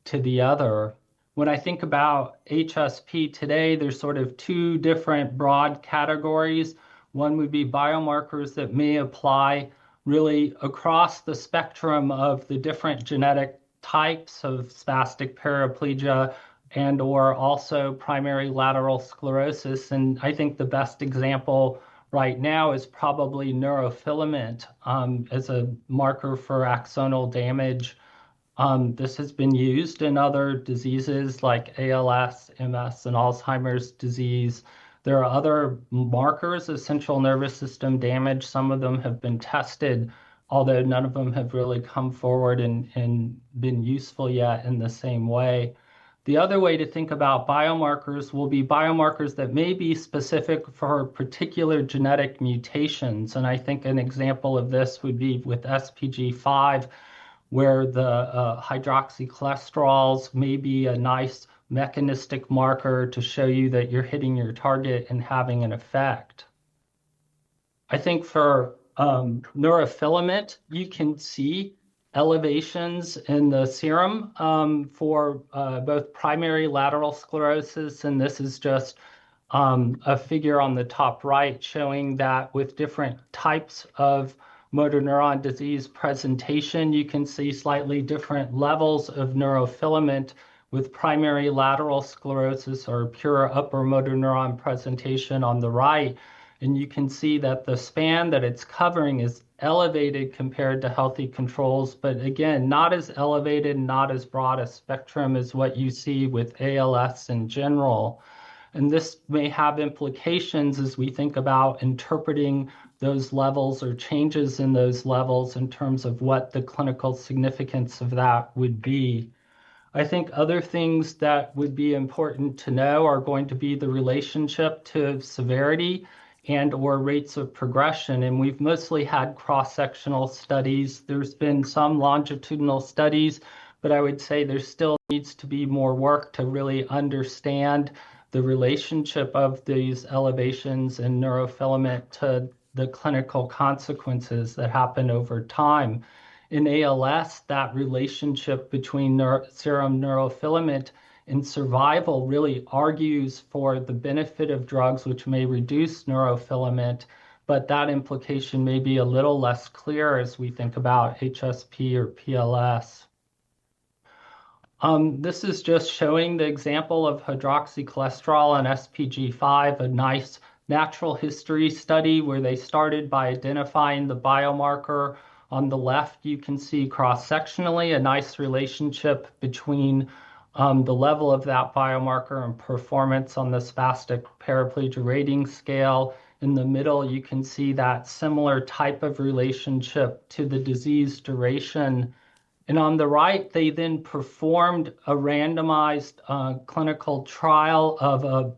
to the other. When I think about HSP today, there's sort of two different broad categories. One would be biomarkers that may apply really across the spectrum of the different genetic types of spastic paraplegia and or also primary lateral sclerosis. And I think the best example right now is probably neurofilament as a marker for axonal damage. This has been used in other diseases like ALS, MS, and Alzheimer's disease. There are other markers of central nervous system damage. Some of them have been tested, although none of them have really come forward and been useful yet in the same way. The other way to think about biomarkers will be biomarkers that may be specific for particular genetic mutations. And I think an example of this would be with SPG5, where the hydroxycholesterols may be a nice mechanistic marker to show you that you're hitting your target and having an effect. I think for neurofilament, you can see elevations in the serum for both primary lateral sclerosis, and this is just a figure on the top right showing that with different types of motor neuron disease presentation, you can see slightly different levels of neurofilament with primary lateral sclerosis or pure upper motor neuron presentation on the right. And you can see that the span that it's covering is elevated compared to healthy controls, but again, not as elevated, not as broad a spectrum as what you see with ALS in general. And this may have implications as we think about interpreting those levels or changes in those levels in terms of what the clinical significance of that would be. I think other things that would be important to know are going to be the relationship to severity and or rates of progression. And we've mostly had cross-sectional studies. There's been some longitudinal studies, but I would say there still needs to be more work to really understand the relationship of these elevations in neurofilament to the clinical consequences that happen over time. In ALS, that relationship between serum neurofilament and survival really argues for the benefit of drugs which may reduce neurofilament, but that implication may be a little less clear as we think about HSP or PLS. This is just showing the example of hydroxycholesterol and SPG5, a nice natural history study where they started by identifying the biomarker. On the left, you can see cross-sectionally a nice relationship between the level of that biomarker and performance on the spastic paraplegia rating scale. In the middle, you can see that similar type of relationship to the disease duration. And on the right, they then performed a randomized clinical trial of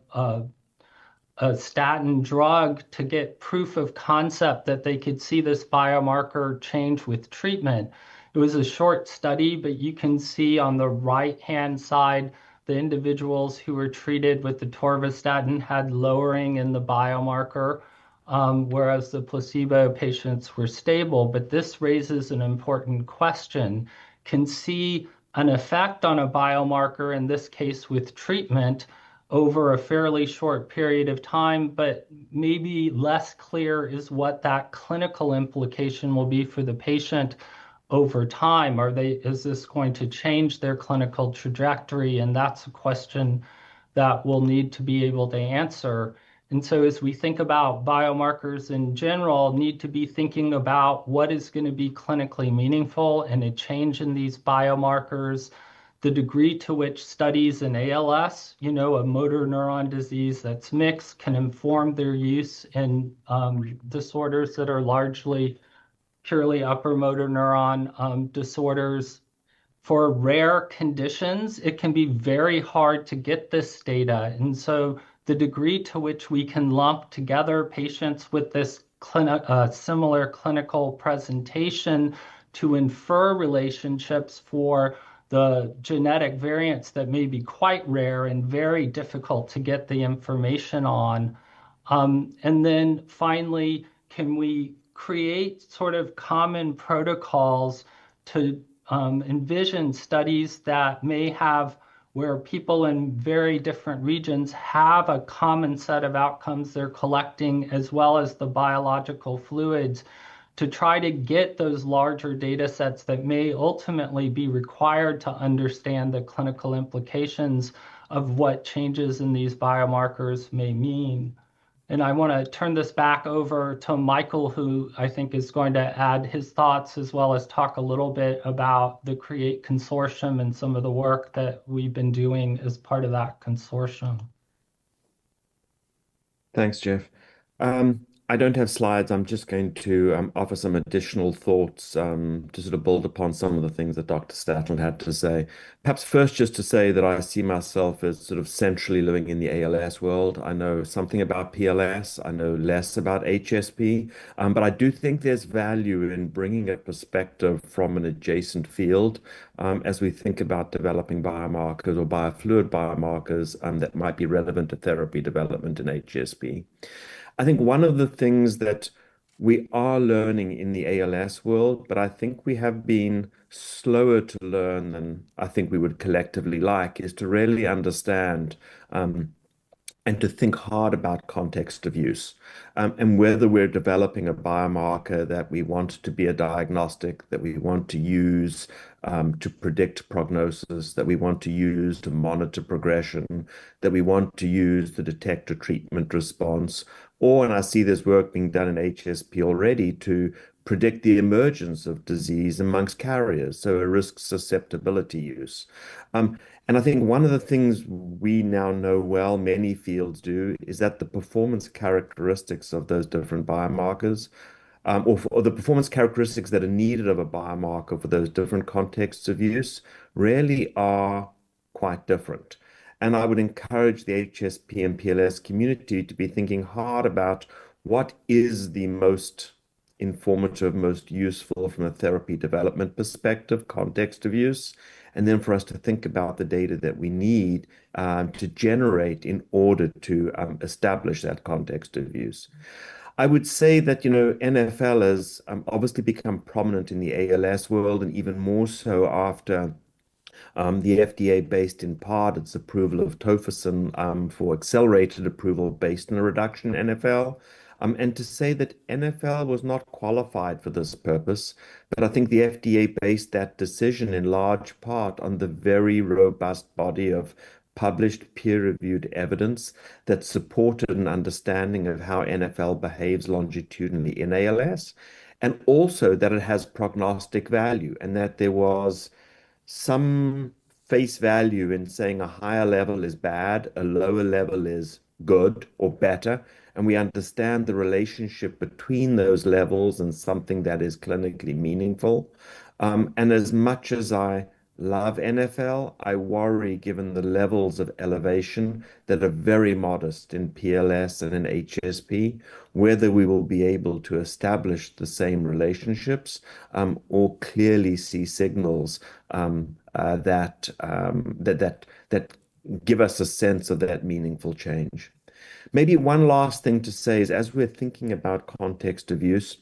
a statin drug to get proof of concept that they could see this biomarker change with treatment. It was a short study, but you can see on the right-hand side, the individuals who were treated with the atorvastatin had lowering in the biomarker, whereas the placebo patients were stable. But this raises an important question. Can see an effect on a biomarker, in this case with treatment, over a fairly short period of time, but maybe less clear is what that clinical implication will be for the patient over time. Is this going to change their clinical trajectory? And that's a question that we'll need to be able to answer. And so as we think about biomarkers in general, need to be thinking about what is going to be clinically meaningful and a change in these biomarkers, the degree to which studies in ALS, a motor neuron disease that's mixed, can inform their use in disorders that are largely purely upper motor neuron disorders. For rare conditions, it can be very hard to get this data. And so the degree to which we can lump together patients with this similar clinical presentation to infer relationships for the genetic variants that may be quite rare and very difficult to get the information on. And then finally, can we create sort of common protocols to envision studies that may have where people in very different regions have a common set of outcomes they're collecting, as well as the biological fluids, to try to get those larger data sets that may ultimately be required to understand the clinical implications of what changes in these biomarkers may mean. And I want to turn this back over to Michael, who I think is going to add his thoughts as well as talk a little bit about the CREATE consortium and some of the work that we've been doing as part of that consortium. Thanks, Jeff. I don't have slides. I'm just going to offer some additional thoughts to sort of build upon some of the things that Dr. Statland had to say. Perhaps first just to say that I see myself as sort of centrally living in the ALS world. I know something about PLS. I know less about HSP, but I do think there's value in bringing a perspective from an adjacent field as we think about developing biomarkers or biofluid biomarkers that might be relevant to therapy development in HSP. I think one of the things that we are learning in the ALS world, but I think we have been slower to learn than I think we would collectively like, is to really understand and to think hard about context of use and whether we're developing a biomarker that we want to be a diagnostic, that we want to use to predict prognosis, that we want to use to monitor progression, that we want to use to detect a treatment response, or, and I see this work being done in HSP already, to predict the emergence of disease amongst carriers, so a risk susceptibility use. And I think one of the things we now know well, many fields do, is that the performance characteristics of those different biomarkers, or the performance characteristics that are needed of a biomarker for those different contexts of use, really are quite different. And I would encourage the HSP and PLS community to be thinking hard about what is the most informative, most useful from a therapy development perspective, context of use, and then for us to think about the data that we need to generate in order to establish that context of use. I would say that, NFL has obviously become prominent in the ALS world, and even more so after the FDA based in part its approval of tofersen for accelerated approval based on a reduction in NFL. And to say that NFL was not qualified for this purpose, but I think the FDA based that decision in large part on the very robust body of published peer-reviewed evidence that supported an understanding of how NFL behaves longitudinally in ALS, and also that it has prognostic value and that there was some face value in saying a higher level is bad, a lower level is good or better, and we understand the relationship between those levels and something that is clinically meaningful. And as much as I love NFL, I worry, given the levels of elevation that are very modest in PLS and in HSP, whether we will be able to establish the same relationships or clearly see signals that give us a sense of that meaningful change. Maybe one last thing to say is, as we're thinking about context of use,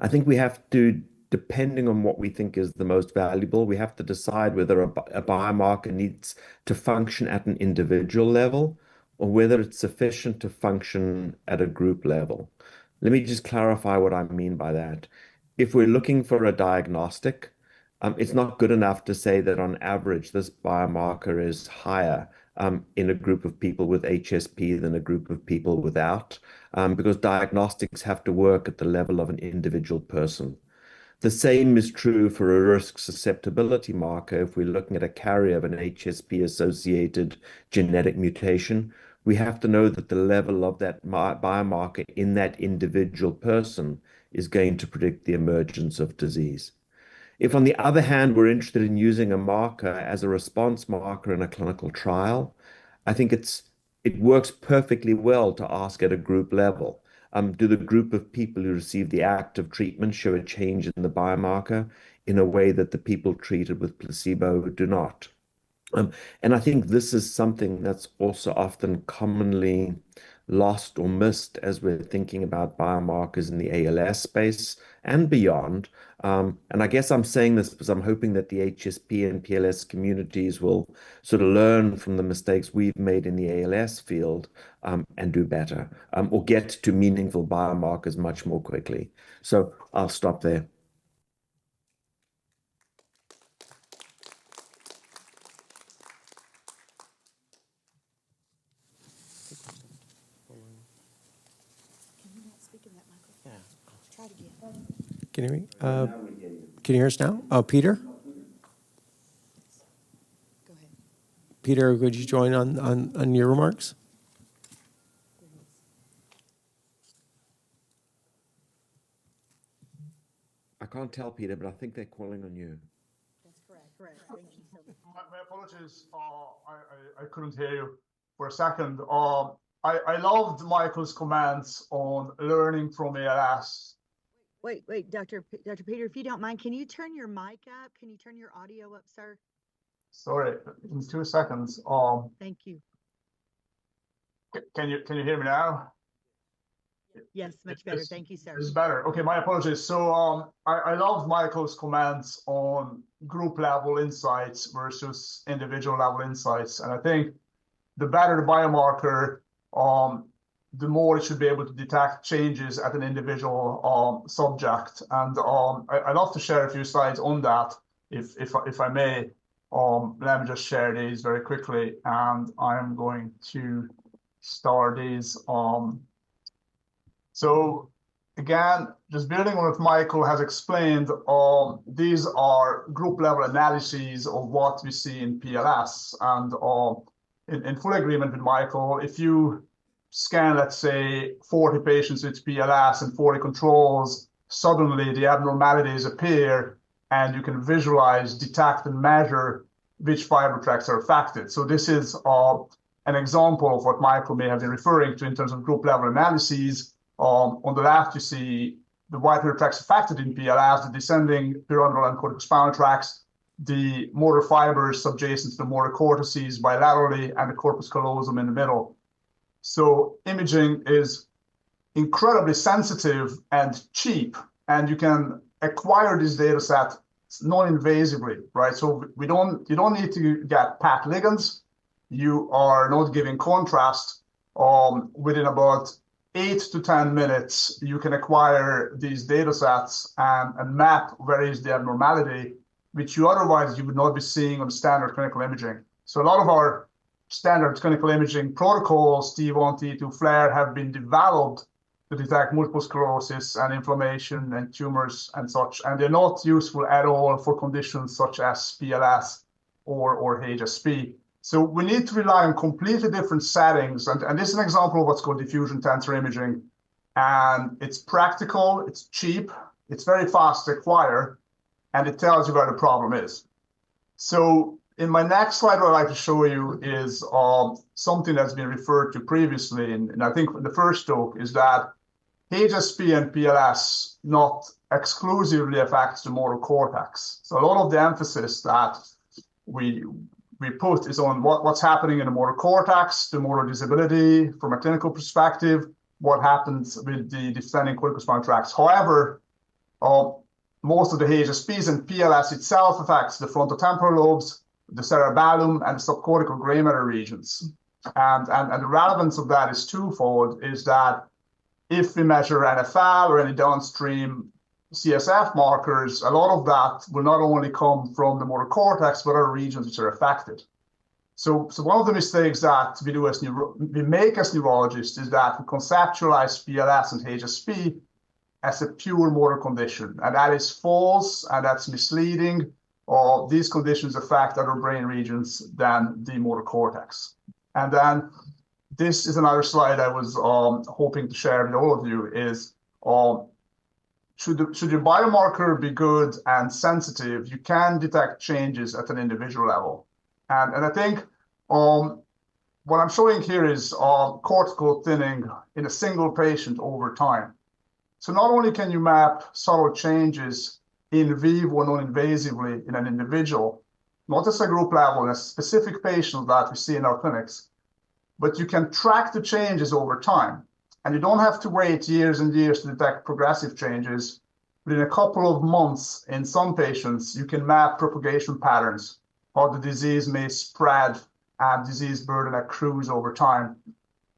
I think we have to, depending on what we think is the most valuable, we have to decide whether a biomarker needs to function at an individual level or whether it's sufficient to function at a group level. Let me just clarify what I mean by that. If we're looking for a diagnostic, it's not good enough to say that on average this biomarker is higher in a group of people with HSP than a group of people without, because diagnostics have to work at the level of an individual person. The same is true for a risk susceptibility marker. If we're looking at a carrier of an HSP-associated genetic mutation, we have to know that the level of that biomarker in that individual person is going to predict the emergence of disease. If, on the other hand, we're interested in using a marker as a response marker in a clinical trial, I think it works perfectly well to ask at a group level. Do the group of people who receive the active treatment show a change in the biomarker in a way that the people treated with placebo do not? And I think this is something that's also often commonly lost or missed as we're thinking about biomarkers in the ALS space and beyond. And I guess I'm saying this because I'm hoping that the HSP and PLS communities will sort of learn from the mistakes we've made in the ALS field and do better, or get to meaningful biomarkers much more quickly. So I'll stop there. Can you hear me? Can you hear us now? Oh, Peter? Peter, would you join on your remarks? I can't tell, Peter, but I think they're calling on you. That's correct. Thank you so much. My apologies. I couldn't hear you for a second. I loved Michael's comments on learning from ALS. Wait, Dr. Peter, if you don't mind, can you turn your mic up? Can you turn your audio up, sir? Sorry, in 2 seconds. Thank you. Can you hear me now? Yes, much better. Thank you, sir. It's better. Okay, my apologies. So I loved Michael's comments on group level insights versus individual level insights. And I think the better the biomarker, the more it should be able to detect changes at an individual subject. And I'd love to share a few slides on that, if I may. Let me just share these very quickly, and I'm going to start these. So again, just building on what Michael has explained, these are group level analyses of what we see in PLS. And in full agreement with Michael, if you scan, let's say, 40 patients with PLS and 40 controls, suddenly the abnormalities appear and you can visualize, detect, and measure which fiber tracts are affected. So this is an example of what Michael may have been referring to in terms of group level analyses. On the left, you see the white fiber tracts affected in PLS, the descending pyramidal and corticospinal tracts, the motor fibers subjacent to the motor cortices bilaterally, and the corpus callosum in the middle. So imaging is incredibly sensitive and cheap, and you can acquire this data set non-invasively, right? So you don't need to get PAT ligands. You are not giving contrast. Within about 8 to 10 minutes, you can acquire these data sets and map where is the abnormality, which you otherwise would not be seeing on standard clinical imaging. So a lot of our standard clinical imaging protocols, T1, T2, FLAIR, have been developed to detect multiple sclerosis and inflammation and tumors and such, and they're not useful at all for conditions such as PLS or HSP. So we need to rely on completely different settings, and this is an example of what's called diffusion tensor imaging, and it's practical, it's cheap, it's very fast to acquire, and it tells you where the problem is. So in my next slide, what I'd like to show you is something that's been referred to previously, and I think the first talk is that HSP and PLS not exclusively affects the motor cortex. So a lot of the emphasis that we put is on what's happening in the motor cortex, the motor disability from a clinical perspective, what happens with the descending corticospinal tracts. However, most of the HSPs and PLS itself affects the frontotemporal lobes, the cerebellum, and the subcortical gray matter regions. And the relevance of that is twofold, is that if we measure NFL or any downstream CSF markers, a lot of that will not only come from the motor cortex, but other regions which are affected. So one of the mistakes that we make as neurologists is that we conceptualize PLS and HSP as a pure motor condition, and that is false, and that's misleading. These conditions affect other brain regions than the motor cortex. And then this is another slide I was hoping to share with all of you, is should your biomarker be good and sensitive, you can detect changes at an individual level. And I think what I'm showing here is cortical thinning in a single patient over time. So not only can you map subtle changes in vivo non-invasively in an individual, not as a group level in a specific patient that we see in our clinics, but you can track the changes over time. And you don't have to wait years and years to detect progressive changes. But in a couple of months, in some patients, you can map propagation patterns, how the disease may spread and disease burden accrues over time,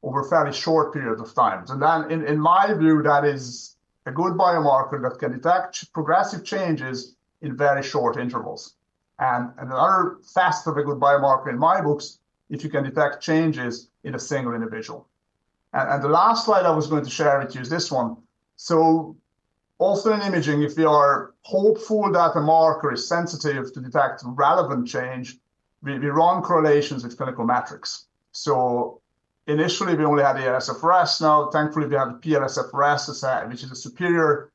over a fairly short period of time. And then in my view, that is a good biomarker that can detect progressive changes in very short intervals. And another facet of a good biomarker in my books, if you can detect changes in a single individual. And the last slide I was going to share with you is this one. So often in imaging, if we are hopeful that a marker is sensitive to detect relevant change, we run correlations with clinical metrics. So initially, we only had the ALSFRS. Now, thankfully, we have the PLS-FRS, which is a superior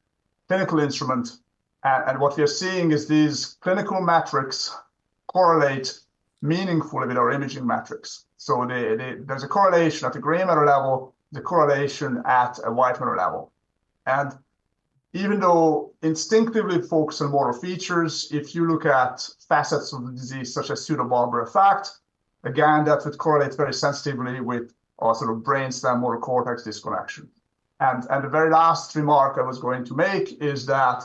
clinical instrument. And what we are seeing is these clinical metrics correlate meaningfully with our imaging metrics. So there's a correlation at the gray matter level, the correlation at a white matter level. And even though instinctively focus on motor features, if you look at facets of the disease such as pseudobulbar effect, again, that would correlate very sensitively with sort of brainstem motor cortex disconnection. And the very last remark I was going to make is that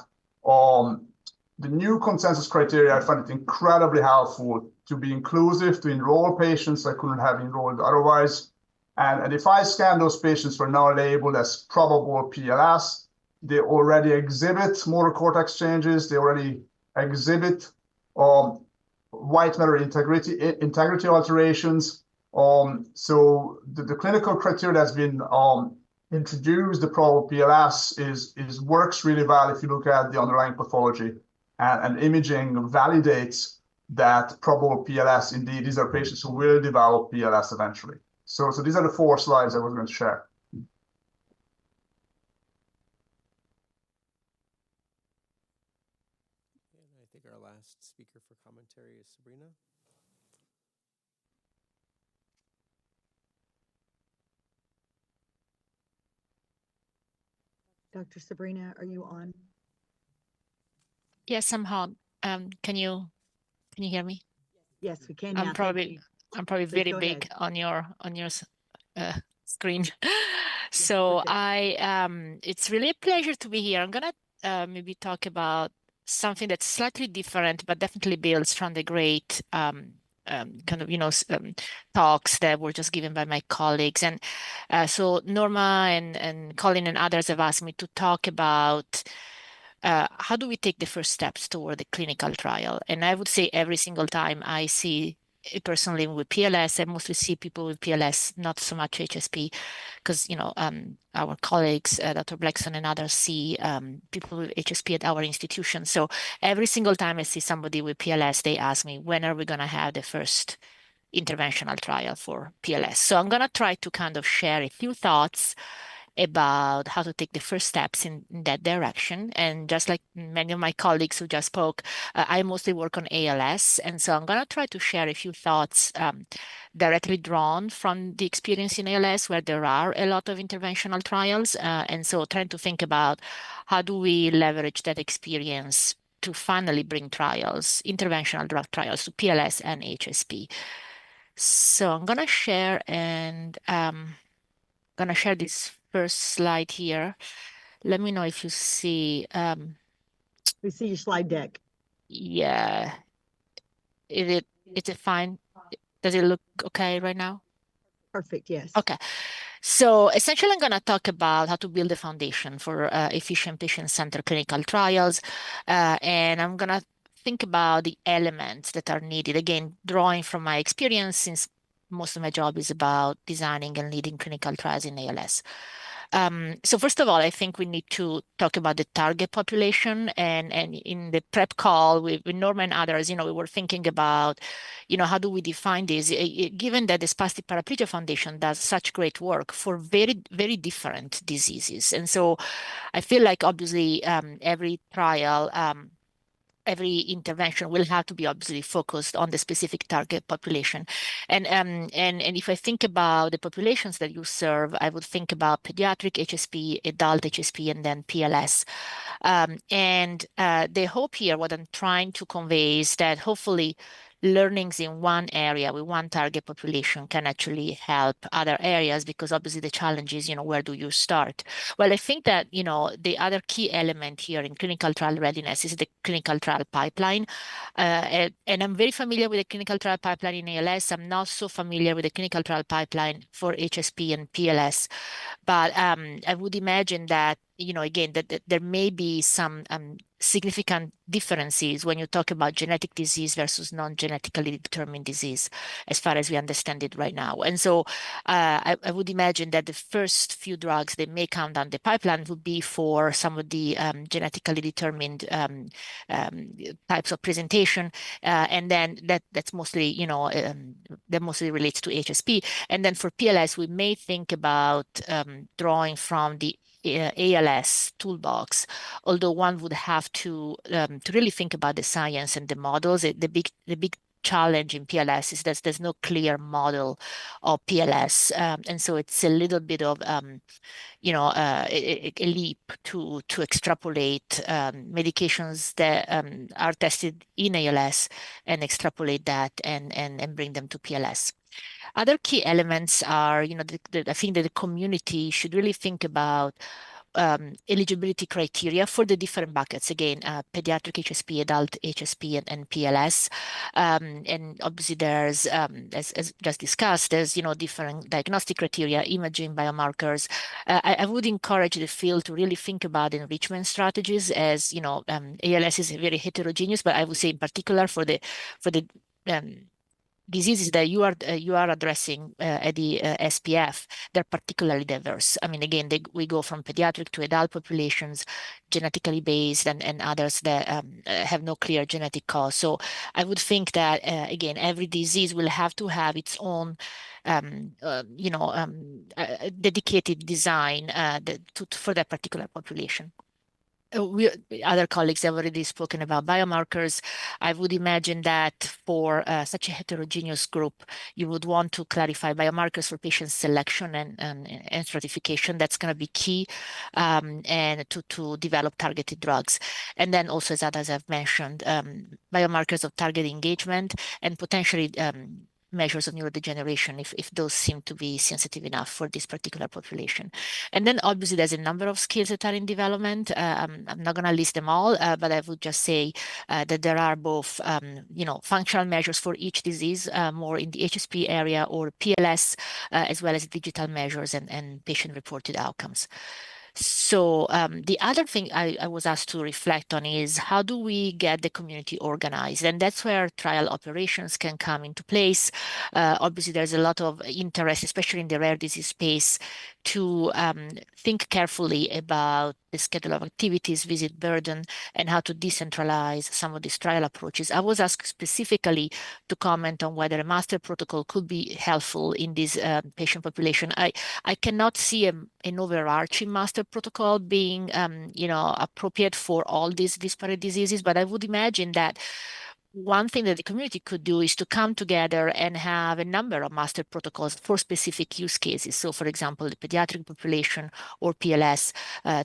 the new consensus criteria, I find it incredibly helpful to be inclusive, to enroll patients I couldn't have enrolled otherwise. And if I scan those patients who are now labeled as probable PLS, they already exhibit motor cortex changes, they already exhibit white matter integrity alterations. So the clinical criteria that's been introduced, the probable PLS, is works really well if you look at the underlying pathology. And imaging validates that probable PLS, indeed, these are patients who will develop PLS eventually. So these are the 4 slides I was going to share. I think our last speaker for commentary is Sabrina. Dr. Sabrina, are you on? Yes, I'm on. Can you hear me? Yes, we can now. I'm probably Please very go big ahead. on your screen. So it's really a pleasure to be here. I'm gonna maybe talk about something that's slightly different, but definitely builds from the great kind of talks that were just given by my colleagues. And so Norma and Colin and others have asked me to talk about how do we take the first steps toward the clinical trial? And I would say every single time I see personally with PLS, I mostly see people with PLS, not so much HSP, because our colleagues, Dr. Blackson and others, see people with HSP at our institution. So every single time I see somebody with PLS, they ask me, when are we going to have the first interventional trial for PLS? So I'm going to try to kind of share a few thoughts about how to take the first steps in that direction. And just like many of my colleagues who just spoke, I mostly work on ALS. And so I'm going to try to share a few thoughts directly drawn from the experience in ALS, where there are a lot of interventional trials. And so trying to think about how do we leverage that experience to finally bring trials, interventional drug trials to PLS and HSP. So I'm going to share and gonna share this first slide here. Let me know if you see. We see your slide deck. Yeah. Is it fine? Does it look okay right now? Perfect, yes. Okay. So essentially, I'm going to talk about how to build a foundation for efficient patient-centered clinical trials. And I'm going to think about the elements that are needed, again, drawing from my experience, since most of my job is about designing and leading clinical trials in ALS. So first of all, I think we need to talk about the target population. And in the prep call with Norma and others, we were thinking about, how do we define this? Given that the Spastic Paraplegia Foundation does such great work for very, very different diseases. And so I feel like obviously every trial, every intervention will have to be obviously focused on the specific target population. And if I think about the populations that you serve, I would think about pediatric HSP, adult HSP, and then PLS. And the hope here, what I'm trying to convey is that hopefully learnings in one area with one target population can actually help other areas, because obviously the challenge is, where do you start? Well, I think that, the other key element here in clinical trial readiness is the clinical trial pipeline. And I'm very familiar with the clinical trial pipeline in ALS. I'm not so familiar with the clinical trial pipeline for HSP and PLS. But I would imagine that, again, that there may be some significant differences when you talk about genetic disease versus non-genetically determined disease, as far as we understand it right now. And so I would imagine that the first few drugs that may come down the pipeline would be for some of the genetically determined types of presentation. And then that's mostly, that mostly relates to HSP. And then for PLS, we may think about drawing from the ALS toolbox, although one would have to really think about the science and the models. The big challenge in PLS is that there's no clear model of PLS, and so it's a little bit of a leap to extrapolate medications that are tested in ALS and extrapolate that and bring them to PLS. Other key elements are, I think that the community should really think about eligibility criteria for the different buckets. Again, pediatric HSP, adult HSP, and PLS. And obviously there's, as just discussed, there's, different diagnostic criteria, imaging, biomarkers. I would encourage the field to really think about enrichment strategies, as, ALS is very heterogeneous, but I would say in particular for the diseases that you are addressing at the SPF, they're particularly diverse. I mean, again, we go from pediatric to adult populations, genetically based, and others that have no clear genetic cause. So I would think that, again, every disease will have to have its own dedicated design for that particular population. Other colleagues have already spoken about biomarkers. I would imagine that for such a heterogeneous group, you would want to clarify biomarkers for patient selection and stratification. That's going to be key, and to develop targeted drugs. And then also, as others have mentioned, biomarkers of target engagement and potentially measures of neurodegeneration if those seem to be sensitive enough for this particular population. And then obviously there's a number of skills that are in development. I'm not going to list them all, but I would just say that there are both, functional measures for each disease, more in the HSP area or PLS, as well as digital measures and patient-reported outcomes. So the other thing I was asked to reflect on is, how do we get the community organized? And that's where trial operations can come into place. Obviously, there's a lot of interest, especially in the rare disease space, to think carefully about the schedule of activities, visit burden, and how to decentralize some of these trial approaches. I was asked specifically to comment on whether a master protocol could be helpful in this patient population. I cannot see an overarching master protocol being, appropriate for all these disparate diseases, but I would imagine that one thing that the community could do is to come together and have a number of master protocols for specific use cases. So, for example, the pediatric population or PLS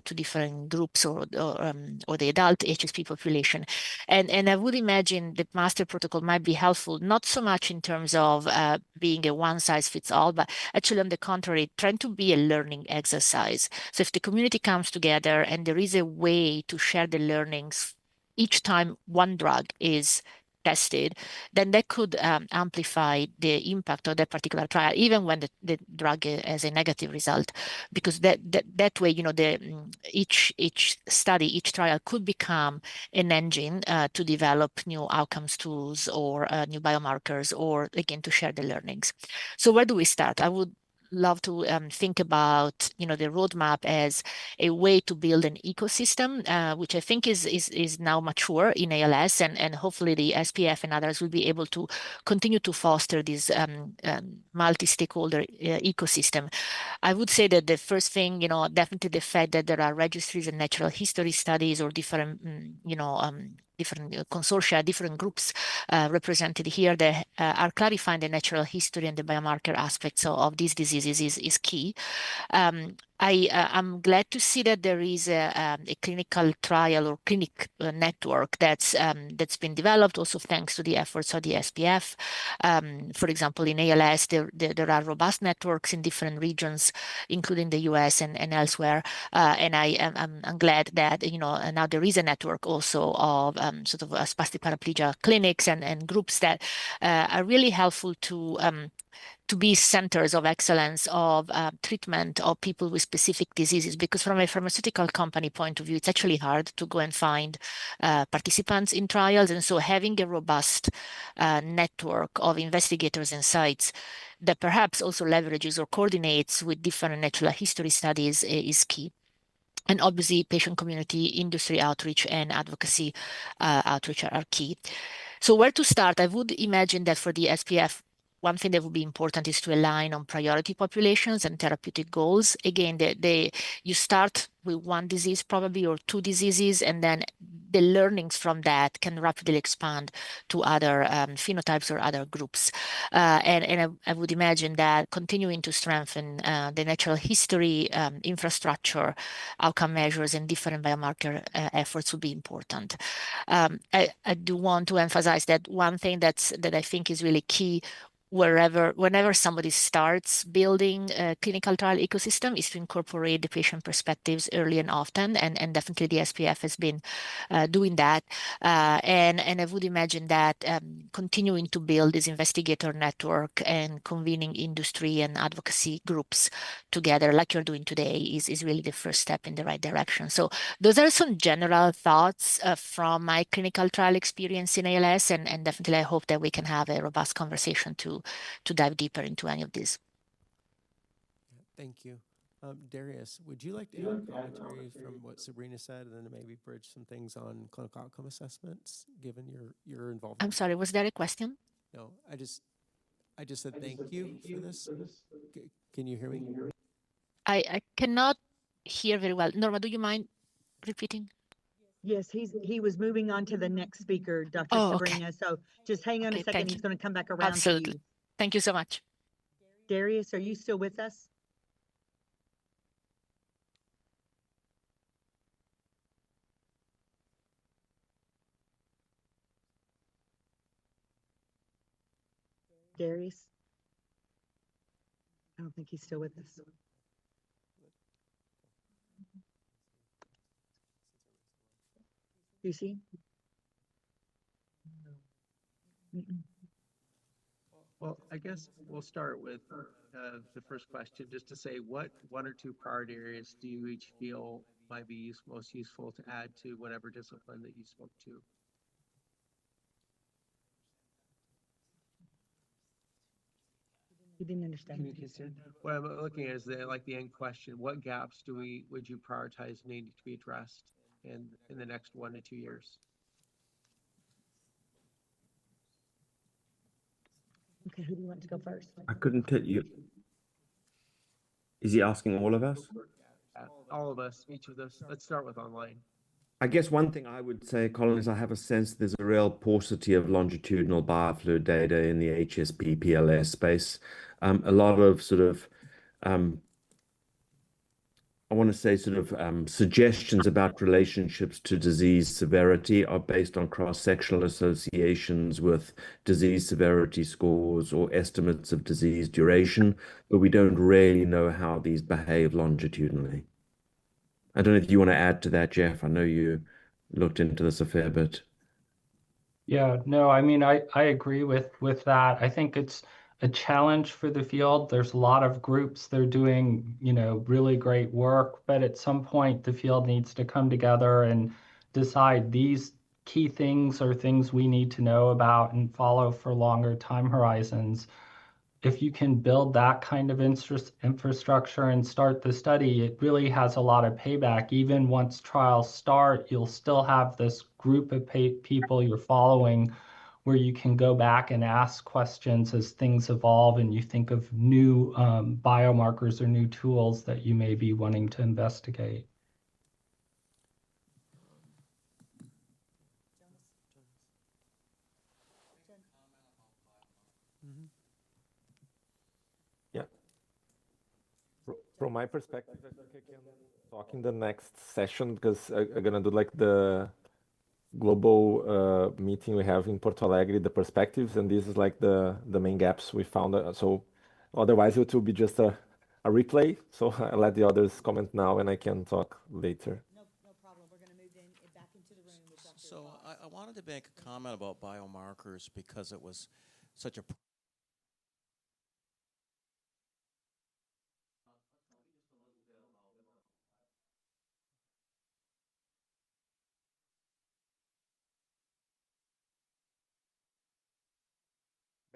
to different groups, or the adult HSP population. And I would imagine that master protocol might be helpful, not so much in terms of being a one-size-fits-all, but actually, on the contrary, trying to be a learning exercise. So if the community comes together and there is a way to share the learnings each time one drug is tested, then that could amplify the impact of that particular trial, even when the drug has a negative result, because that way, each study, each trial could become an engine to develop new outcomes tools or new biomarkers, or again, to share the learnings. So where do we start? I would love to think about, the roadmap as a way to build an ecosystem, which I think is now mature in ALS, and hopefully the SPF and others will be able to continue to foster this multi-stakeholder ecosystem. I would say that the first thing, definitely the fact that there are registries and natural history studies or different, different consortia, different groups represented here that are clarifying the natural history and the biomarker aspects of these diseases is key. I'm glad to see that there is a clinical trial or clinic network that's been developed also thanks to the efforts of the SPF. For example, in ALS, there are robust networks in different regions, including the US and elsewhere. And I'm glad that, now there is a network also of sort of spastic paraplegia clinics and groups that are really helpful to be centers of excellence of treatment of people with specific diseases. Because from a pharmaceutical company point of view, it's actually hard to go and find participants in trials. And so having a robust network of investigators and sites that perhaps also leverages or coordinates with different natural history studies is key. And obviously, patient community, industry outreach, and advocacy outreach are key. So where to start? I would imagine that for the SPF, one thing that would be important is to align on priority populations and therapeutic goals. Again, you start with one disease probably or two diseases, and then the learnings from that can rapidly expand to other phenotypes or other groups. And I would imagine that continuing to strengthen the natural history infrastructure, outcome measures, and different biomarker efforts would be important. I do want to emphasize that one thing that I think is really key whenever somebody starts building a clinical trial ecosystem is to incorporate the patient perspectives early and often, and definitely the SPF has been doing that. And I would imagine that continuing to build this investigator network and convening industry and advocacy groups together like you're doing today is really the first step in the right direction. So those are some general thoughts from my clinical trial experience in ALS, and definitely I hope that we can have a robust conversation to dive deeper into any of these. Thank you. Darius, would you like to add commentary from what Sabrina said and then maybe bridge some things on clinical outcome assessments, given your involvement? I'm sorry, was there a question? No, I just said thank you for this. Can you hear me? I cannot hear very well. Norma, do you mind repeating? Yes, he was moving on to the next speaker, Dr. Sabrina. Okay. So just hang on a second. He's going to come back around. Absolutely. To you. Thank you so much. Darius, are you still with us? Darius? I don't think he's still with us. You see? Well, I guess we'll start with the first question, just to say what one or two priority areas do you each feel might be most useful to add to whatever discipline that you spoke to? You didn't understand. What I'm looking at is the end question. What gaps would you prioritize needing to be addressed in the next 1 to 2 years? Okay, who do you want to go first? I couldn't tell you. Is he asking all of us? All of us, each of us. Let's start with online. I guess one thing I would say, Colin, is I have a sense there's a real paucity of longitudinal biofluid data in the HSP PLS space. A lot of sort of, I want to say sort of suggestions about relationships to disease severity are based on cross-sectional associations with disease severity scores or estimates of disease duration, but we don't really know how these behave longitudinally. I don't know if you want to add to that, Jeff. I know you looked into this a fair bit. Yeah, no, I mean, I agree with that. I think it's a challenge for the field. There's a lot of groups that are doing, really great work, but at some point the field needs to come together and decide these key things are things we need to know about and follow for longer time horizons. if you can build that kind of infrastructure and start the study, it really has a lot of payback. Even once trials start, you'll still have this group of people you're following where you can go back and ask questions as things evolve and you think of new biomarkers or new tools that you may be wanting to investigate. Yeah. From my perspective, I think I can talk in the next session because I'm gonna do like the global meeting we have in Porto Alegre, the perspectives, and this is like the main gaps we found. So otherwise it will be just a replay. So I'll let the others comment now and I can talk later. No problem. We're going to move back into the room with Dr. So I wanted to make a comment about biomarkers because it was such a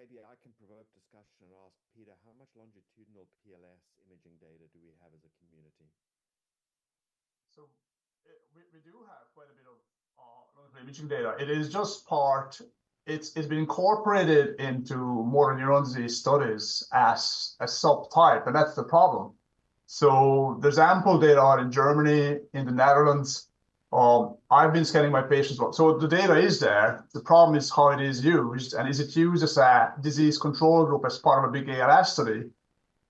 Maybe I can provoke discussion and ask Peter, how much longitudinal PLS imaging data do we have as a community? So we do have quite a bit of imaging data. It is just part, it's been incorporated into motor neuron disease studies as a subtype, and that's the problem. So there's ample data out in Germany, in the Netherlands. I've been scanning my patients. So the data is there. The problem is how it is used, and is it used as a disease control group as part of a big ALS study,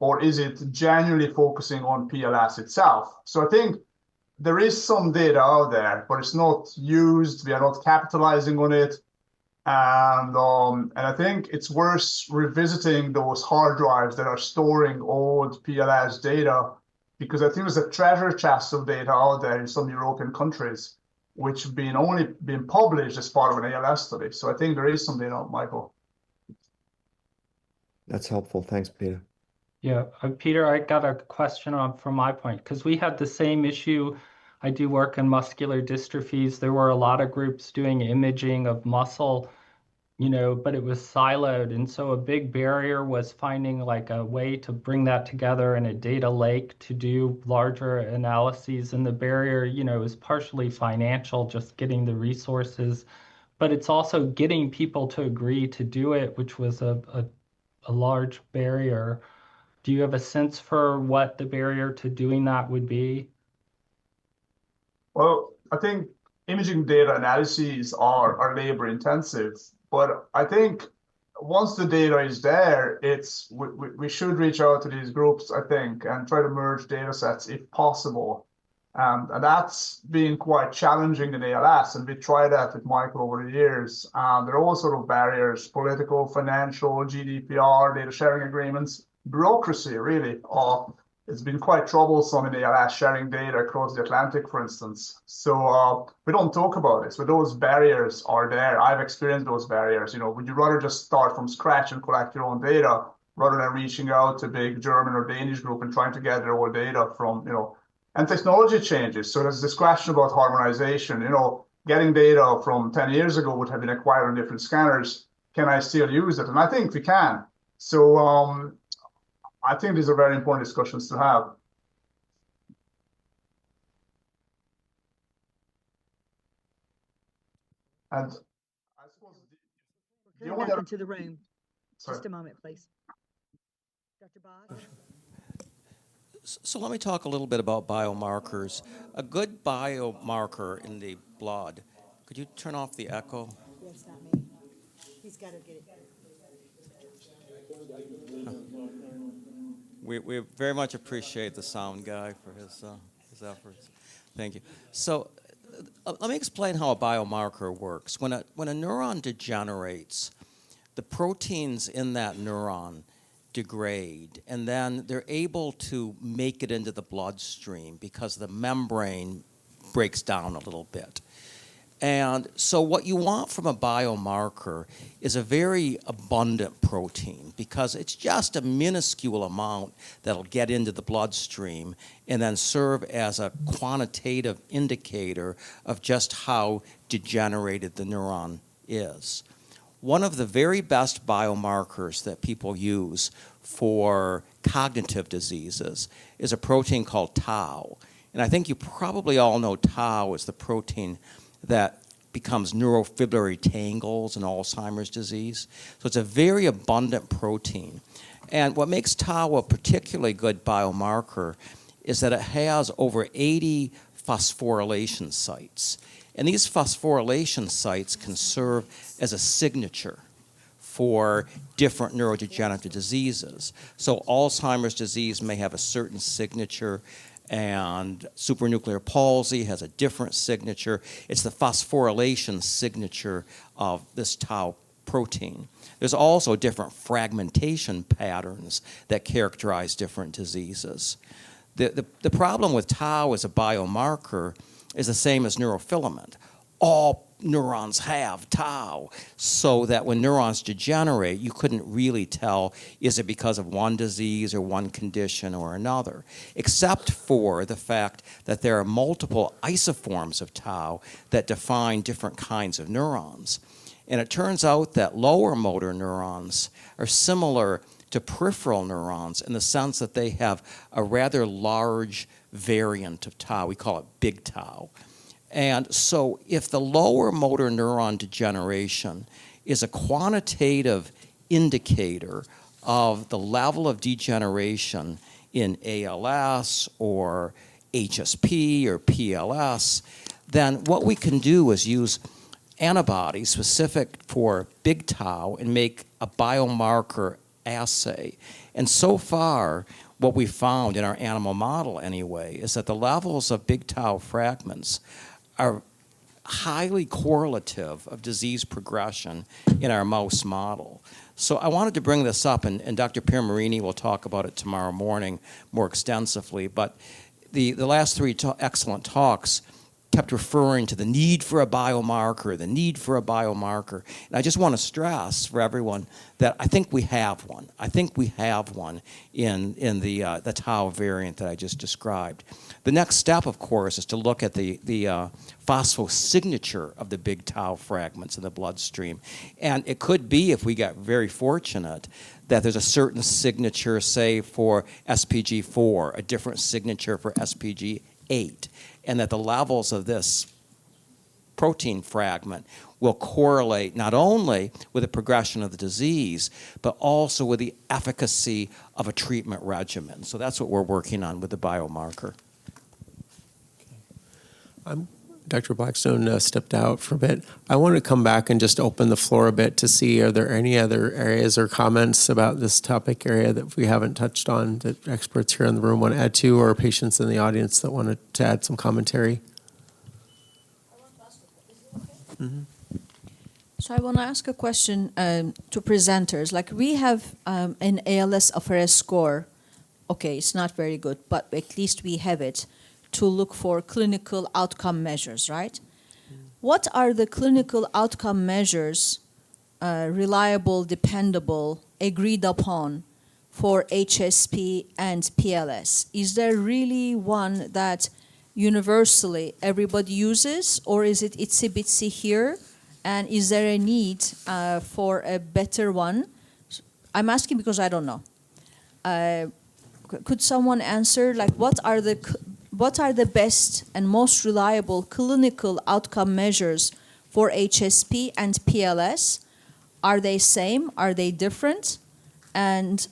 or is it genuinely focusing on PLS itself? So I think there is some data out there, but it's not used. We are not capitalizing on it. And I think it's worth revisiting those hard drives that are storing old PLS data, because I think there's a treasure chest of data out there in some European countries, which have only been published as part of an ALS study. So I think there is some data, Michael. That's helpful. Thanks, Peter. Yeah, Peter, I got a question from my point, because we had the same issue. I do work in muscular dystrophies. There were a lot of groups doing imaging of muscle, but it was siloed. And so a big barrier was finding like a way to bring that together in a data lake to do larger analyses. And the barrier, is partially financial, just getting the resources, but it's also getting people to agree to do it, which was a large barrier. Do you have a sense for what the barrier to doing that would be? Well, I think imaging data analyses are labor intensive, but I think once the data is there, we should reach out to these groups, I think, and try to merge data sets if possible. And that's been quite challenging in ALS, and we tried that with Michael over the years. There are all sort of barriers: political, financial, GDPR, data sharing agreements, bureaucracy, really. It's been quite troublesome in ALS sharing data across the Atlantic, for instance. So we don't talk about this, but those barriers are there. I've experienced those barriers. Would you rather just start from scratch and collect your own data rather than reaching out to big German or Danish group and trying to gather all data from, and technology changes. So there's this question about harmonization. Getting data from 10 years ago would have been acquired on different scanners. Can I still use it? And I think we can. So I think these are very important discussions to have. And I suppose the only back into the room. Sorry. Just a moment, please. Dr. Boss? So let me talk a little bit about biomarkers. A good biomarker in the blood. Could you turn off the echo? Yes, not me. He's got to get it. We very much appreciate the sound guy for his efforts. Thank you. So let me explain how a biomarker works. When a neuron degenerates, the proteins in that neuron degrade, and then they're able to make it into the bloodstream because the membrane breaks down a little bit. And so what you want from a biomarker is a very abundant protein, because it's just a minuscule amount that'll get into the bloodstream and then serve as a quantitative indicator of just how degenerated the neuron is. one of the very best biomarkers that people use for cognitive diseases is a protein called tau. And I think you probably all know tau is the protein that becomes neurofibrillary tangles in Alzheimer's disease. So it's a very abundant protein. And what makes tau a particularly good biomarker is that it has over 80 phosphorylation sites. And these phosphorylation sites can serve as a signature for different neurodegenerative diseases. So Alzheimer's disease may have a certain signature, and supranuclear palsy has a different signature. It's the phosphorylation signature of this tau protein. There's also different fragmentation patterns that characterize different diseases. The problem with tau as a biomarker is the same as neurofilament. All neurons have tau, so that when neurons degenerate, you couldn't really tell, is it because of one disease or one condition or another, except for the fact that there are multiple isoforms of tau that define different kinds of neurons. And it turns out that lower motor neurons are similar to peripheral neurons in the sense that they have a rather large variant of tau. We call it big tau. And so if the lower motor neuron degeneration is a quantitative indicator of the level of degeneration in ALS or HSP or PLS, then what we can do is use antibodies specific for big tau and make a biomarker assay. And so far, what we found in our animal model anyway is that the levels of big tau fragments are highly correlative of disease progression in our mouse model. So I wanted to bring this up, and Dr. Piermarini will talk about it tomorrow morning more extensively, but the last three excellent talks kept referring to the need for a biomarker, the need for a biomarker. And I just want to stress for everyone that I think we have one. I think we have one in the tau variant that I just described. The next step, of course, is to look at the phosphosignature of the big tau fragments in the bloodstream. And it could be, if we get very fortunate, that there's a certain signature, say, for SPG4, a different signature for SPG8, and that the levels of this protein fragment will correlate not only with the progression of the disease, but also with the efficacy of a treatment regimen. So that's what we're working on with the biomarker. Dr. Blackstone stepped out for a bit. I want to come back and just open the floor a bit to see, are there any other areas or comments about this topic area that we haven't touched on that experts here in the room want to add to, or patients in the audience that wanted to add some commentary? So I want to ask a question to presenters. Like, we have an ALS-FRS score. Okay, it's not very good, but at least we have it to look for clinical outcome measures, right? What are the clinical outcome measures, reliable, dependable, agreed upon for HSP and PLS? Is there really one that universally everybody uses, or is it itsy-bitsy here? And is there a need for a better one? I'm asking because I don't know. Could someone answer, like, what are the best and most reliable clinical outcome measures for HSP and PLS? Are they same? Are they different? And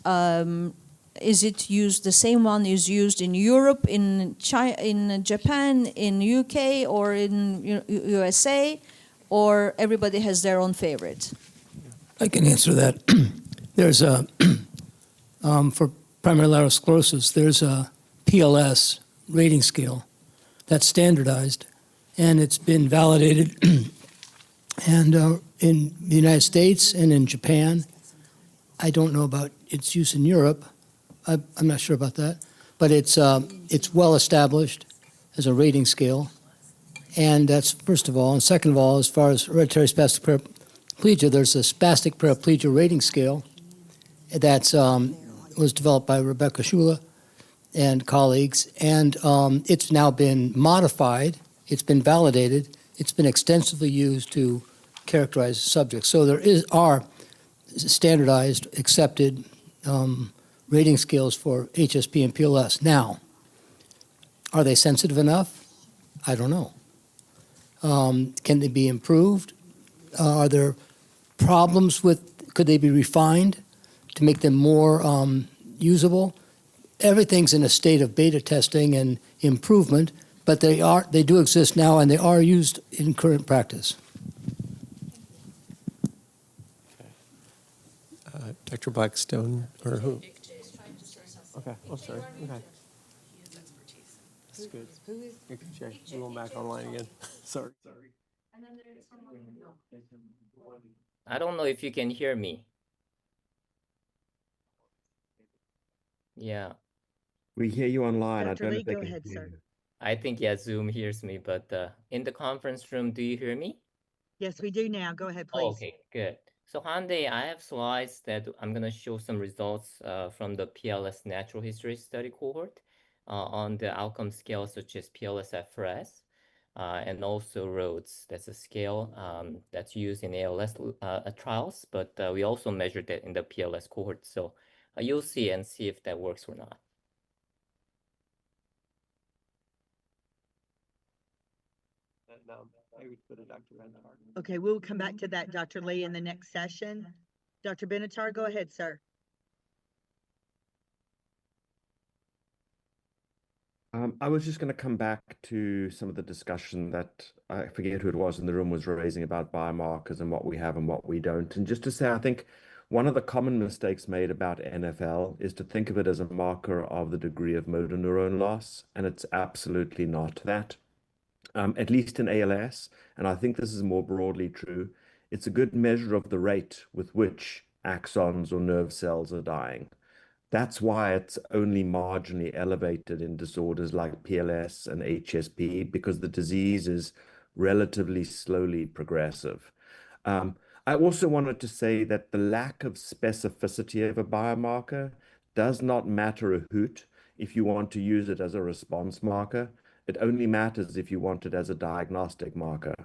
is it used, the same one is used in Europe, in China, in Japan, in UK, or in USA, or everybody has their own favorite? I can answer that. There's a, for primary lateral sclerosis, there's a PLS rating scale that's standardized, and it's been validated and in the United States and in Japan. I don't know about its use in Europe. I'm not sure about that, but it's well established as a rating scale, and that's first of all. And second of all, as far as hereditary spastic paraplegia, there's a spastic paraplegia rating scale that's was developed by Rebecca Shula and colleagues, and it's now been modified, it's been validated, it's been extensively used to characterized subjects. So there are standardized, accepted rating scales for HSP and PLS. Now, are they sensitive enough? I don't know. Can they be improved? Are there problems could they be refined to make them more usable? Everything's in a state of beta testing and improvement, but they do exist now and they are used in current practice. Dr. Blackstone, or who? Okay, oh, sorry. Okay. That's good. We're going back online again. Sorry. I don't know if you can hear me. Yeah. We hear you online. Dr. I don't Lee, know if they go can ahead, hear sir. you. I think, yeah, Zoom hears me, but in the conference room, do you hear me? Yes, we do now. Go ahead, Oh, please. okay, good. So Hande, I have slides that I'm going to show some results from the PLS natural history study cohort on the outcome scale such as PLS-FRS and also ROADS. That's a scale that's used in ALS trials, but we also measured that in the PLS cohort. So you'll see and see if that works or not. Okay, we'll come back to that, Dr. Lee, in the next session. Dr. Benatar, go ahead, sir. I was just going to come back to some of the discussion that I forget who it was in the room was raising about biomarkers and what we have and what we don't. And just to say, I think one of the common mistakes made about NFL is to think of it as a marker of the degree of motor neuron loss, and it's absolutely not that. At least in ALS, and I think this is more broadly true, it's a good measure of the rate with which axons or nerve cells are dying. That's why it's only marginally elevated in disorders like PLS and HSP, because the disease is relatively slowly progressive. I also wanted to say that the lack of specificity of a biomarker does not matter a hoot if you want to use it as a response marker. It only matters if you want it as a diagnostic marker.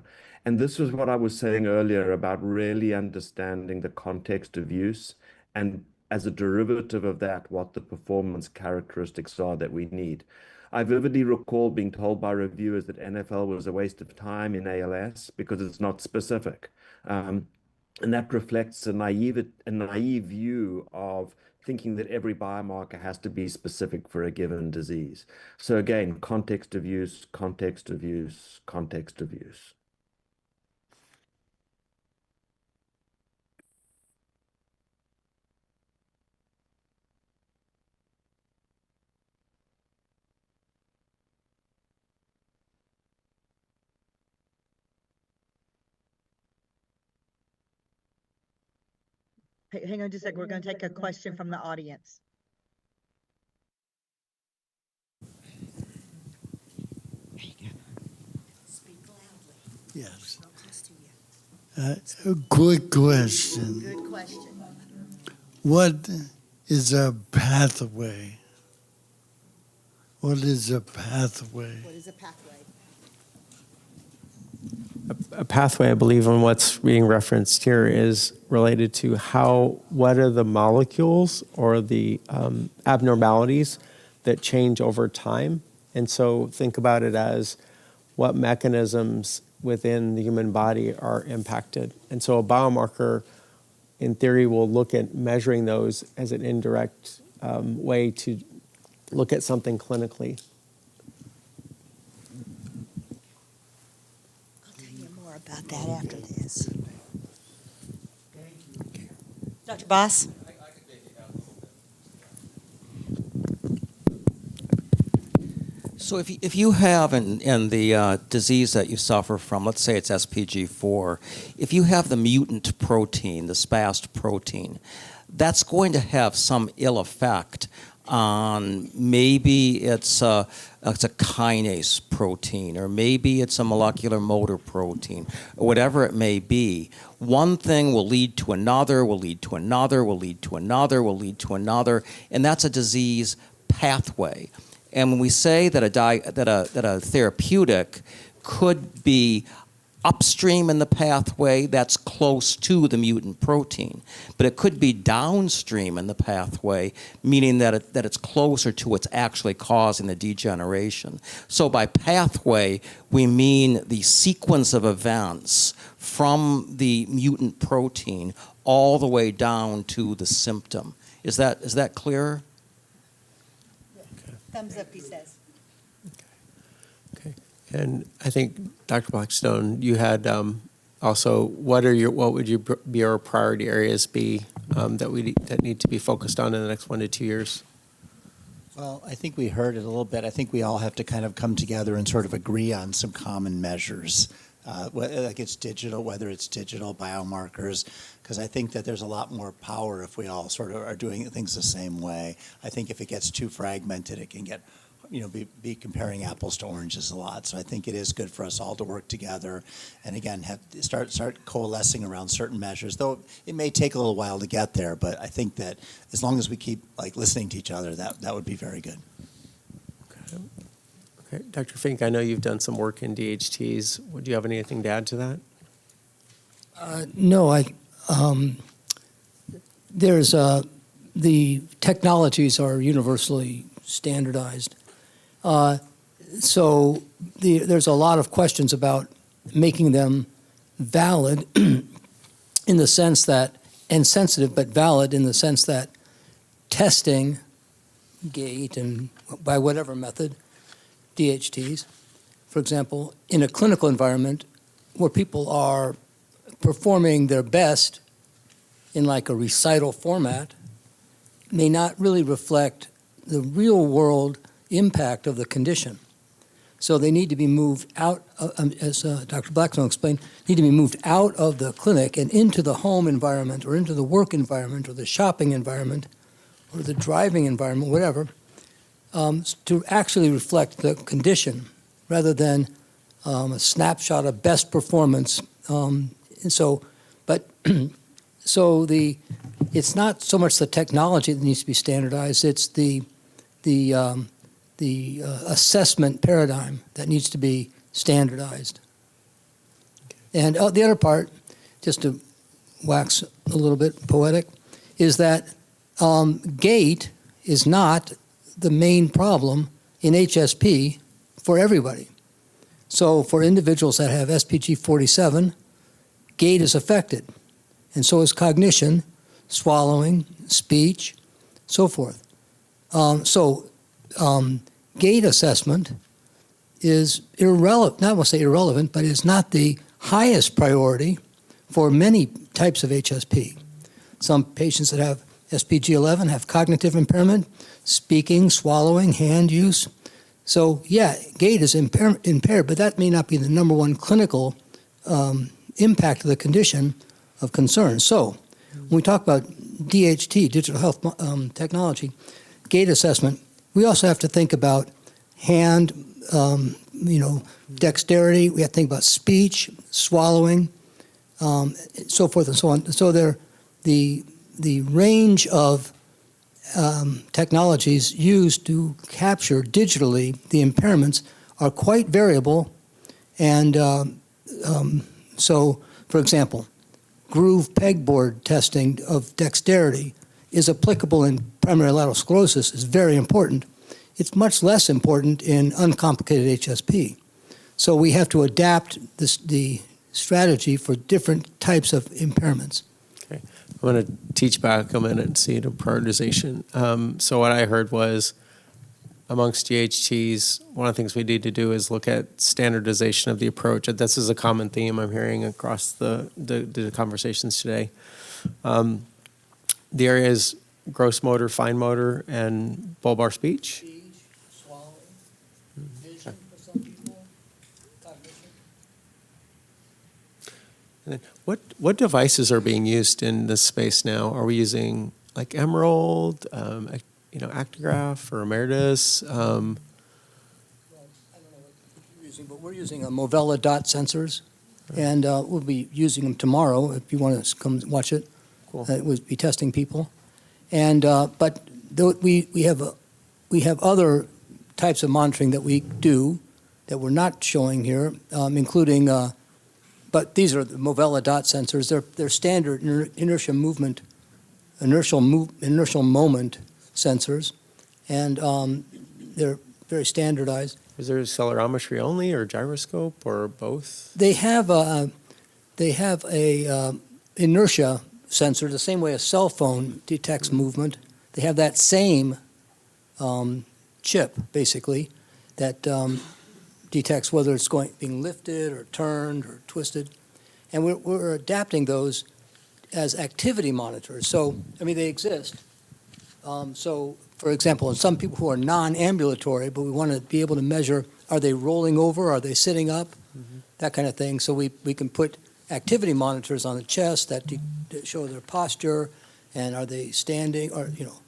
And this was what I was saying earlier about really understanding the context of use and as a derivative of that, what the performance characteristics are that we need. I vividly recall being told by reviewers that NFL was a waste of time in ALS because it's not specific. And that reflects a naive view of thinking that every biomarker has to be specific for a given disease. So again, context of use, context of use, context of use. Hey, hang on just a second. We're going to take a question from the audience. Yes. A quick question. Good question. What is a pathway? What is a pathway? What is a pathway? A pathway, I believe, on what's being referenced here is related to what are the molecules or the abnormalities that change over time. And so think about it as what mechanisms within the human body are impacted. And so a biomarker, in theory, will look at measuring those as an indirect way to look at something clinically. About that after this. Dr. Boss? So if you have in the disease that you suffer from, let's say it's SPG4, if you have the mutant protein, the spast protein, that's going to have some ill effect on maybe it's a kinase protein, or maybe it's a molecular motor protein, or whatever it may be. One thing will lead to another, will lead to another, will lead to another, will lead to another, and that's a disease pathway. And when we say that a therapeutic could be upstream in the pathway that's close to the mutant protein. But it could be downstream in the pathway, meaning that it's closer to what's actually causing the degeneration. So by pathway, we mean the sequence of events from the mutant protein all the way down to the symptom. Is that clear? Thumbs up, he says. And I think, Dr. Blackstone, you had also, what would your priority areas be that need to be focused on in the next 1 to 2 years? Well, I think we heard it a little bit. I think we all have to kind of come together and sort of agree on some common measures. Whether it's digital biomarkers, because I think that there's a lot more power if we all sort of are doing things the same way. I think if it gets too fragmented, it can get, be comparing apples to oranges a lot. So I think it is good for us all to work together, and again, start coalescing around certain measures. Though it may take a little while to get there, but I think that as long as we keep listening to each other, that would be very good. Okay, Dr. Fink, I know you've done some work in DHTs. Do you have anything to add to that? No, there's the technologies are universally standardized. So there's a lot of questions about making them valid in the sense that, and sensitive but valid in the sense that testing, gait, and by whatever method, DHTs, for example, in a clinical environment where people are performing their best in like a recital format, may not really reflect the real world impact of the condition. So they need to be moved out, as Dr. Blackstone explained, need to be moved out of the clinic and into the home environment or into the work environment or the shopping environment or the driving environment, whatever, to actually reflect the condition rather than a snapshot of best performance. It's not so much the technology that needs to be standardized, it's the assessment paradigm that needs to be standardized. And the other part, just to wax a little bit poetic, is that gait is not the main problem in HSP for everybody. So for individuals that have SPG 47, gait is affected, and so is cognition, swallowing, speech, so forth. Gait assessment is irrelevant, not to say irrelevant, but is not the highest priority for many types of HSP. Some patients that have SPG 11 have cognitive impairment, speaking, swallowing, hand use. So yeah, gait is impaired, but that may not be the number one clinical impact of the condition of concern. So when we talk about DHT, digital health technology, gait assessment, we also have to think about hand, dexterity. We have to think about speech, swallowing, so forth and so on. So the range of technologies used to capture digitally the impairments are quite variable. And so, for example, groove pegboard testing of dexterity is applicable in primary lateral sclerosis, is very important. It's much less important in uncomplicated HSP. So we have to adapt the strategy for different types of impairments. Okay, I'm going to teach back a minute and see the prioritization. So what I heard was, amongst DHTs, one of the things we need to do is look at standardization of the approach. This is a common theme I'm hearing across the conversations today. The areas gross motor, fine motor, and bulbar speech. Vision for some people, cognition. And then what devices are being used in this space now? Are we using like Emerald, Actigraph or Emeritus? Well, I don't know what you're using, but we're using a Movella dot sensors, and we'll be using them tomorrow if you want to come watch it. Cool. We'll be testing people, and but we have other types of monitoring that we do that we're not showing here, including but these are the Movella dot sensors. They're standard inertial moment sensors, and they're very standardized. Is there accelerometry only, or gyroscope, or both? They have a inertia sensor, the same way a cell phone detects movement. They have that same chip, basically, that detects whether it's being lifted or turned or twisted. And we're adapting those as activity monitors. So, I mean, they exist. So, for example, in some people who are non-ambulatory, but we want to be able to measure, are they rolling over, are they sitting up, that kind of thing. So we can put activity monitors on the chest that show their posture, and are they standing, or, you know,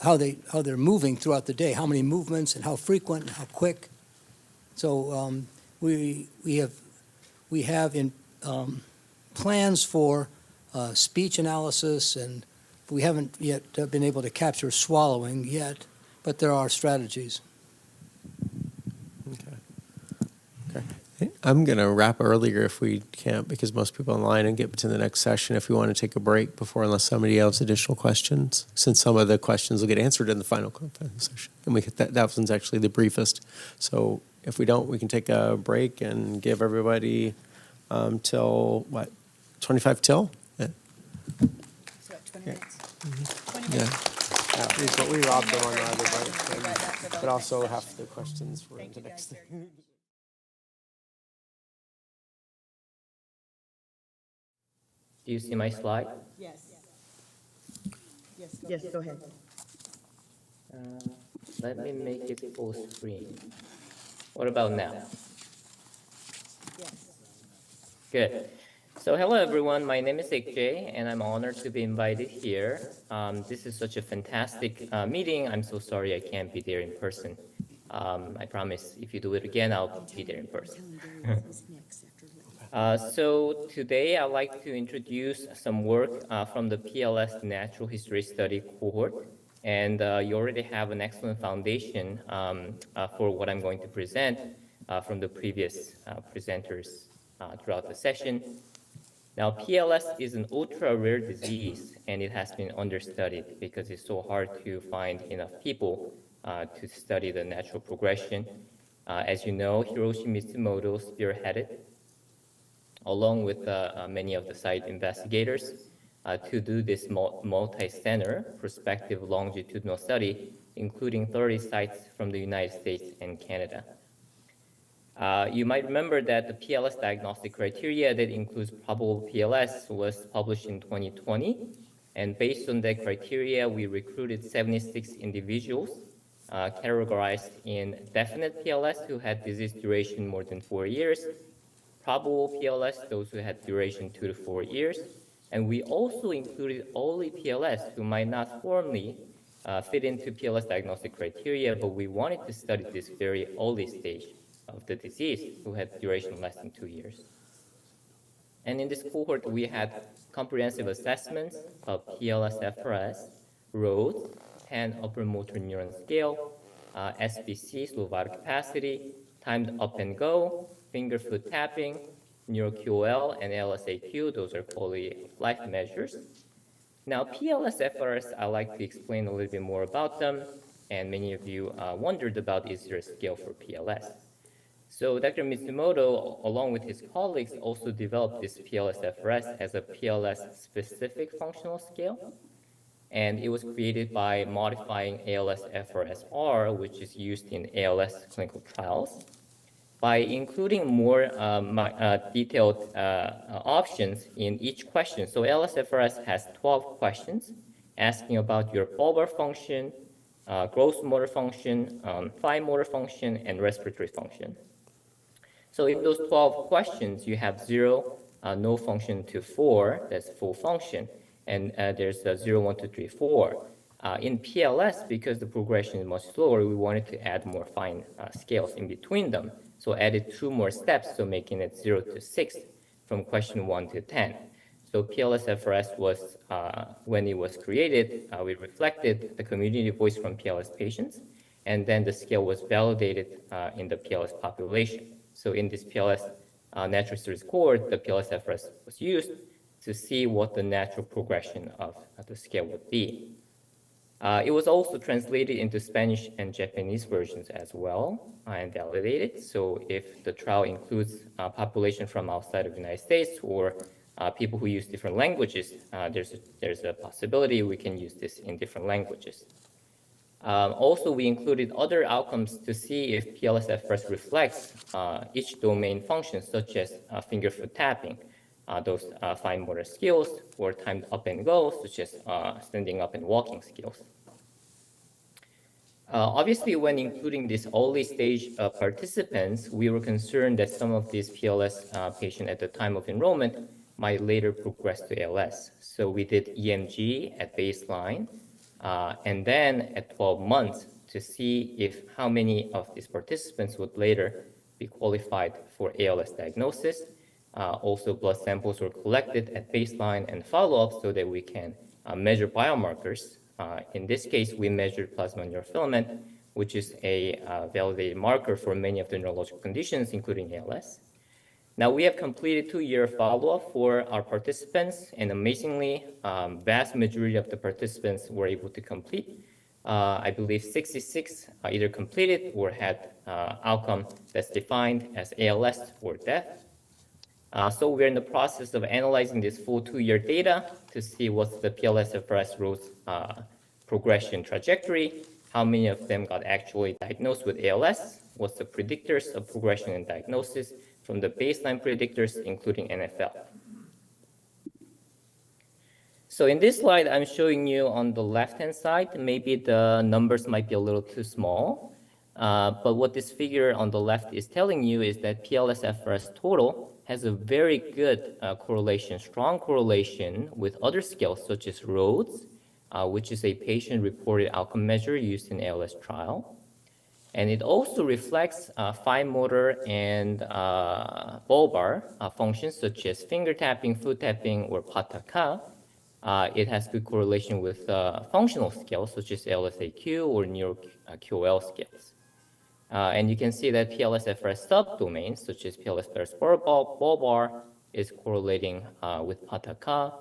how they're moving throughout the day, how many movements and how frequent and how quick. So we have in plans for speech analysis, and we haven't yet been able to capture swallowing yet, but there are strategies. Okay. I'm going to wrap earlier if we can't, because most people online, and get to the next session if we want to take a break before, unless somebody else has additional questions, since some of the questions will get answered in the final session. And that one's actually the briefest. So if we don't, we can take a break and give everybody till, what, 25 till? Yeah. So 20 minutes? Yeah. But we robbed them on the other break, but also half the questions were in the next thing. Do you see my slide? Yes. Yes, go ahead. Let me make it full screen. What about now? Yes. Good. So hello everyone, my name is Ikjay, and I'm honored to be invited here. This is such a fantastic meeting. I'm so sorry I can't be there in person. I promise if you do it again, I'll be there in person. So today I'd like to introduce some work from the PLS Natural History Study cohort. And you already have an excellent foundation for what I'm going to present from the previous presenters throughout the session. Now, PLS is an ultra-rare disease, and it has been understudied because it's so hard to find enough people to study the natural progression. As you know, Hiroshi Mitsumoto spearheaded, along with many of the site investigators, to do this multi-center prospective longitudinal study, including 30 sites from the United States and Canada. You might remember that the PLS diagnostic criteria that includes probable PLS was published in 2020. And based on that criteria, we recruited 76 individuals categorized in definite PLS who had disease duration more than 4 years, probable PLS, those who had duration 2 to 4 years, and we also included early PLS who might not formally fit into PLS diagnostic criteria, but we wanted to study this very early stage of the disease who had duration less than 2 years. And in this cohort, we had comprehensive assessments of PLS-FRS, ROAD, and upper motor neuron scale, SBC, slow vital capacity, timed up and go, finger-foot tapping, NeuroQOL, and LSAQ. Those are quality of life measures. Now, PLS-FRS, I'd like to explain a little bit more about them, and many of you wondered about, is there a scale for PLS? So Dr. Mitsumoto, along with his colleagues, also developed this PLS-FRS as a PLS-specific functional scale. And it was created by modifying ALS-FRS-R, which is used in ALS clinical trials, by including more detailed options in each question. So ALS-FRS has 12 questions asking about your bulbar function, gross motor function, fine motor function, and respiratory function. So in those 12 questions, you have 0, no function to 4, that's full function, and there's 0, 1, 2, 3, 4. In PLS, because the progression is much slower, we wanted to add more fine scales in between them. So added 2 more steps, so making it 0 to 6 from question 1 to 10. So PLS-FRS was, when it was created, we reflected the community voice from PLS patients, and then the scale was validated in the PLS population. So in this PLS natural history cohort, the PLS-FRS was used to see what the natural progression of the scale would be. It was also translated into Spanish and Japanese versions as well and validated. So if the trial includes a population from outside of the United States or people who use different languages, there's a possibility we can use this in different languages. Also, we included other outcomes to see if PLS-FRS reflects each domain function, such as finger-foot tapping, those fine motor skills, or timed up and go, such as standing up and walking skills. Obviously, when including these early stage participants, we were concerned that some of these PLS patients at the time of enrollment might later progress to ALS. So we did EMG at baseline, and then at 12 months to see if how many of these participants would later be qualified for ALS diagnosis. Also, blood samples were collected at baseline and follow-up so that we can measure biomarkers. In this case, we measured plasma neurofilament, which is a validated marker for many of the neurological conditions, including ALS. Now, we have completed 2-year follow-up for our participants, and amazingly, vast majority of the participants were able to complete. I believe 66 either completed or had outcome that's defined as ALS or death. So we're in the process of analyzing this full 2-year data to see what's the PLS-FRS road's progression trajectory, how many of them got actually diagnosed with ALS, what's the predictors of progression and diagnosis from the baseline predictors, including NFL. So in this slide, I'm showing you on the left-hand side, maybe the numbers might be a little too small, but what this figure on the left is telling you is that PLS-FRS total has a very good correlation, strong correlation with other scales such as ROADS, which is a patient-reported outcome measure used in ALS trial. And it also reflects fine motor and bulbar functions such as finger tapping, foot tapping, or pataka. It has good correlation with functional scales such as ALS-AQ or Neuro-QOL scales. And you can see that PLS-FRS subdomains such as PLS-FRS bulbar is correlating with pataka,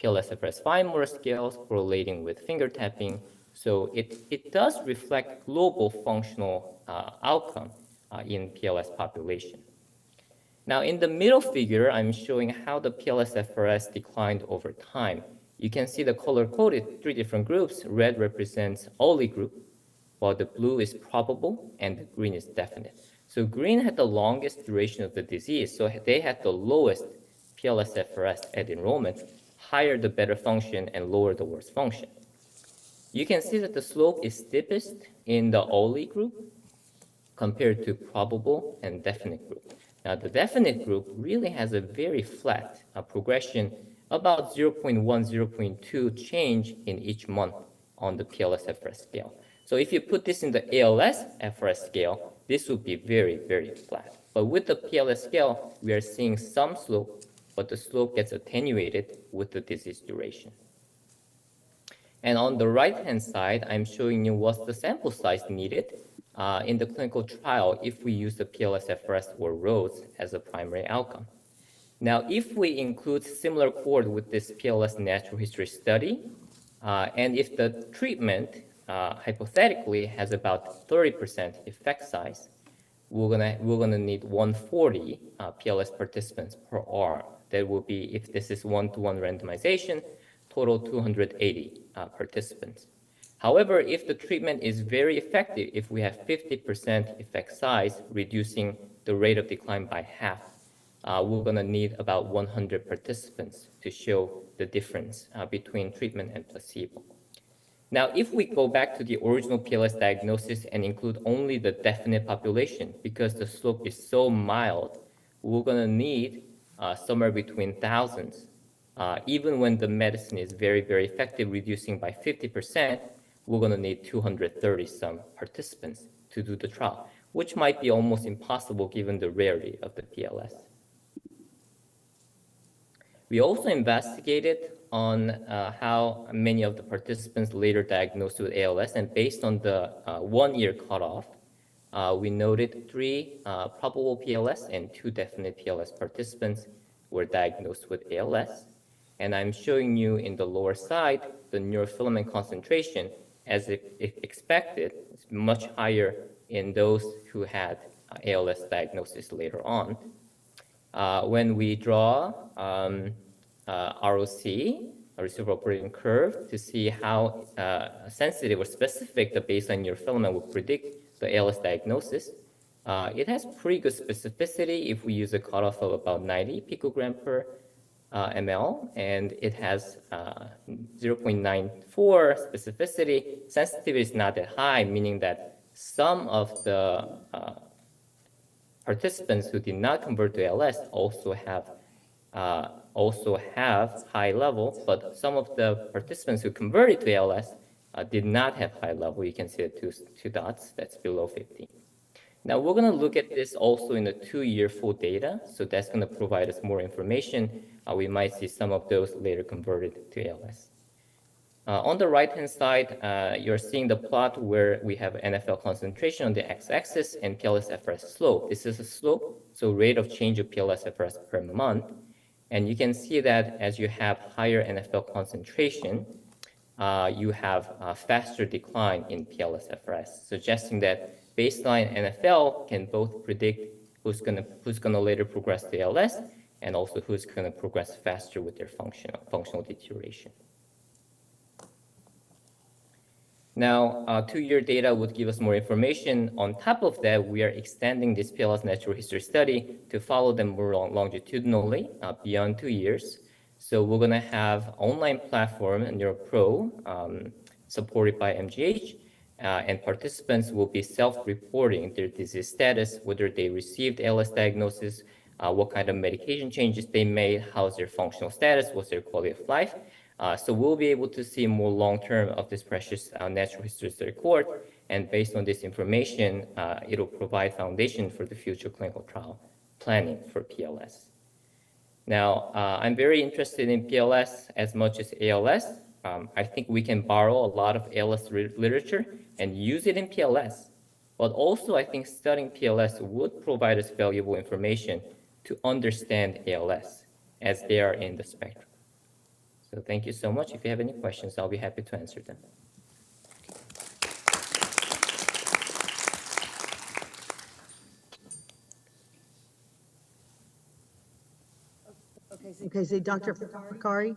PLS-FRS fine motor scales correlating with finger tapping. So it does reflect global functional outcome in PLS population. Now, in the middle figure, I'm showing how the PLS-FRS declined over time. You can see the color-coded 3 different groups. Red represents early group, while the blue is probable, and the green is definite. So green had the longest duration of the disease, so they had the lowest PLS-FRS at enrollment, higher the better function and lower the worst function. You can see that the slope is steepest in the early group compared to probable and definite group. Now, the definite group really has a very flat progression, about 0.1, 0.2 change in each month on the PLS-FRS scale. So if you put this in the ALS-FRS scale, this would be very, very flat. But with the PLS scale, we are seeing some slope, but the slope gets attenuated with the disease duration. And on the right-hand side, I'm showing you what's the sample size needed in the clinical trial if we use the PLS-FRS or ROADS as a primary outcome. Now, if we include similar cohort with this PLS natural history study, and if the treatment hypothetically has about 30% effect size, we're gonna need 140 PLS participants per arm. That will be, if this is 1-to-1 randomization, total 280 participants. However, if the treatment is very effective, if we have 50% effect size, reducing the rate of decline by half, we're gonna need about 100 participants to show the difference between treatment and placebo. Now, if we go back to the original PLS diagnosis and include only the definite population, because the slope is so mild, we're gonna need somewhere between thousands. Even when the medicine is very, very effective, reducing by 50%, we're gonna need 230 some participants to do the trial, which might be almost impossible given the rarity of the PLS. We also investigated on how many of the participants later diagnosed with ALS, and based on the 1-year cutoff, we noted 3 probable PLS and 2 definite PLS participants were diagnosed with ALS. And I'm showing you in the lower side, the neurofilament concentration, as expected, is much higher in those who had ALS diagnosis later on. When we draw ROC, a reciprocal operating curve, to see how sensitive or specific the baseline neurofilament would predict the ALS diagnosis, it has pretty good specificity if we use a cutoff of about 90 picogram per ml, and it has 0.94 specificity. Sensitivity is not that high, meaning that some of the participants who did not convert to ALS also have high level, but some of the participants who converted to ALS did not have high level. You can see the two dots that's below 50. Now we're going to look at this also in the 2-year full data, so that's going to provide us more information. We might see some of those later converted to ALS. On the right-hand side, you're seeing the plot where we have NFL concentration on the x-axis and PLS-FRS slope. This is a slope, so rate of change of PLS-FRS per month. And you can see that as you have higher NFL concentration, you have a faster decline in PLS-FRS, suggesting that baseline NFL can both predict who's gonna later progress to ALS and also who's gonna progress faster with their functional deterioration. Now, 2-year data would give us more information. On top of that, we are extending this PLS natural history study to follow them more longitudinally beyond 2 years. So we're gonna have online platform, NeuroPro, supported by MGH, and participants will be self-reporting their disease status, whether they received ALS diagnosis, what kind of medication changes they made, how's their functional status, what's their quality of life. So we'll be able to see more long-term of this precious natural history study cohort, and based on this information, it'll provide foundation for the future clinical trial planning for PLS. Now, I'm very interested in PLS as much as ALS. I think we can borrow a lot of ALS literature and use it in PLS, but also I think studying PLS would provide us valuable information to understand ALS as they are in the spectrum. So thank you so much. If you have any questions, I'll be happy to answer them. Okay, so Dr. Fakari?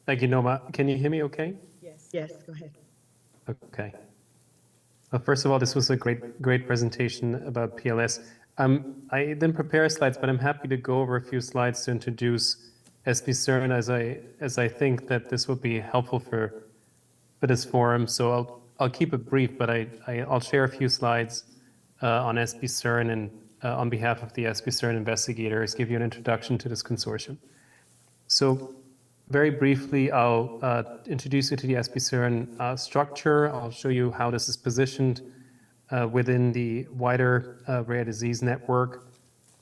Thank you, Noma. Can you hear me okay? Yes, go ahead. Okay. Well, first of all, this was a great presentation about PLS. I didn't prepare slides, but I'm happy to go over a few slides to introduce SPCERN as I think that this will be helpful for this forum. So I'll keep it brief, but I'll share a few slides on SPCERN and on behalf of the SPCERN investigators, give you an introduction to this consortium. So very briefly, I'll introduce you to the SPCERN structure. I'll show you how this is positioned within the wider rare disease network.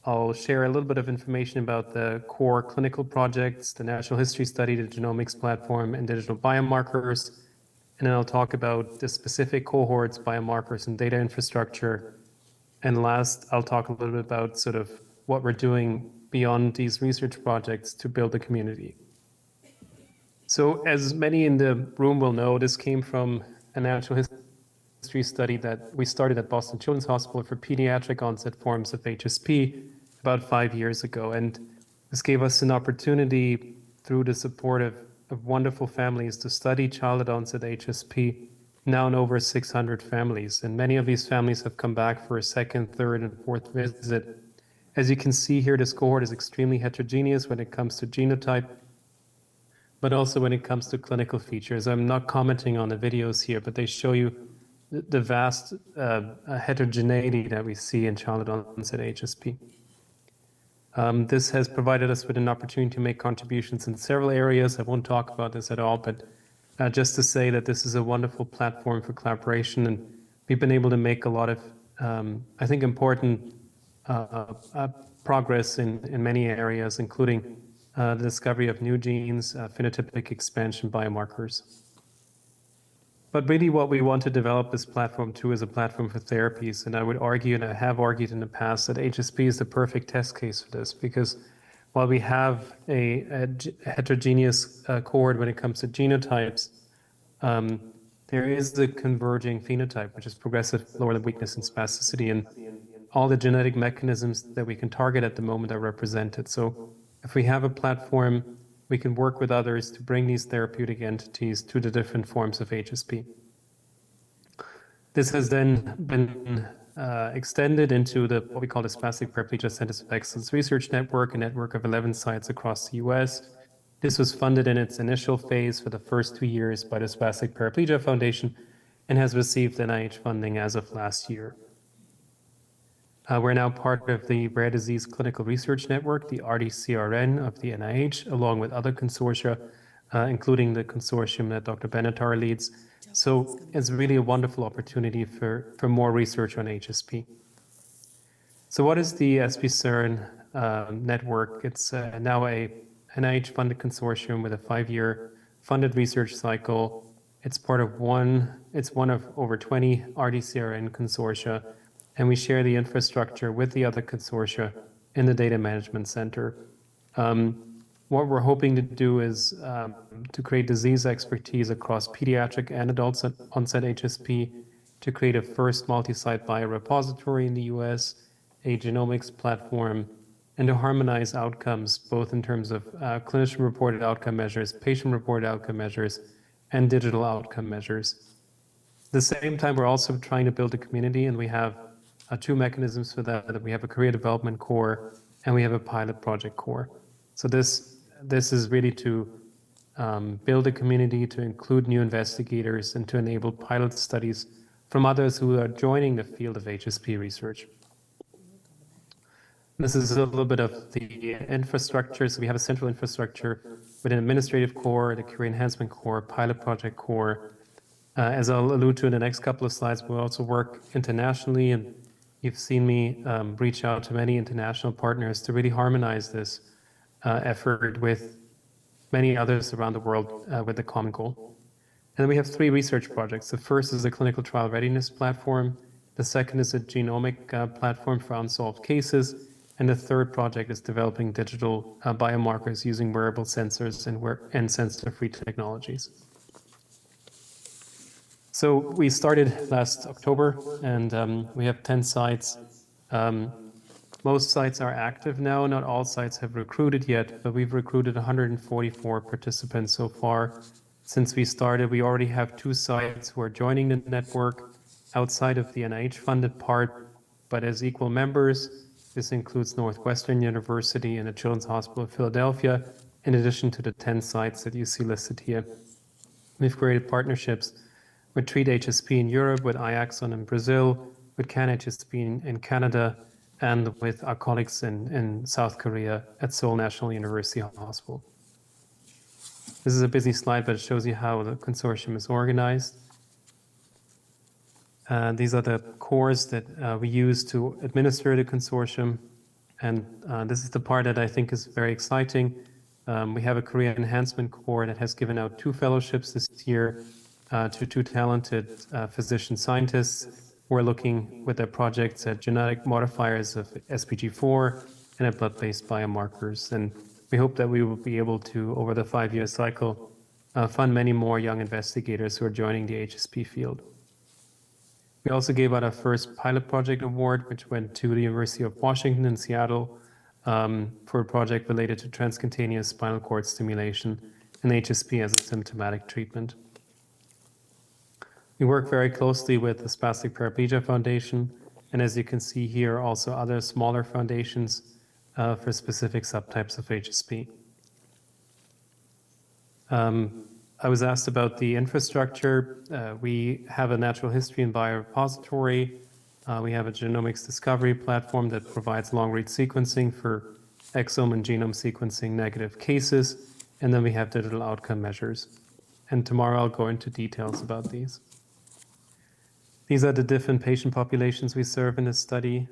I'll share a little bit of information about the core clinical projects, the natural history study, the genomics platform, and digital biomarkers. And then I'll talk about the specific cohorts, biomarkers, and data infrastructure. And last, I'll talk a little bit about sort of what we're doing beyond these research projects to build a community. So as many in the room will know, this came from a natural history study that we started at Boston Children's Hospital for pediatric onset forms of HSP about 5 years ago. And this gave us an opportunity through the support of wonderful families to study childhood onset HSP now in over 600 families. And many of these families have come back for a second, third, and fourth visit. As you can see here, this cohort is extremely heterogeneous when it comes to genotype, but also when it comes to clinical features. I'm not commenting on the videos here, but they show you the vast heterogeneity that we see in childhood onset HSP. This has provided us with an opportunity to make contributions in several areas. I won't talk about this at all, but just to say that this is a wonderful platform for collaboration, and we've been able to make a lot of, I think, important progress in many areas, including the discovery of new genes, phenotypic expansion biomarkers. But really what we want to develop this platform to is a platform for therapies. And I would argue, and I have argued in the past, that HSP is the perfect test case for this, because while we have a heterogeneous cohort when it comes to genotypes, there is the converging phenotype, which is progressive lower limb weakness and spasticity. And all the genetic mechanisms that we can target at the moment are represented. So if we have a platform, we can work with others to bring these therapeutic entities to the different forms of HSP. This has then been extended into what we call the Spastic Paraplegia Centers of Excellence Research Network, a network of 11 sites across the US. This was funded in its initial phase for the first 2 years by the Spastic Paraplegia Foundation and has received NIH funding as of last year. We're now part of the Rare Disease Clinical Research Network, the RDCRN of the NIH, along with other consortia, including the consortium that Dr. Benatar leads. So it's really a wonderful opportunity for more research on HSP. So what is the SPCERN network? It's now a NIH-funded consortium with a 5-year funded research cycle. It's one of over 20 RDCRN consortia, and we share the infrastructure with the other consortia in the Data Management Center. What we're hoping to do is to create disease expertise across pediatric and adult onset HSP, to create a first multi-site biorepository in the US, a genomics platform, and to harmonize outcomes, both in terms of clinician-reported outcome measures, patient-reported outcome measures, and digital outcome measures. At the same time, we're also trying to build a community, and we have 2 mechanisms for that. We have a career development core, and we have a pilot project core. So this is really to build a community, to include new investigators, and to enable pilot studies from others who are joining the field of HSP research. This is a little bit of the infrastructure. So we have a central infrastructure with an administrative core, the career enhancement core, pilot project core. As I'll allude to in the next couple of slides, we'll also work internationally, and you've seen me reach out to many international partners to really harmonize this effort with many others around the world with a common goal. And then we have 3 research projects. The first is a clinical trial readiness platform. The second is a genomic platform for unsolved cases. And the third project is developing digital biomarkers using wearable sensors and sensor-free technologies. So we started last October, and we have 10 sites. Most sites are active now. Not all sites have recruited yet, but we've recruited 144 participants so far. Since we started, we already have 2 sites who are joining the network outside of the NIH-funded part, but as equal members. This includes Northwestern University and the Children's Hospital of Philadelphia, in addition to the 10 sites that you see listed here. We've created partnerships with Treat HSP in Europe, with iAxon in Brazil, with Can HSP in Canada, and with our colleagues in South Korea at Seoul National University Hospital. This is a busy slide, but it shows you how the consortium is organized. These are the cores that we use to administer the consortium. And this is the part that I think is very exciting. We have a career enhancement core that has given out 2 fellowships this year to 2 talented physician scientists who are looking with their projects at genetic modifiers of SPG4 and at blood-based biomarkers. And we hope that we will be able to, over the 5-year cycle, fund many more young investigators who are joining the HSP field. We also gave out our first pilot project award, which went to the University of Washington in Seattle for a project related to transcutaneous spinal cord stimulation and HSP as a symptomatic treatment. We work very closely with the Spastic Paraplegia Foundation, and as you can see here, also other smaller foundations for specific subtypes of HSP. I was asked about the infrastructure. We have a natural history and biorepository. We have a genomics discovery platform that provides long-read sequencing for exome and genome sequencing negative cases. And then we have digital outcome measures. And tomorrow I'll go into details about these. These are the different patient populations we serve in this study.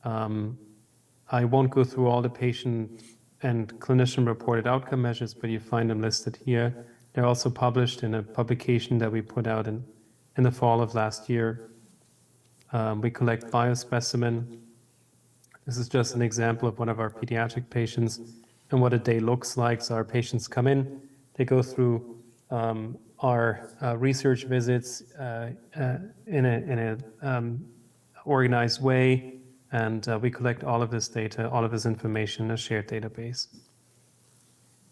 I won't go through all the patient and clinician-reported outcome measures, but you find them listed here. They're also published in a publication that we put out in the fall of last year. We collect biospecimen. This is just an example of one of our pediatric patients and what a day looks like. So our patients come in, they go through our research visits in a organized way, and we collect all of this data, all of this information in a shared database.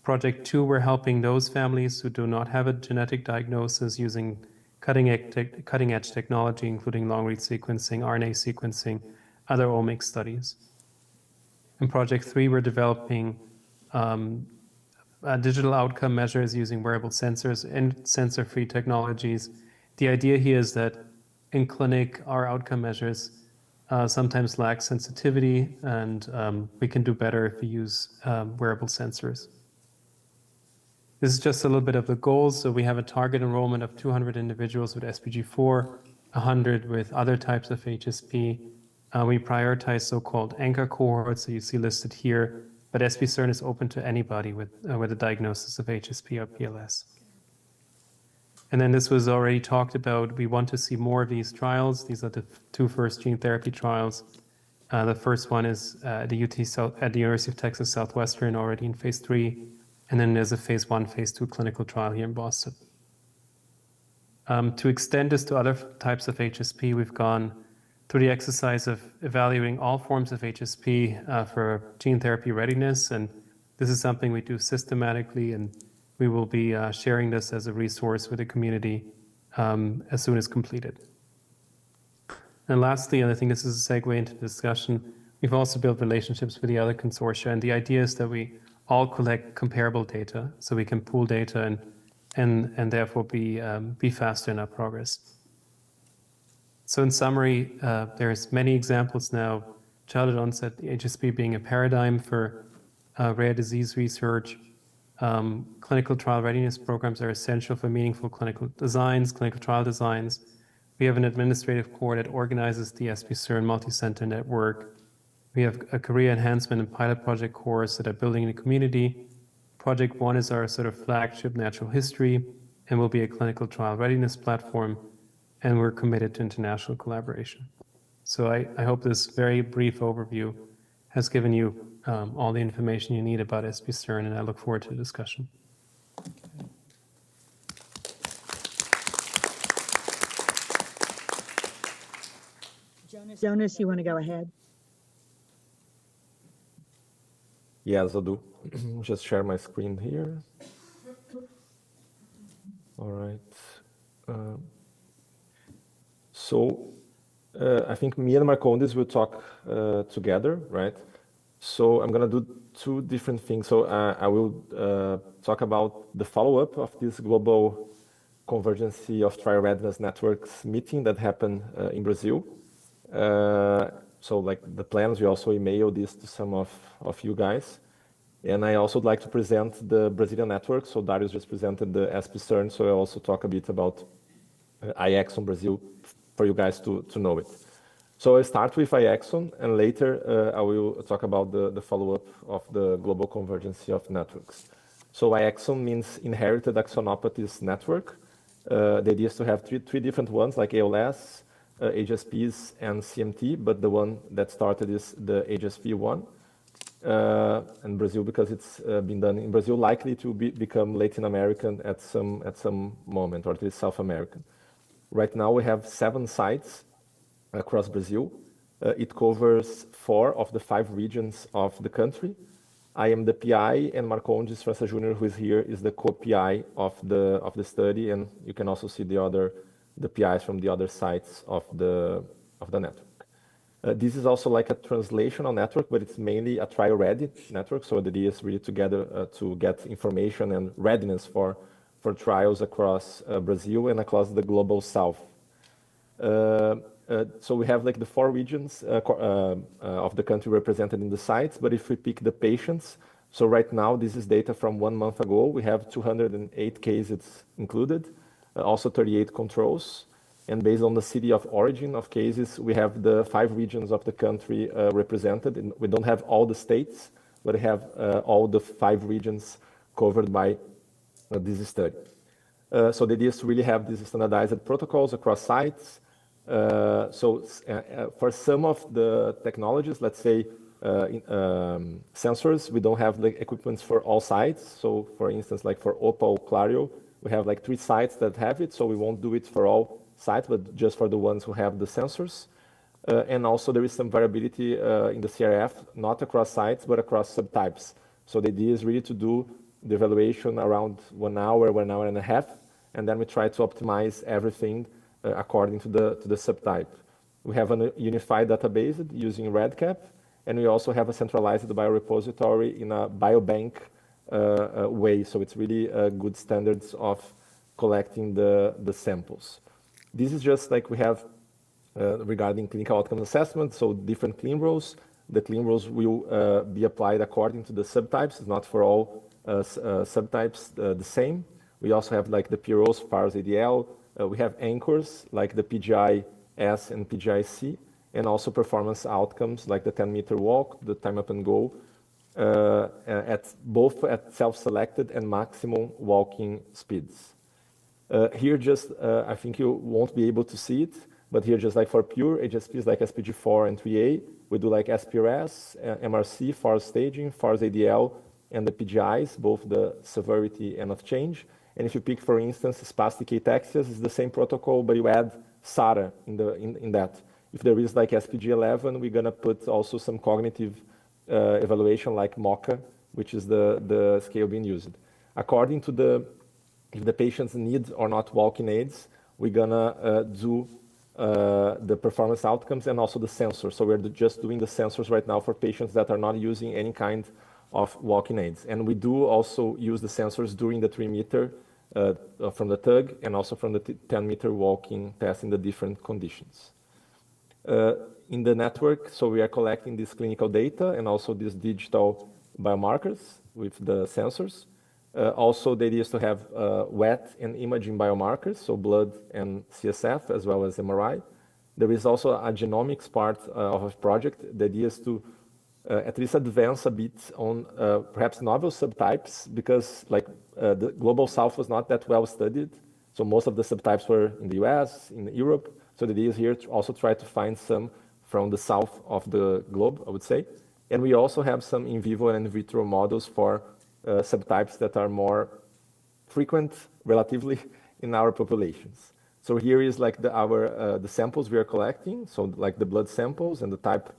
Project 2, we're helping those families who do not have a genetic diagnosis using cutting-edge technology, including long-read sequencing, RNA sequencing, other omics studies. In Project 3, we're developing digital outcome measures using wearable sensors and sensor-free technologies. The idea here is that in clinic, our outcome measures sometimes lack sensitivity, and we can do better if we use wearable sensors. This is just a little bit of the goals. So we have a target enrollment of 200 individuals with SPG4, 100 with other types of HSP. We prioritize so-called anchor cohorts that you see listed here, but SPCERN is open to anybody with a diagnosis of HSP or PLS. And then this was already talked about. We want to see more of these trials. These are the 2 first gene therapy trials. The first one is at the University of Texas Southwestern, already in phase 3. And then there's a phase 1, phase 2 clinical trial here in Boston. To extend this to other types of HSP, we've gone through the exercise of evaluating all forms of HSP for gene therapy readiness. And this is something we do systematically, and we will be sharing this as a resource with the community as soon as completed. And lastly, and I think this is a segue into the discussion, we've also built relationships with the other consortia. And the idea is that we all collect comparable data so we can pool data and therefore be faster in our progress. So in summary, there's many examples now, childhood onset HSP being a paradigm for rare disease research. Clinical trial readiness programs are essential for meaningful clinical designs, clinical trial designs. We have an administrative core that organizes the SPCERN multi-center network. We have a career enhancement and pilot project cores that are building in the community. Project 1 is our sort of flagship natural history and will be a clinical trial readiness platform. And we're committed to international collaboration. So I hope this very brief overview has given you all the information you need about SPCERN, and I look forward to the discussion. Jonas, you want to go ahead? Yes, I'll do. Just share my screen here. All right. So I think me and Marcondes will talk together, right? So I'm going to do 2 different things. So I will talk about the follow-up of this global Convergence of Trial Readiness Networks meeting that happened in Brazil. So like the plans, we also emailed this to some of you guys. And I also would like to present the Brazilian network. So Darius just presented the SPCERN, so I also talk a bit about iExon Brazil for you guys to know it. So I start with iExon, and later I will talk about the follow-up of the global convergence of networks. So iExon means inherited axonopathies network. The idea is to have three different ones like ALS, HSPs, and CMT, but the one that started is the HSP1. And Brazil, because it's been done in Brazil, likely to become Latin American at some moment, or at least South American. Right now we have 7 sites across Brazil. It covers 4 of the 5 regions of the country. I am the PI, and Marcondes França Jr., who is here, is the co-PI of the study, and you can also see the PIs from the other sites of the network. This is also like a translational network, but it's mainly a trial-ready network. So the idea is really together to get information and readiness for trials across Brazil and across the global south. So we have like the 4 regions of the country represented in the sites, but if we pick the patients, so right now this is data from 1 month ago, we have 208 cases included, also 38 controls. And based on the city of origin of cases, we have the 5 regions of the country represented. And we don't have all the states, but we have all the 5 regions covered by this study. So the idea is to really have these standardized protocols across sites. For some of the technologies, let's say sensors, we don't have the equipments for all sites. So for instance, like for Opal Clario, we have like 3 sites that have it, so we won't do it for all sites, but just for the ones who have the sensors. And also there is some variability in the CRF, not across sites, but across subtypes. So the idea is really to do the evaluation around 1 hour, 1 hour and a half, and then we try to optimize everything according to the subtype. We have a unified database using REDCap, and we also have a centralized biorepository in a biobank way. So it's really good standards of collecting the samples. This is just like we have regarding clinical outcome assessment, so different clean rows. The clean rows will be applied according to the subtypes. It's not for all subtypes the same. We also have like the PROs, FARS, ADL. We have anchors like the PGI-S and PGI-C, and also performance outcomes like the 10-meter walk, the time up and go, both at self-selected and maximum walking speeds. Here just, I think you won't be able to see it, but here just like for pure HSPs like SPG4 and 3A, we do like SPRS, MRC, FARS staging, FARS ADL, and the PGIs, both the severity and of change. And if you pick, for instance, spastic ataxias, it's the same protocol, but you add SARA in that. If there is like SPG11, we're gonna put also some cognitive evaluation like MOCA, which is the scale being used. According to if the patients need or not walking aids, we're gonna do the performance outcomes and also the sensors. So we're just doing the sensors right now for patients that are not using any kind of walking aids. And we do also use the sensors during the 3-meter from the TUG and also from the 10-meter walking test in the different conditions. In the network, so we are collecting this clinical data and also these digital biomarkers with the sensors. Also, the idea is to have wet and imaging biomarkers, so blood and CSF, as well as MRI. There is also a genomics part of a project. The idea is to at least advance a bit on perhaps novel subtypes, because like the Global South was not that well studied. So most of the subtypes were in the US, in Europe. So the idea is here to also try to find some from the south of the globe, I would say. And we also have some in vivo and in vitro models for subtypes that are more frequent relatively in our populations. So here is like the samples we are collecting. So like the blood samples and the type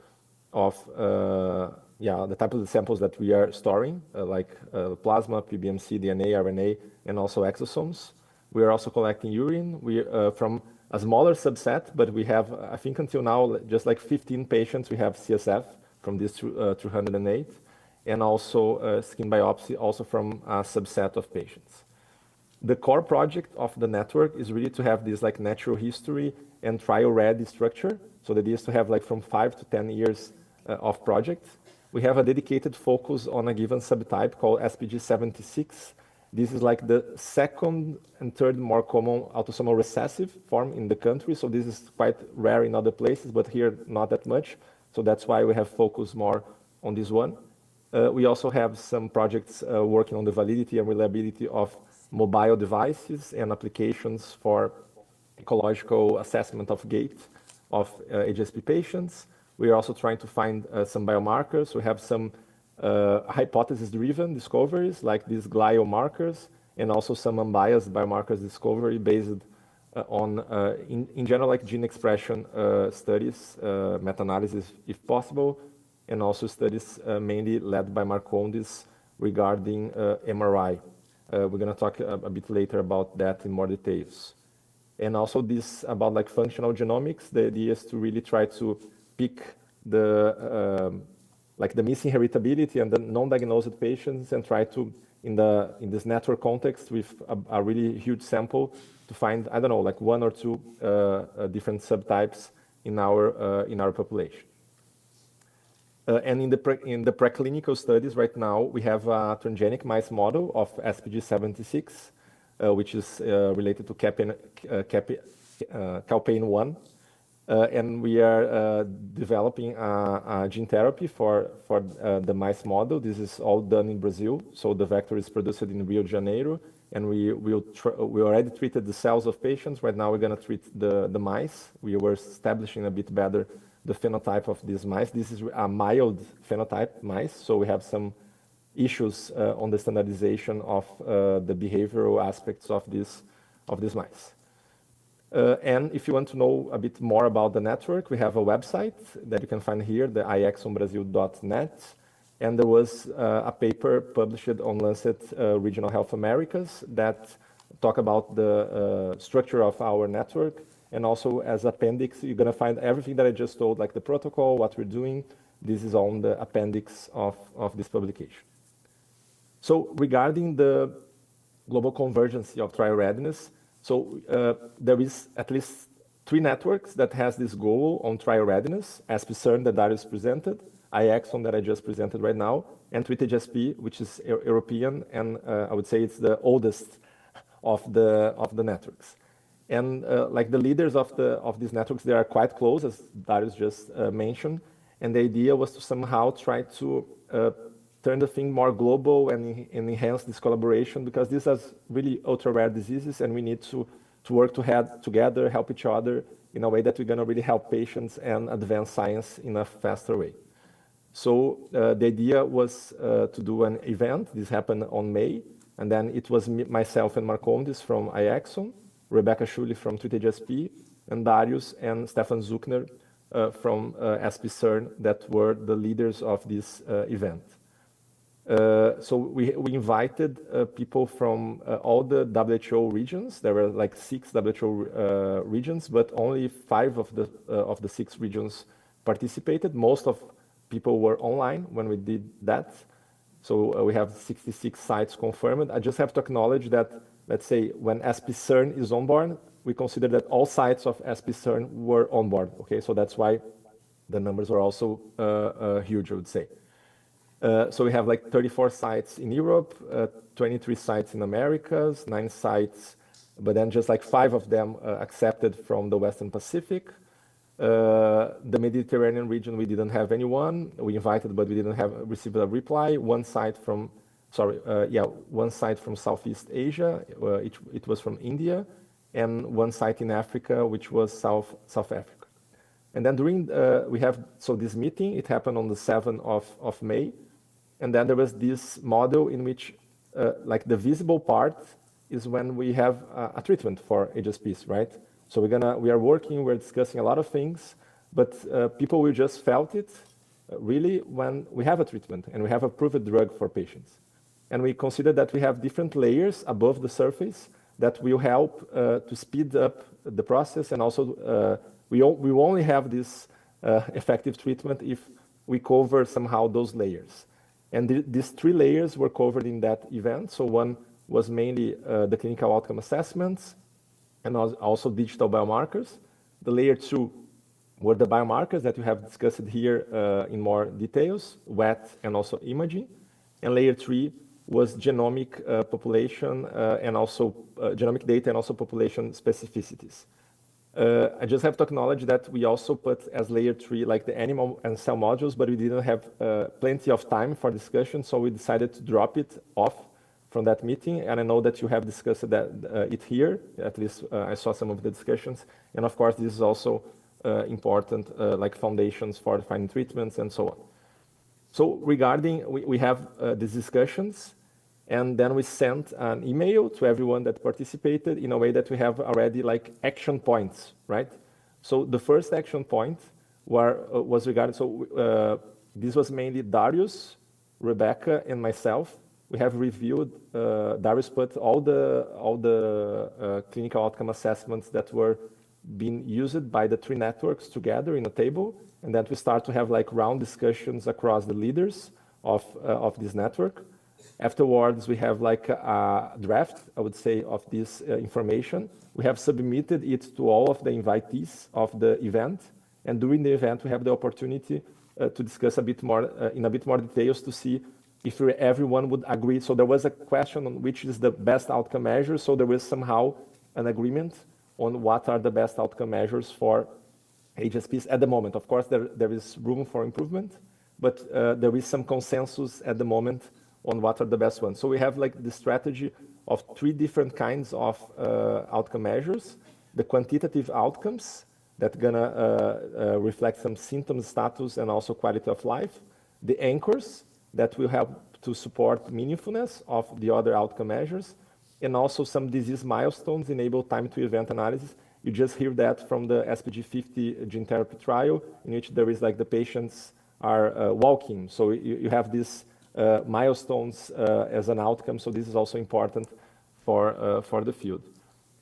of the samples that we are storing, like plasma, PBMC, DNA, RNA, and also exosomes. We are also collecting urine. We from a smaller subset, but we have, I think until now, just like 15 patients, we have CSF from this 208, and also skin biopsy also from a subset of patients. The core project of the network is really to have this like natural history and trial-ready structure. So the idea is to have like from 5 to 10 years of project. We have a dedicated focus on a given subtype called SPG76. This is like the second and third more common autosomal recessive form in the country. So this is quite rare in other places, but here not that much. So that's why we have focused more on this one. We also have some projects working on the validity and reliability of mobile devices and applications for ecological assessment of gait of HSP patients. We are also trying to find some biomarkers. We have some hypothesis-driven discoveries like these glial markers, and also some unbiased biomarkers discovery based on, in general, like gene expression studies, meta-analysis if possible, and also studies mainly led by Marcondes regarding MRI. We're going to talk a bit later about that in more details. And also this about like functional genomics. The idea is to really try to pick the like the missing heritability and the non-diagnosed patients, and try to in this network context with a really huge sample to find, I don't know, like 1 or 2 different subtypes in our population. And in the preclinical studies right now, we have a transgenic mice model of SPG76, which is related to calpain-1. And we are developing a gene therapy for the mice model. This is all done in Brazil. So the vector is produced in Rio de Janeiro, and we already treated the cells of patients. Right now we're going to treat the mice. We were establishing a bit better the phenotype of these mice. This is a mild phenotype mice, so we have some issues on the standardization of the behavioral aspects of these mice. And if you want to know a bit more about the network, we have a website that you can find here, the iexonbrasil.net. And there was a paper published on Lancet Regional Health Americas that talk about the structure of our network. And also as appendix, you're going to find everything that I just told, like the protocol, what we're doing. This is on the appendix of this publication. So regarding the global convergence of trial readiness, so there is at least 3 networks that has this goal on trial readiness, SPCERN that Darius presented, iExon that I just presented right now, and HSP, which is European, and I would say it's the oldest of the networks. And like the leaders of these networks, they are quite close, as Darius just mentioned, and the idea was to somehow try to turn the thing more global and enhance this collaboration, because these are really ultra-rare diseases and we need to work together, help each other in a way that we're going to really help patients and advance science in a faster way. So the idea was to do an event. This happened on May, and then it was myself and Marcondes from iExon, Rebecca Schulli from HSP, and Darius and Stefan Zuckner from SPCERN that were the leaders of this event. So we invited people from all the WHO regions. There were like 6 WHO regions, but only 5 of the 6 regions participated. Most of people were online when we did that. So we have 66 sites confirmed. I just have to acknowledge that, let's say, when SPCERN is on board, we consider that all sites of SPCERN were on board. Okay, so that's why the numbers are also huge, I would say. So we have like 34 sites in Europe, 23 sites in Americas, 9 sites, but then just like 5 of them accepted from the Western Pacific. The Mediterranean region, we didn't have anyone. We invited, but we didn't receive a reply. One site from Southeast Asia, it was from India, and one site in Africa, which was South Africa. And then during, this meeting, it happened on the 7th of May. And then there was this model in which, like the visible part is when we have a treatment for HSPs, right? So we are working, we're discussing a lot of things, but people will just felt it really when we have a treatment and we have a proven drug for patients. And we consider that we have different layers above the surface that will help to speed up the process. And also we will only have this effective treatment if we cover somehow those layers. And these 3 layers were covered in that event. So one was mainly the clinical outcome assessments and also digital biomarkers. The layer 2 were the biomarkers that we have discussed here in more details, wet and also imaging. And layer 3 was genomic population and also genomic data and also population specificities. I just have to acknowledge that we also put as layer 3 like the animal and cell modules, but we didn't have plenty of time for discussion, so we decided to drop it off from that meeting. And I know that you have discussed that it here, at least I saw some of the discussions. And of course, this is also important, like foundations for finding treatments and so on. So regarding, we have these discussions, and then we sent an email to everyone that participated in a way that we have already like action points, right? So the first action point was regarding, this was mainly Darius, Rebecca, and myself. We have reviewed, Darius put all the clinical outcome assessments that were being used by the 3 networks together in a table, and then we start to have like round discussions across the leaders of this network. Afterwards, we have like a draft, I would say, of this information. We have submitted it to all of the invitees of the event. And during the event, we have the opportunity to discuss a bit more, in a bit more details to see if everyone would agree. So there was a question on which is the best outcome measure. So there was somehow an agreement on what are the best outcome measures for HSPs at the moment. Of course, there is room for improvement, but there is some consensus at the moment on what are the best ones. So we have like the strategy of 3 different kinds of outcome measures. The quantitative outcomes that gonna reflect some symptom status and also quality of life. The anchors that will help to support meaningfulness of the other outcome measures, and also some disease milestones enable time to event analysis. You just hear that from the SPG50 gene therapy trial, in which there is like the patients are walking. So you have these milestones as an outcome. So this is also important for the field.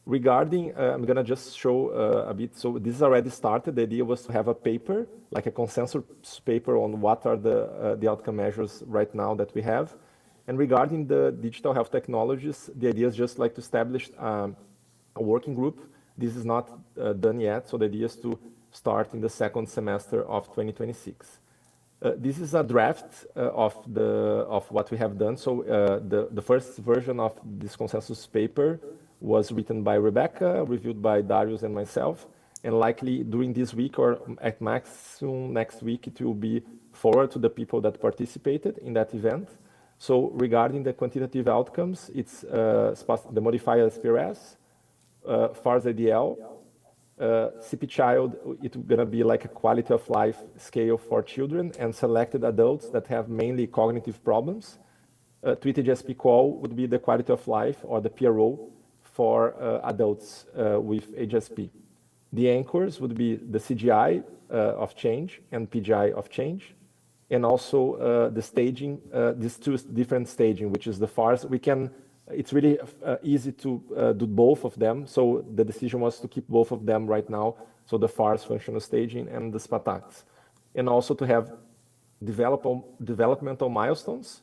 Regarding, I'm gonna just show a bit. So this is already started. The idea was to have a paper, like a consensus paper on what are the outcome measures right now that we have. And regarding the digital health technologies, the idea is just like to establish a working group. This is not done yet, so the idea is to start in the second semester of 2026. This is a draft of what we have done. So the first version of this consensus paper was written by Rebecca, reviewed by Darius and myself, and likely during this week or at maximum next week, it will be forwarded to the people that participated in that event. So regarding the quantitative outcomes, it's the modifier SPRS, FARS ADL, CP Child, it's gonna be like a quality of life scale for children and selected adults that have mainly cognitive problems. Treated HSP call would be the quality of life or the PRO for adults with HSP. The anchors would be the CGI of change and PGI of change. And also the staging, these 2 different staging, which is the FARS. It's really easy to do both of them. So the decision was to keep both of them right now. So the FARS functional staging and the SPATACs. And also to have developmental milestones,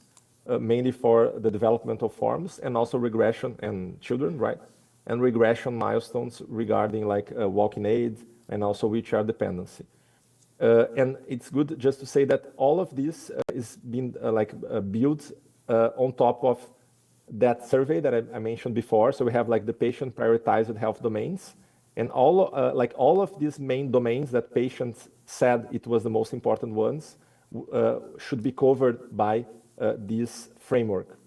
mainly for the developmental forms, and also regression and children, right? And regression milestones regarding like walking aid and also wheelchair dependency. And it's good just to say that all of this is being built on top of that survey that I mentioned before. So we have like the patient prioritized health domains, and all of these main domains that patients said it was the most important ones should be covered by this framework.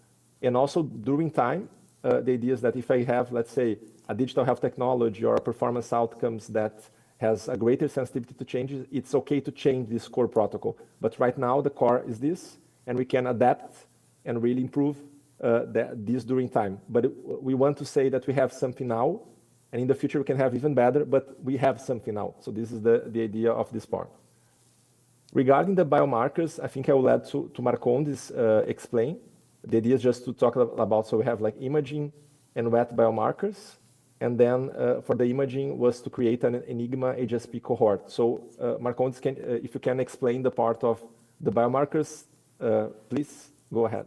And also during time, the idea is that if I have, let's say, a digital health technology or a performance outcomes that has a greater sensitivity to changes, it's okay to change this core protocol. But right now the core is this, and we can adapt and really improve this during time. But we want to say that we have something now, and in the future we can have even better, but we have something now. So this is the idea of this part. Regarding the biomarkers, I think I will let to Marcondes explain. The idea is just to talk about, so we have like imaging and wet biomarkers. And then for the imaging was to create an Enigma HSP cohort. So Marcondes, if you can explain the part of the biomarkers, please go ahead.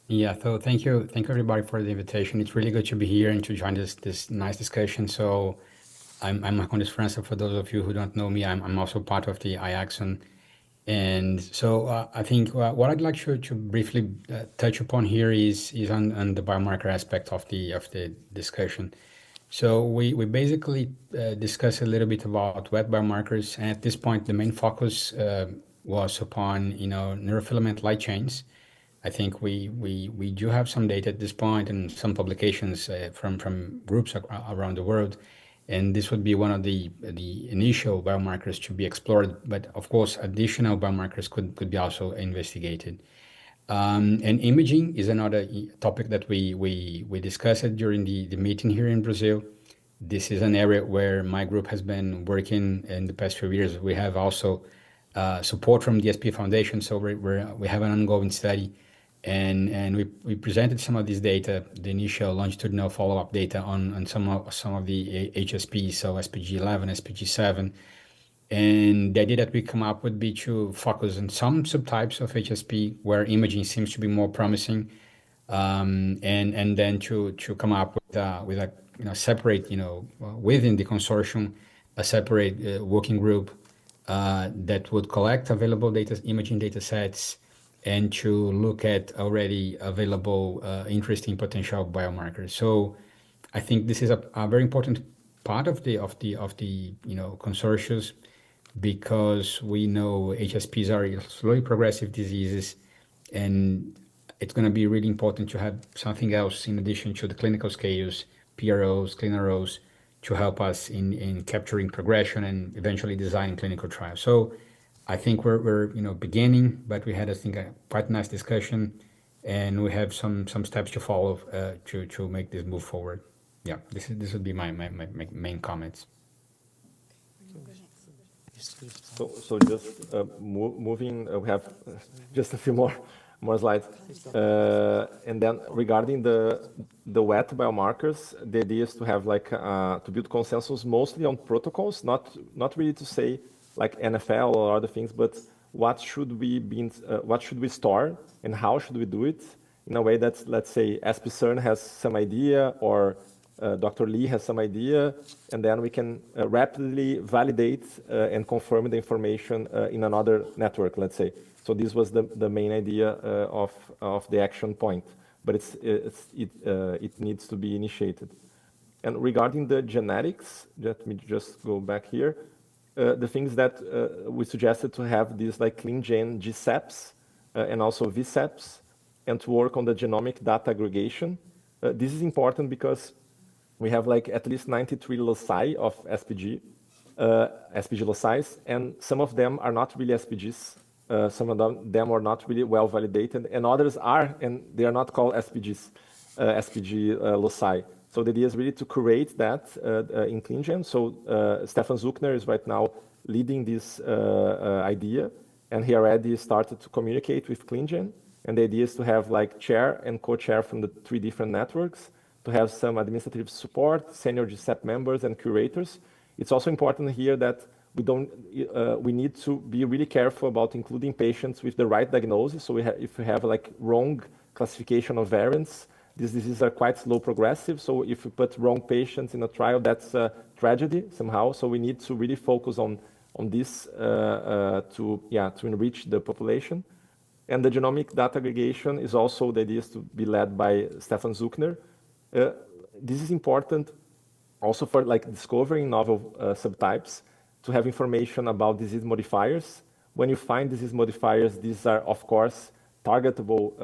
Yeah, so thank you everybody for the invitation. It's really good to be here and to join this nice discussion. So I'm Marcondes França. For those of you who don't know me, I'm also part of the IAXON. And so I think what I'd like to briefly touch upon here is on the biomarker aspect of the discussion. So we basically discussed a little bit about wet biomarkers, and at this point the main focus was upon neurofilament light chains. I think we do have some data at this point and some publications from groups around the world. And this would be one of the initial biomarkers to be explored, but of course, additional biomarkers could be also investigated. And imaging is another topic that we discussed during the meeting here in Brazil. This is an area where my group has been working in the past few years. We have also support from the SP Foundation, so we have an ongoing study. And we presented some of this data, the initial longitudinal follow-up data on some of the HSPs, so SPG11, SPG7. And the idea that we come up would be to focus on some subtypes of HSP where imaging seems to be more promising, and then to come up with a separate, within the consortium, a separate working group that would collect available imaging data sets and to look at already available interesting potential biomarkers. So I think this is a very important part of the consortium because we know HSPs are slowly progressive diseases, and it's going to be really important to have something else in addition to the clinical scales, PROs, ClinROs, to help us in capturing progression and eventually designing clinical trials. So I think we're beginning, but we had, I think, a quite nice discussion, and we have some steps to follow to make this move forward. Yeah, this would be my main comments. So just moving, we have just a few more slides, and then regarding the wet biomarkers, the idea is to have to build consensus mostly on protocols, not really to say like NFL or other things, but what should we store and how should we do it in a way that, let's say, SP CERN has some idea or Dr. Lee has some idea, and then we can rapidly validate and confirm the information in another network, let's say. So this was the main idea of the action point, but it needs to be initiated. And regarding the genetics, let me just go back here. The things that we suggested to have these like ClinGen GSEPs and also VSEPs, and to work on the genomic data aggregation. This is important because we have like at least 93 loci of SPG loci, and some of them are not really SPGs. Some of them are not really well validated, and others are, and they are not called SPGs, SPG loci. So the idea is really to create that in ClinGen. So Stefan Zuckner is right now leading this idea, and he already started to communicate with ClinGen. And the idea is to have like chair and co-chair from the 3 different networks, to have some administrative support, senior GSEP members and curators. It's also important here that we need to be really careful about including patients with the right diagnosis. So if we have like wrong classification of variants, these diseases are quite slow progressive. So if we put wrong patients in a trial, that's a tragedy somehow. So we need to really focus on this to enrich the population. And the genomic data aggregation is also, the idea is to be led by Stefan Zuckner. This is important also for like discovering novel subtypes, to have information about disease modifiers. When you find disease modifiers, these are of course targetable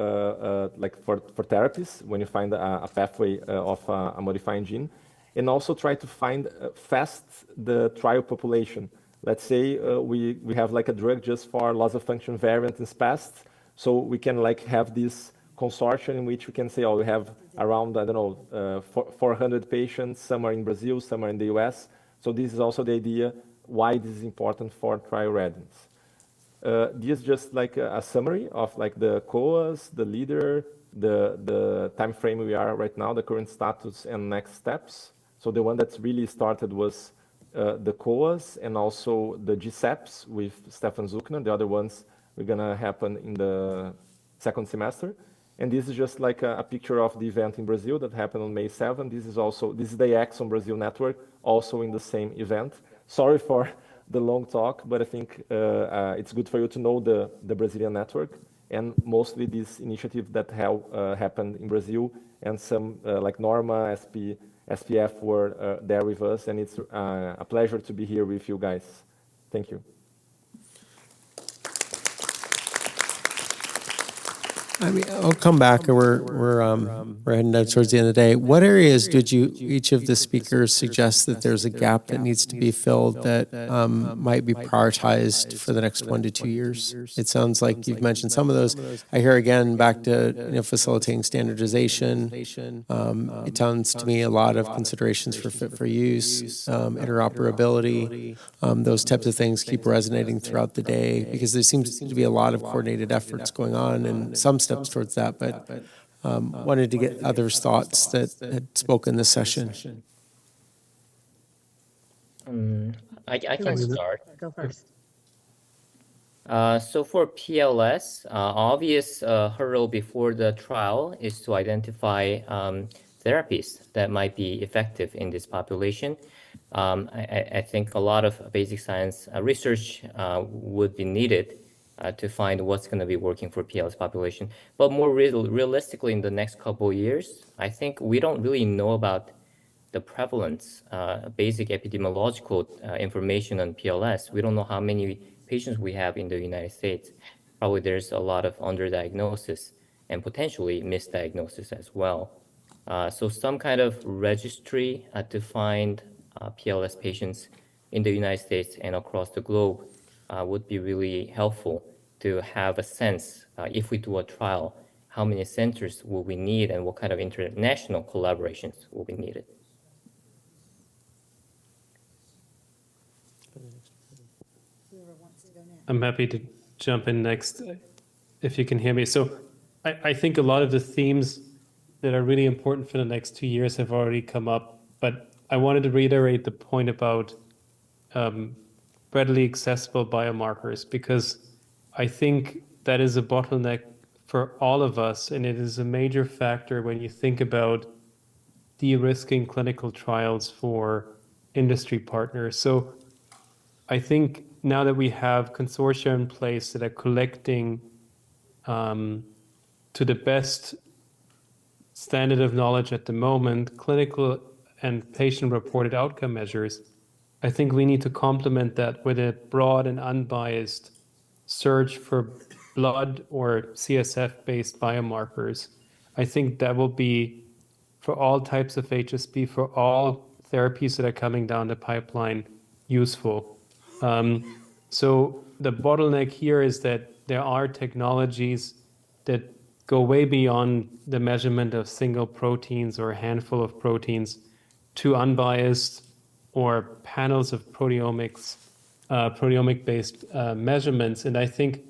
like for therapies when you find a pathway of a modifying gene, and also try to find fast the trial population. Let's say we have like a drug just for loss of function variant in SPAST, so we can like have this consortium in which we can say, oh, we have around, I don't know, 400 patients, some are in Brazil, some are in the US. So this is also the idea why this is important for trial readiness. This is just like a summary of like the COAs, the leader, the time frame we are right now, the current status and next steps. So the one that's really started was the COAs and also the GSEPs with Stefan Zuckner. The other ones are gonna happen in the second semester. And this is just like a picture of the event in Brazil that happened on May 7th. This is the Exxon Brazil network, also in the same event. Sorry for the long talk, but I think it's good for you to know the Brazilian network, and mostly this initiative that happened in Brazil, and some like Norma, SPF were there with us, and it's a pleasure to be here with you guys. Thank you. I mean, I'll come back, and we're heading down towards the end of the day. What areas did each of the speakers suggest that there's a gap that needs to be filled that might be prioritized for the next 1 to 2 years? It sounds like you've mentioned some of those. I hear again back to facilitating standardization. It sounds to me a lot of considerations for fit for use, interoperability, those types of things keep resonating throughout the day because there seems to be a lot of coordinated efforts going on and some steps towards that, but wanted to get others' thoughts that had spoken this session. I can start. Go first. So for PLS, obvious hurdle before the trial is to identify therapies that might be effective in this population. I think a lot of basic science research would be needed to find what's going to be working for PLS population. But more realistically, in the next couple of years, I think we don't really know about the prevalence, basic epidemiological information on PLS. We don't know how many patients we have in the United States. Probably there's a lot of underdiagnosis and potentially misdiagnosis as well. So some kind of registry to find PLS patients in the United States and across the globe would be really helpful to have a sense, if we do a trial, how many centers will we need and what kind of international collaborations will be needed. Whoever wants to go next. I'm happy to jump in next, if you can hear me. So I think a lot of the themes that are really important for the next 2 years have already come up, but I wanted to reiterate the point about readily accessible biomarkers, because I think that is a bottleneck for all of us, and it is a major factor when you think about de-risking clinical trials for industry partners. So I think now that we have consortia in place that are collecting to the best standard of knowledge at the moment, clinical and patient-reported outcome measures, I think we need to complement that with a broad and unbiased search for blood or CSF-based biomarkers. I think that will be, for all types of HSP, for all therapies that are coming down the pipeline, useful. So the bottleneck here is that there are technologies that go way beyond the measurement of single proteins or a handful of proteins to unbiased or panels of proteomics, proteomic-based measurements. And I think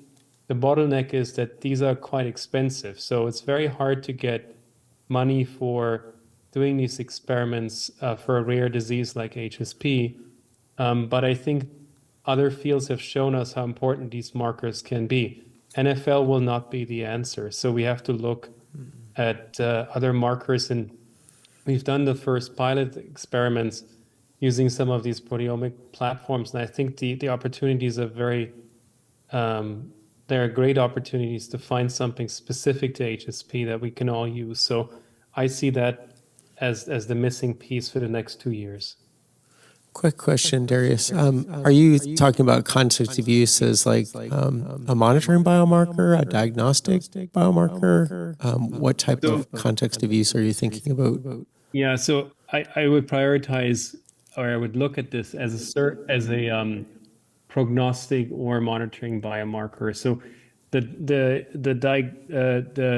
the bottleneck is that these are quite expensive. So it's very hard to get money for doing these experiments for a rare disease like HSP. But I think other fields have shown us how important these markers can be. NFL will not be the answer. So we have to look at other markers. And we've done the first pilot experiments using some of these proteomic platforms. And I think the opportunities are there are great opportunities to find something specific to HSP that we can all use. So I see that as the missing piece for the next 2 years. Quick question, Darius. Are you talking about context of use as like a monitoring biomarker, a diagnostic biomarker? What type of context of use are you thinking about? Yeah, so I would prioritize, or I would look at this as a prognostic or monitoring biomarker. So the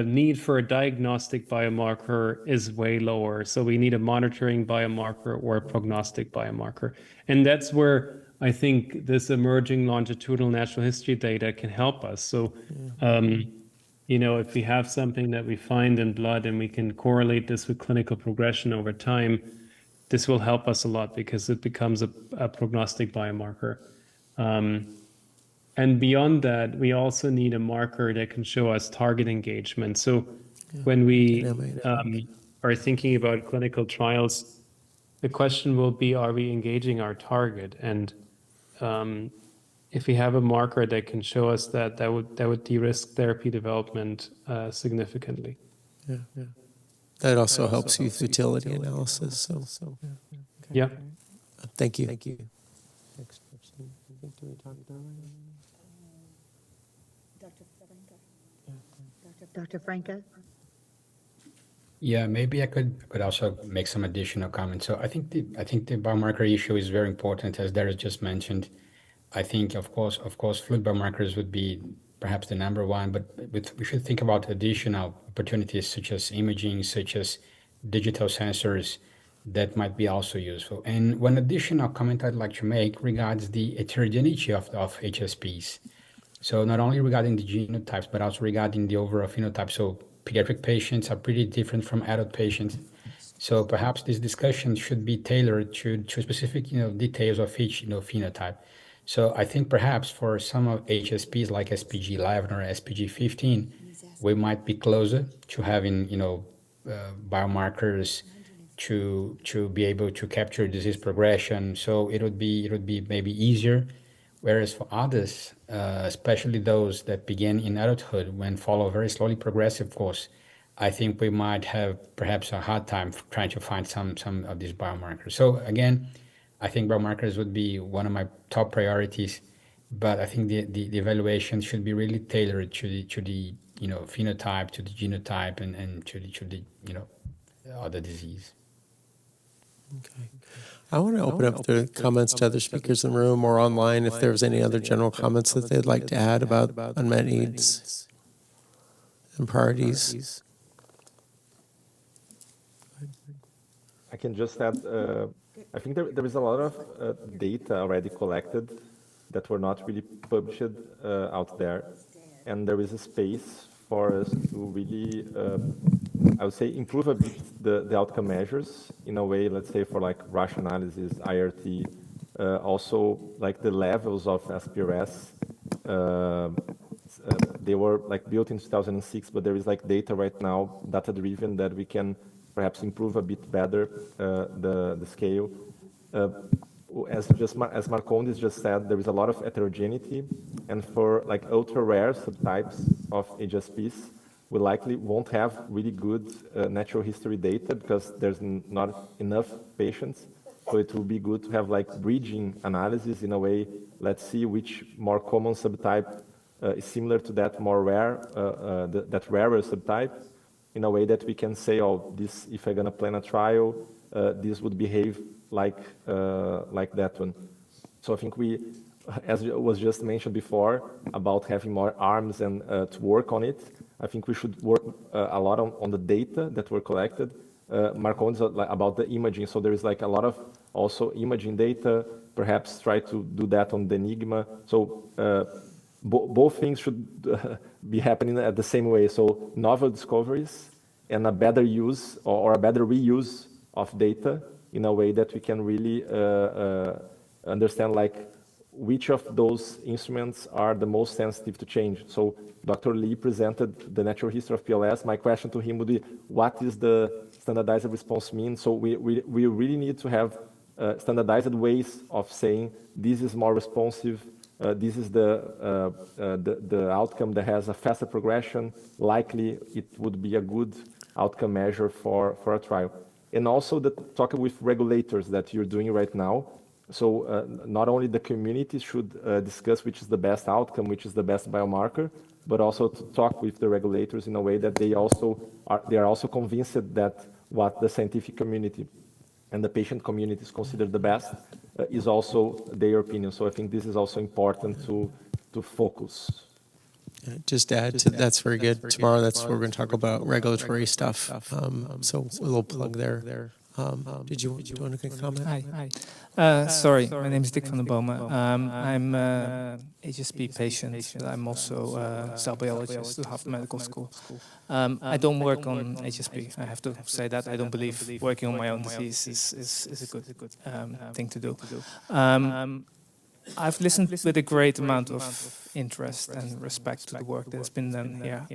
need for a diagnostic biomarker is way lower. So we need a monitoring biomarker or a prognostic biomarker. And that's where I think this emerging longitudinal natural history data can help us. So, if we have something that we find in blood and we can correlate this with clinical progression over time, this will help us a lot because it becomes a prognostic biomarker. And beyond that, we also need a marker that can show us target engagement. So when we are thinking about clinical trials, the question will be, are we engaging our target? And if we have a marker that can show us that would de-risk therapy development significantly. Yeah. That also helps with utility analysis. So. Yeah. Thank you. Dr. Franca? Dr. Franca? Yeah, maybe I could also make some additional comments. So I think the biomarker issue is very important, as Darius just mentioned. I think, of course, fluid biomarkers would be perhaps the number one, but we should think about additional opportunities such as imaging, such as digital sensors that might be also useful. And one additional comment I'd like to make regards the heterogeneity of HSPs. So not only regarding the genotypes, but also regarding the overall phenotype. So pediatric patients are pretty different from adult patients. So perhaps this discussion should be tailored to specific, details of each, phenotype. So I think perhaps for some of HSPs like SPG11 or SPG15, we might be closer to having, biomarkers to be able to capture disease progression. So it would be maybe easier. Whereas for others, especially those that begin in adulthood when follow a very slowly progressive course, I think we might have perhaps a hard time trying to find some of these biomarkers. So again, I think biomarkers would be one of my top priorities, but I think the evaluation should be really tailored to the phenotype, to the genotype, and to the other disease. Okay. I want to open up the comments to other speakers in the room or online if there's any other general comments that they'd like to add about unmet needs and priorities. I can just add, I think there is a lot of data already collected that were not really published out there. And there is a space for us to really, I would say, improve a bit the outcome measures in a way, let's say, for like rash analysis, IRT, also like the levels of SPRS. They were like built in 2006, but there is like data right now, data-driven, that we can perhaps improve a bit better the scale. As Marcondes just said, there is a lot of heterogeneity, and for like ultra rare subtypes of HSPs, we likely won't have really good natural history data because there's not enough patients. So it will be good to have like bridging analysis in a way. Let's see which more common subtype is similar to that more rare, that rarer subtype, in a way that we can say, oh, this, if I'm gonna plan a trial, this would behave like that one. So I think we, as was just mentioned before, about having more arms and to work on it, I think we should work a lot on the data that were collected. Marcondes about the imaging, so there is like a lot of also imaging data, perhaps try to do that on the Enigma. So both things should be happening at the same way. So novel discoveries and a better use or a better reuse of data in a way that we can really understand like which of those instruments are the most sensitive to change. So Dr. Lee presented the natural history of PLS. My question to him would be, what is the standardized response mean? So we really need to have standardized ways of saying this is more responsive, this is the outcome that has a faster progression. Likely it would be a good outcome measure for a trial. And also the talk with regulators that you're doing right now. So not only the community should discuss which is the best outcome, which is the best biomarker, but also to talk with the regulators in a way that they are also convinced that what the scientific community and the patient communities consider the best is also their opinion. So I think this is also important to focus. Just to add to that's very good. Tomorrow, that's where we're going to talk about regulatory stuff. So a little plug there. Did you want to comment? Hi. Sorry, my name is Dick van der Bomen. I'm a HSP patient. I'm also a cell biologist at Harvard Medical School. I don't work on HSP. I have to say that. I don't believe working on my own disease is a good thing to do. I've listened with a great amount of interest and respect to the work that's been done here.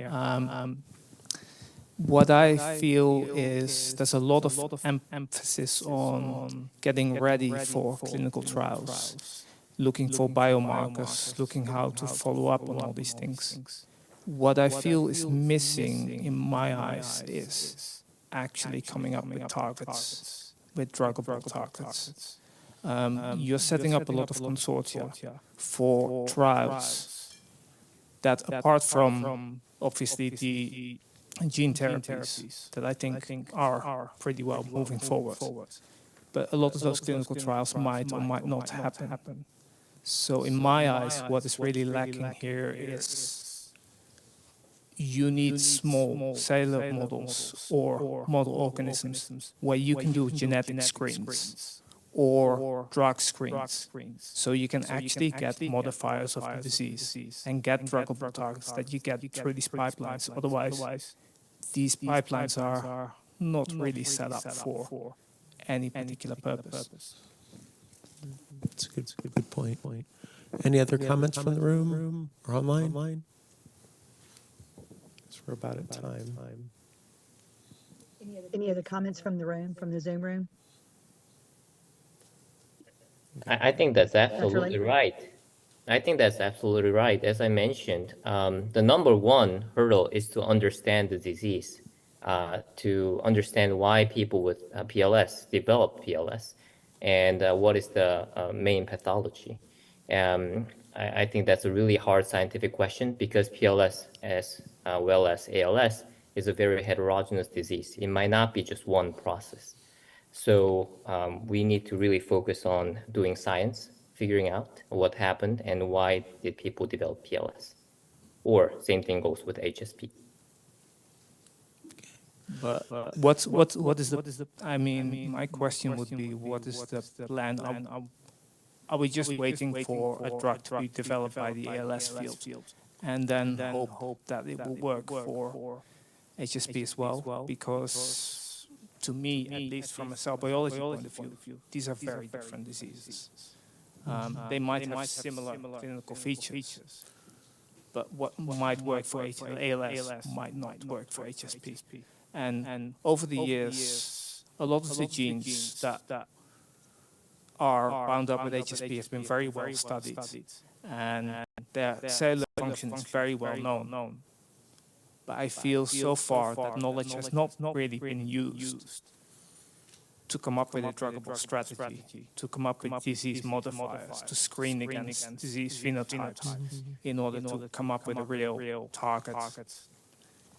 What I feel is there's a lot of emphasis on getting ready for clinical trials, looking for biomarkers, looking how to follow up on all these things. What I feel is missing in my eyes is actually coming up with targets, with druggable targets. You're setting up a lot of consortia for trials that, apart from obviously the gene therapies that I think are pretty well moving forward, but a lot of those clinical trials might or might not happen. So in my eyes, what is really lacking here is you need small cellular models or model organisms where you can do genetic screens or drug screens. So you can actually get modifiers of the disease and get druggable targets that you get through these pipelines. Otherwise, these pipelines are not really set up for any particular purpose. That's a good point. Any other comments from the room or online? So we're about at time. Any other comments from the room, from the Zoom room? I think that's absolutely right. I think that's absolutely right. As I mentioned, the number one hurdle is to understand the disease. to understand why people with PLS develop PLS and what is the main pathology. I think that's a really hard scientific question because PLS, as well as ALS, is a very heterogeneous disease. It might not be just one process. So we need to really focus on doing science, figuring out what happened and why did people develop PLS. Or same thing goes with HSP. But what is the? I mean, my question would be, what is the plan? Are we just waiting for a drug to be developed by the ALS field, and then hope that it will work for HSP as well? Because to me, at least from a cell biology point of view, these are very different diseases. They might have similar clinical features, but what might work for ALS might not work for HSP. And over the years, a lot of the genes that are bound up with HSP have been very well studied, and their cellular function is very well known. But I feel so far that knowledge has not really been used to come up with a druggable strategy, to come up with disease modifiers, to screen against disease phenotypes in order to come up with a real target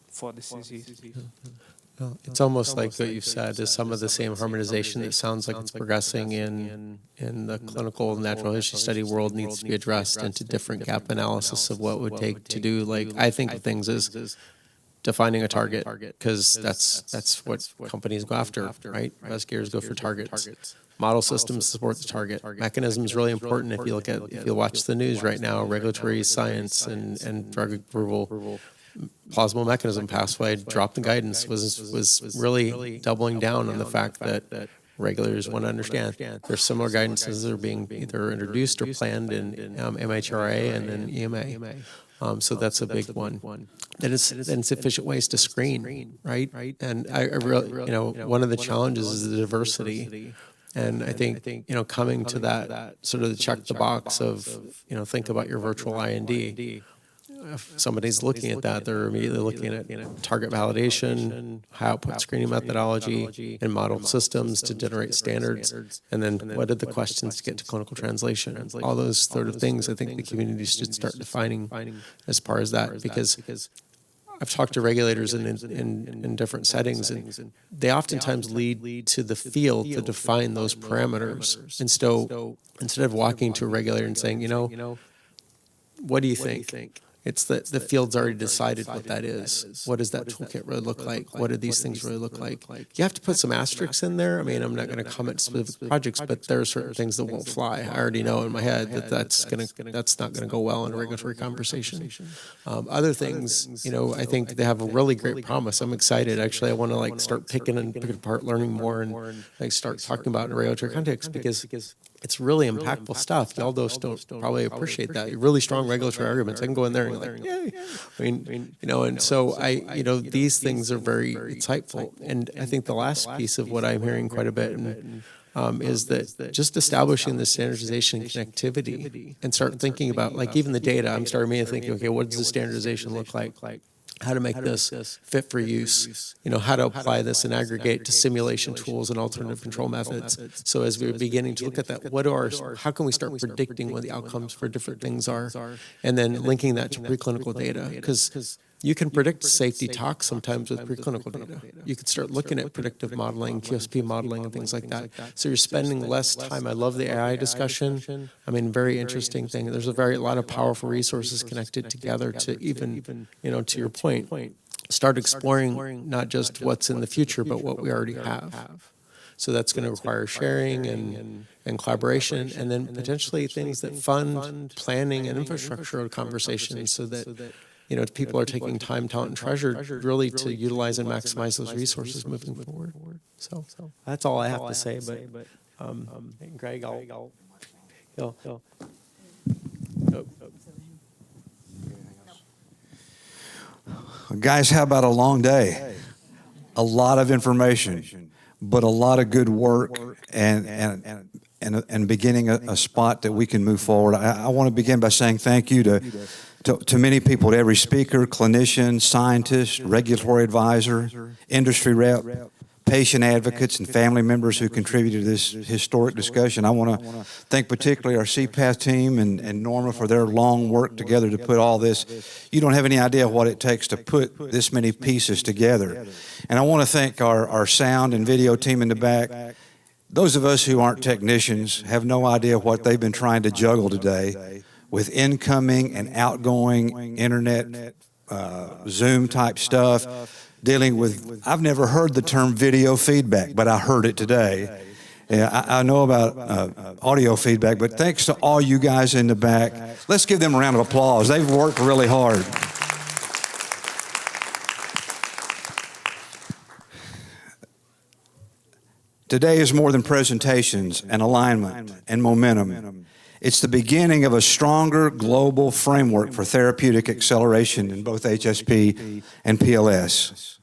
for this disease. Well, it's almost like what you said is some of the same harmonization that sounds like it's progressing in the clinical natural history study world needs to be addressed into different gap analysis of what it would take to do. Like, I think of things as defining a target, because that's what companies go after, right? Investigators go for targets. Model systems support the target. Mechanism is really important. If you watch the news right now, regulatory science and drug approval, plausible mechanism pathway dropped the guidance was really doubling down on the fact that regulators want to understand. There's similar guidances that are being either introduced or planned in MHRA and then EMA. So that's a big one. Then it's efficient ways to screen, right? And I really, one of the challenges is the diversity. And I think, coming to that sort of the check the box of, think about your virtual IND. If somebody's looking at that, they're immediately looking at target validation, high output screening methodology, and model systems to generate standards. And then what are the questions to get to clinical translation? All those sort of things I think the community should start defining as far as that, because I've talked to regulators in different settings, and they oftentimes lead to the field to define those parameters. And so instead of walking to a regulator and saying, what do you think? It's that the field's already decided what that is. What does that toolkit really look like? What do these things really look like? You have to put some asterisks in there. I mean, I'm not going to comment specific projects, but there are certain things that won't fly. I already know in my head that that's not going to go well in a regulatory conversation. Other things, I think they have a really great promise. I'm excited. Actually, I want to start picking apart, learning more, and start talking about in a regulatory context, because it's really impactful stuff. Y'all don't probably appreciate that. Really strong regulatory arguments. I can go in there and like, yay. I mean, and so these things are very insightful. And I think the last piece of what I'm hearing quite a bit is that just establishing the standardization and connectivity and start thinking about, even the data. I'm starting thinking, okay, what does the standardization look like? How to make this fit for use, how to apply this and aggregate to simulation tools and alternative control methods. So as we're beginning to look at that, how can we start predicting what the outcomes for different things are, and then linking that to preclinical data? Because you can predict safety tox sometimes with preclinical data. You could start looking at predictive modeling, QSP modeling, and things like that. So you're spending less time. I love the AI discussion. I mean, very interesting thing. There's a lot of powerful resources connected together to even, to your point, start exploring not just what's in the future, but what we already have. So that's going to require sharing and collaboration, and then potentially things that fund planning and infrastructure conversations, so that people are taking time, talent, and treasure really to utilize and maximize those resources moving forward. So that's all I have to say. But Greg, Guys, how about a long day? A lot of information, but a lot of good work and beginning a spot that we can move forward. I want to begin by saying thank you to to many people, to every speaker, clinician, scientist, regulatory advisor, industry rep, patient advocates, and family members who contributed to this historic discussion. I want to thank particularly our CPATH team and Norma for their long work together to put all this. You don't have any idea what it takes to put this many pieces together. And I want to thank our sound and video team in the back. Those of us who aren't technicians have no idea what they've been trying to juggle today with incoming and outgoing internet, Zoom type stuff, dealing with, I've never heard the term video feedback, but I heard it today. Yeah, I know about audio feedback, but thanks to all you guys in the back. Let's give them a round of applause. They've worked really hard. Today is more than presentations and alignment and momentum. It's the beginning of a stronger global framework for therapeutic acceleration in both HSP and PLS.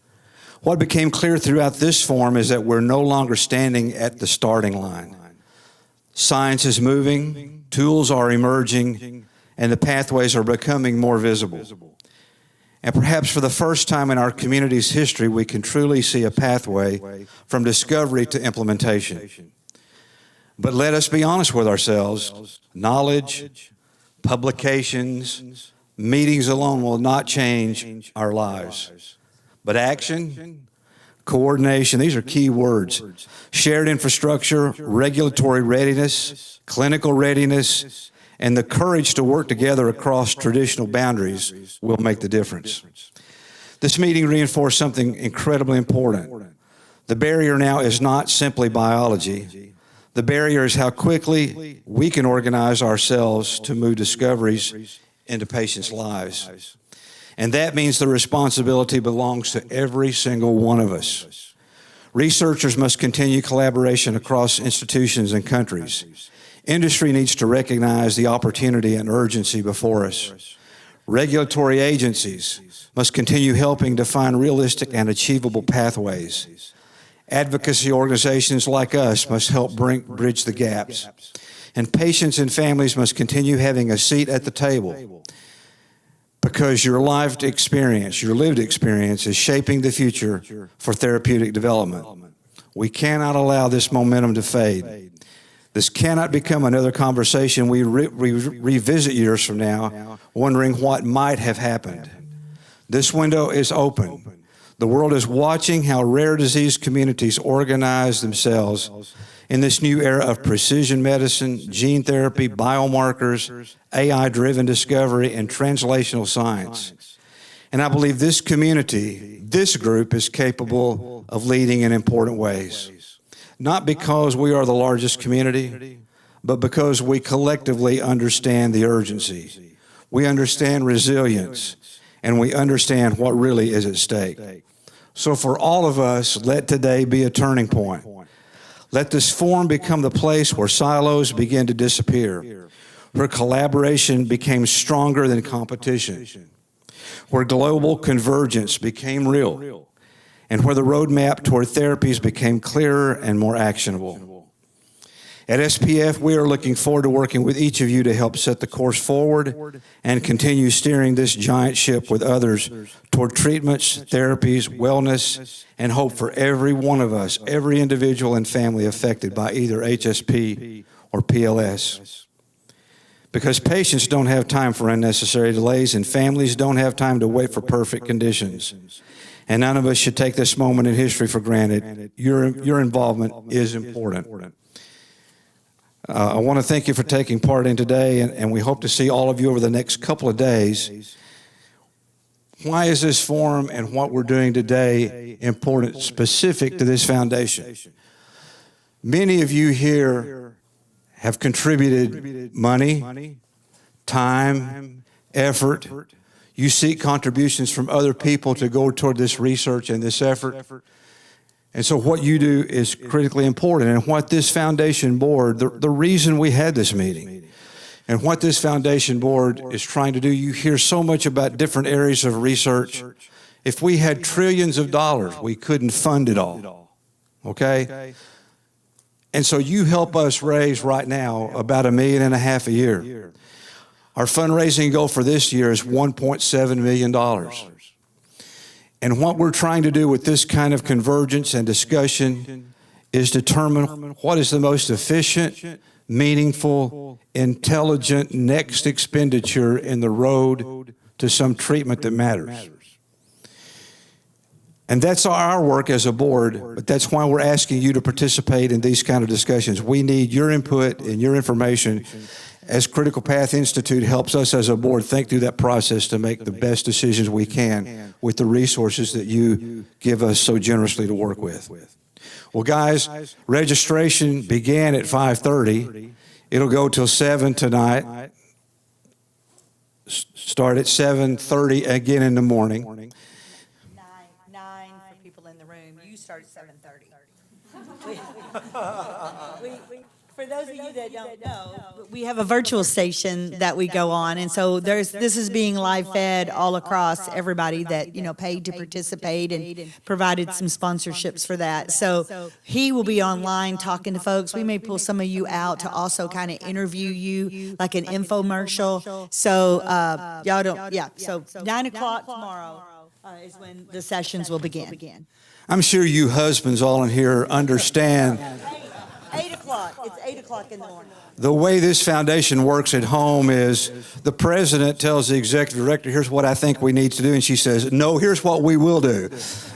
What became clear throughout this forum is that we're no longer standing at the starting line. Science is moving, tools are emerging, and the pathways are becoming more visible. And perhaps for the first time in our community's history, we can truly see a pathway from discovery to implementation. But let us be honest with ourselves. Knowledge, publications, meetings alone will not change our lives. But action, coordination, these are key words. Shared infrastructure, regulatory readiness, clinical readiness, and the courage to work together across traditional boundaries will make the difference. This meeting reinforced something incredibly important. The barrier now is not simply biology. The barrier is how quickly we can organize ourselves to move discoveries into patients' lives. And that means the responsibility belongs to every single one of us. Researchers must continue collaboration across institutions and countries. Industry needs to recognize the opportunity and urgency before us. Regulatory agencies must continue helping define realistic and achievable pathways. Advocacy organizations like us must help bridge the gaps. And patients and families must continue having a seat at the table, because your lived experience, your lived experience is shaping the future for therapeutic development. We cannot allow this momentum to fade. This cannot become another conversation we revisit years from now, wondering what might have happened. This window is open. The world is watching how rare disease communities organize themselves in this new era of precision medicine, gene therapy, biomarkers, AI-driven discovery, and translational science. And I believe this community, this group, is capable of leading in important ways. Not because we are the largest community, but because we collectively understand the urgency. We understand resilience, and we understand what really is at stake. So for all of us, let today be a turning point. Let this forum become the place where silos begin to disappear, where collaboration became stronger than competition, where global convergence became real, and where the roadmap toward therapies became clearer and more actionable. At SPF, we are looking forward to working with each of you to help set the course forward and continue steering this giant ship with others toward treatments, therapies, wellness, and hope for every one of us, every individual and family affected by either HSP or PLS. Because patients don't have time for unnecessary delays, and families don't have time to wait for perfect conditions. And none of us should take this moment in history for granted. Your involvement is important. I want to thank you for taking part in today, and we hope to see all of you over the next couple of days. Why is this forum and what we're doing today important, specific to this foundation? Many of you here have contributed money, time, effort. You seek contributions from other people to go toward this research and this effort. And so what you do is critically important. And what this foundation board, the reason we had this meeting, and what this foundation board is trying to do, you hear so much about different areas of research. If we had trillions of dollars, we couldn't fund it all, okay? And so you help us raise right now about $1.5 million a year. Our fundraising goal for this year is $1.7 million. And what we're trying to do with this kind of convergence and discussion is determine what is the most efficient, meaningful, intelligent next expenditure in the road to some treatment that matters. And that's our work as a board, but that's why we're asking you to participate in these kind of discussions. We need your input and your information as Critical Path Institute helps us as a board think through that process to make the best decisions we can with the resources that you give us so generously to work with. Well, guys, registration began at 5:30. It'll go till 7 tonight. Start at 7:30 again in the morning. 9 for people in the room. You start at 7:30. For those of you that don't know, we have a virtual station that we go on, and so this is being live fed all across everybody that paid to participate and provided some sponsorships for that. So he will be online talking to folks. We may pull some of you out to also kind of interview you like an infomercial. So y'all don't, yeah. So 9 o'clock tomorrow is when the sessions will begin. I'm sure you husbands all in here understand 8 o'clock. It's 8 o'clock in the morning. the way this foundation works at home is the president tells the executive director, here's what I think we need to do. And she says, no, here's what we will do.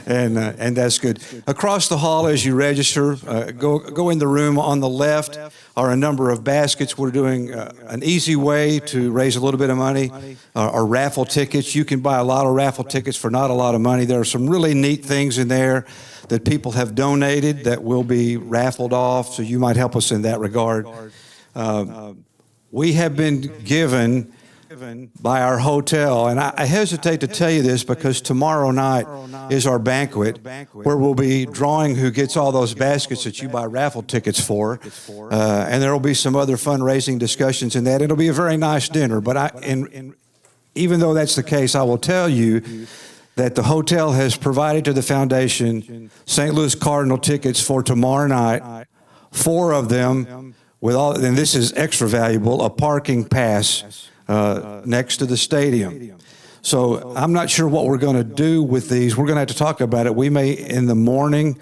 And that's good. Across the hall as you register, go in the room on the left are a number of baskets. We're doing an easy way to raise a little bit of money, are raffle tickets. You can buy a lot of raffle tickets for not a lot of money. There are some really neat things in there that people have donated that will be raffled off, so you might help us in that regard. We have been given by our hotel, and I hesitate to tell you this because tomorrow night is our banquet where we'll be drawing who gets all those baskets that you buy raffle tickets for, and there will be some other fundraising discussions in that. It'll be a very nice dinner, but even though that's the case, I will tell you that the hotel has provided to the foundation St. Louis Cardinal tickets for tomorrow night, 4 of them with all, and this is extra valuable, a parking pass next to the stadium. So I'm not sure what we're going to do with these. We're going to have to talk about it. We may, in the morning,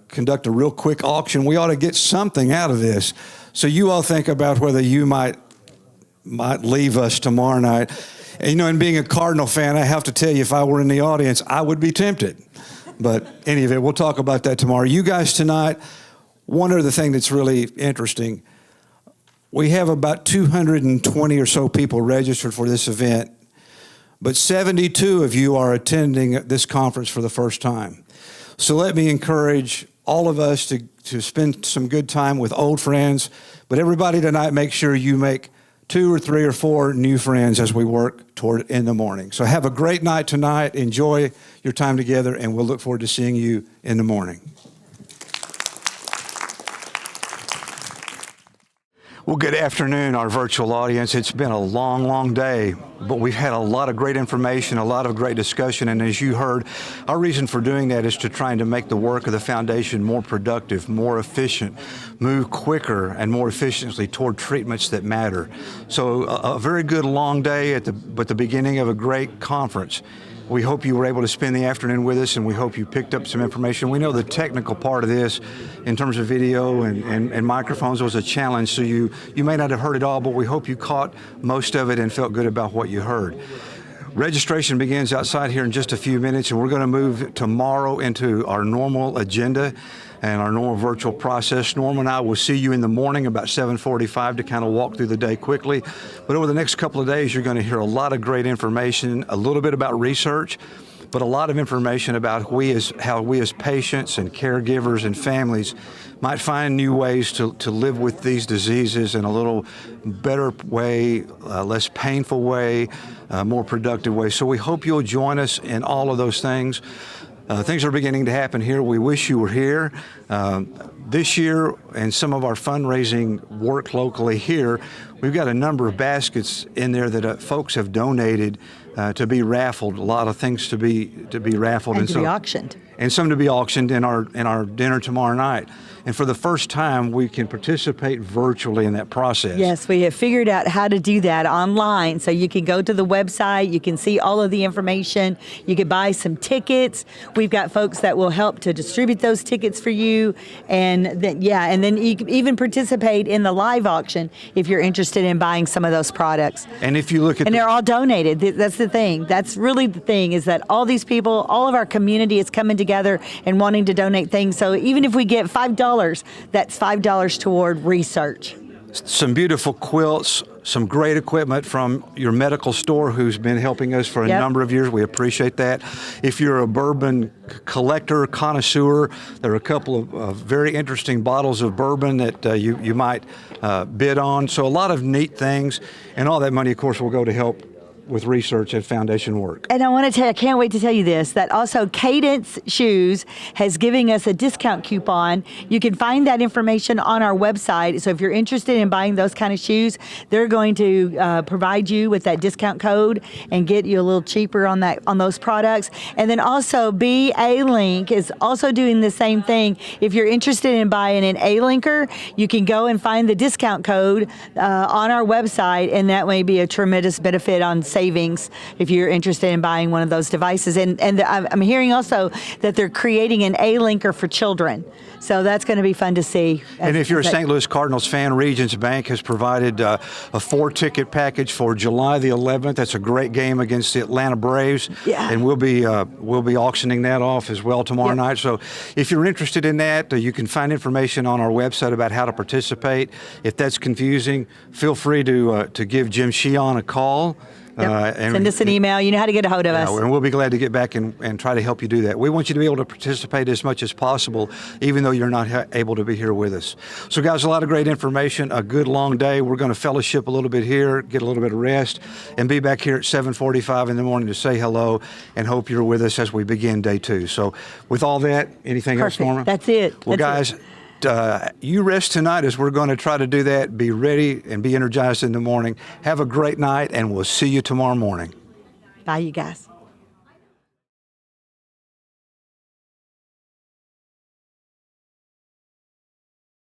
conduct a real quick auction. We ought to get something out of this. So you all think about whether you might leave us tomorrow night. And, you know, and being a Cardinal fan, I have to tell you, if I were in the audience, I would be tempted. But any of it, we'll talk about that tomorrow. You guys tonight, one other thing that's really interesting, we have about 220 or so people registered for this event, but 72 of you are attending this conference for the first time. So let me encourage all of us to spend some good time with old friends, but everybody tonight, make sure you make 2 or 3 or 4 new friends as we work toward it in the morning. So have a great night tonight. Enjoy your time together, and we'll look forward to seeing you in the morning. Well, good afternoon, our virtual audience. It's been a long, long day, but we've had a lot of great information, a lot of great discussion, and as you heard, our reason for doing that is to trying to make the work of the foundation more productive, more efficient, move quicker and more efficiently toward treatments that matter. So a very good long day but the beginning of a great conference. We hope you were able to spend the afternoon with us, and we hope you picked up some information. We know the technical part of this, in terms of video and microphones, was a challenge, so you may not have heard it all, but we hope you caught most of it and felt good about what you heard. Registration begins outside here in just a few minutes, and we're going to move tomorrow into our normal agenda and our normal virtual process. Norm and I will see you in the morning about 7:45 to kind of walk through the day quickly. But over the next couple of days, you're going to hear a lot of great information, a little bit about research, but a lot of information about how we as patients and caregivers and families might find new ways to live with these diseases in a little better way, less painful way, more productive way. So we hope you'll join us in all of those things. Things are beginning to happen here. We wish you were here. This year, and some of our fundraising work locally here, we've got a number of baskets in there that folks have donated to be raffled, a lot of things to be raffled. And to be auctioned. and some to be auctioned in our dinner tomorrow night. And for the first time, we can participate virtually in that process. Yes, we have figured out how to do that online. So you can go to the website, you can see all of the information, you can buy some tickets. We've got folks that will help to distribute those tickets for you. And then, and then you can even participate in the live auction if you're interested in buying some of those products. And if you look at and they're all donated. That's the thing. That's really the thing, is that all these people, all of our community is coming together and wanting to donate things. So even if we get $5, that's $5 toward research. Some beautiful quilts, some great equipment from your medical store who's been helping us for a number of years. We appreciate that. If you're a bourbon collector, connoisseur, there are a couple of very interesting bottles of bourbon that you might bid on. So a lot of neat things. And all that money, of course, will go to help with research and foundation work. And I want to tell you, I can't wait to tell you this, that also Cadence Shoes has given us a discount coupon. You can find that information on our website. So if you're interested in buying those kind of shoes, they're going to provide you with that discount code and get you a little cheaper on those products. And then also A-Link is also doing the same thing. If you're interested in buying an A-Linker, you can go and find the discount code on our website, and that may be a tremendous benefit on savings if you're interested in buying one of those devices. And I'm hearing also that they're creating an A-Linker for children. So that's going to be fun to see. And if you're a St. Louis Cardinals fan, Regions Bank has provided a 4-ticket package for July the 11th. That's a great game against the Atlanta Braves. Yeah. And we'll be auctioning that off as well tomorrow night. So if you're interested in that, you can find information on our website about how to participate. If that's confusing, feel free to give Jim Sheehan a call. And send us an email. You know how to get a hold of us. And we'll be glad to get back and try to help you do that. We want you to be able to participate as much as possible, even though you're not able to be here with us. So, guys, a lot of great information, a good long day. We're going to fellowship a little bit here, get a little bit of rest, and be back here at 7:45 in the morning to say hello and hope you're with us as we begin day 2. So, with all that, anything else, Norma? That's it. Well, guys, you rest tonight as we're going to try to do that. Be ready and be energized in the morning. Have a great night, and we'll see you tomorrow morning. Bye, you guys.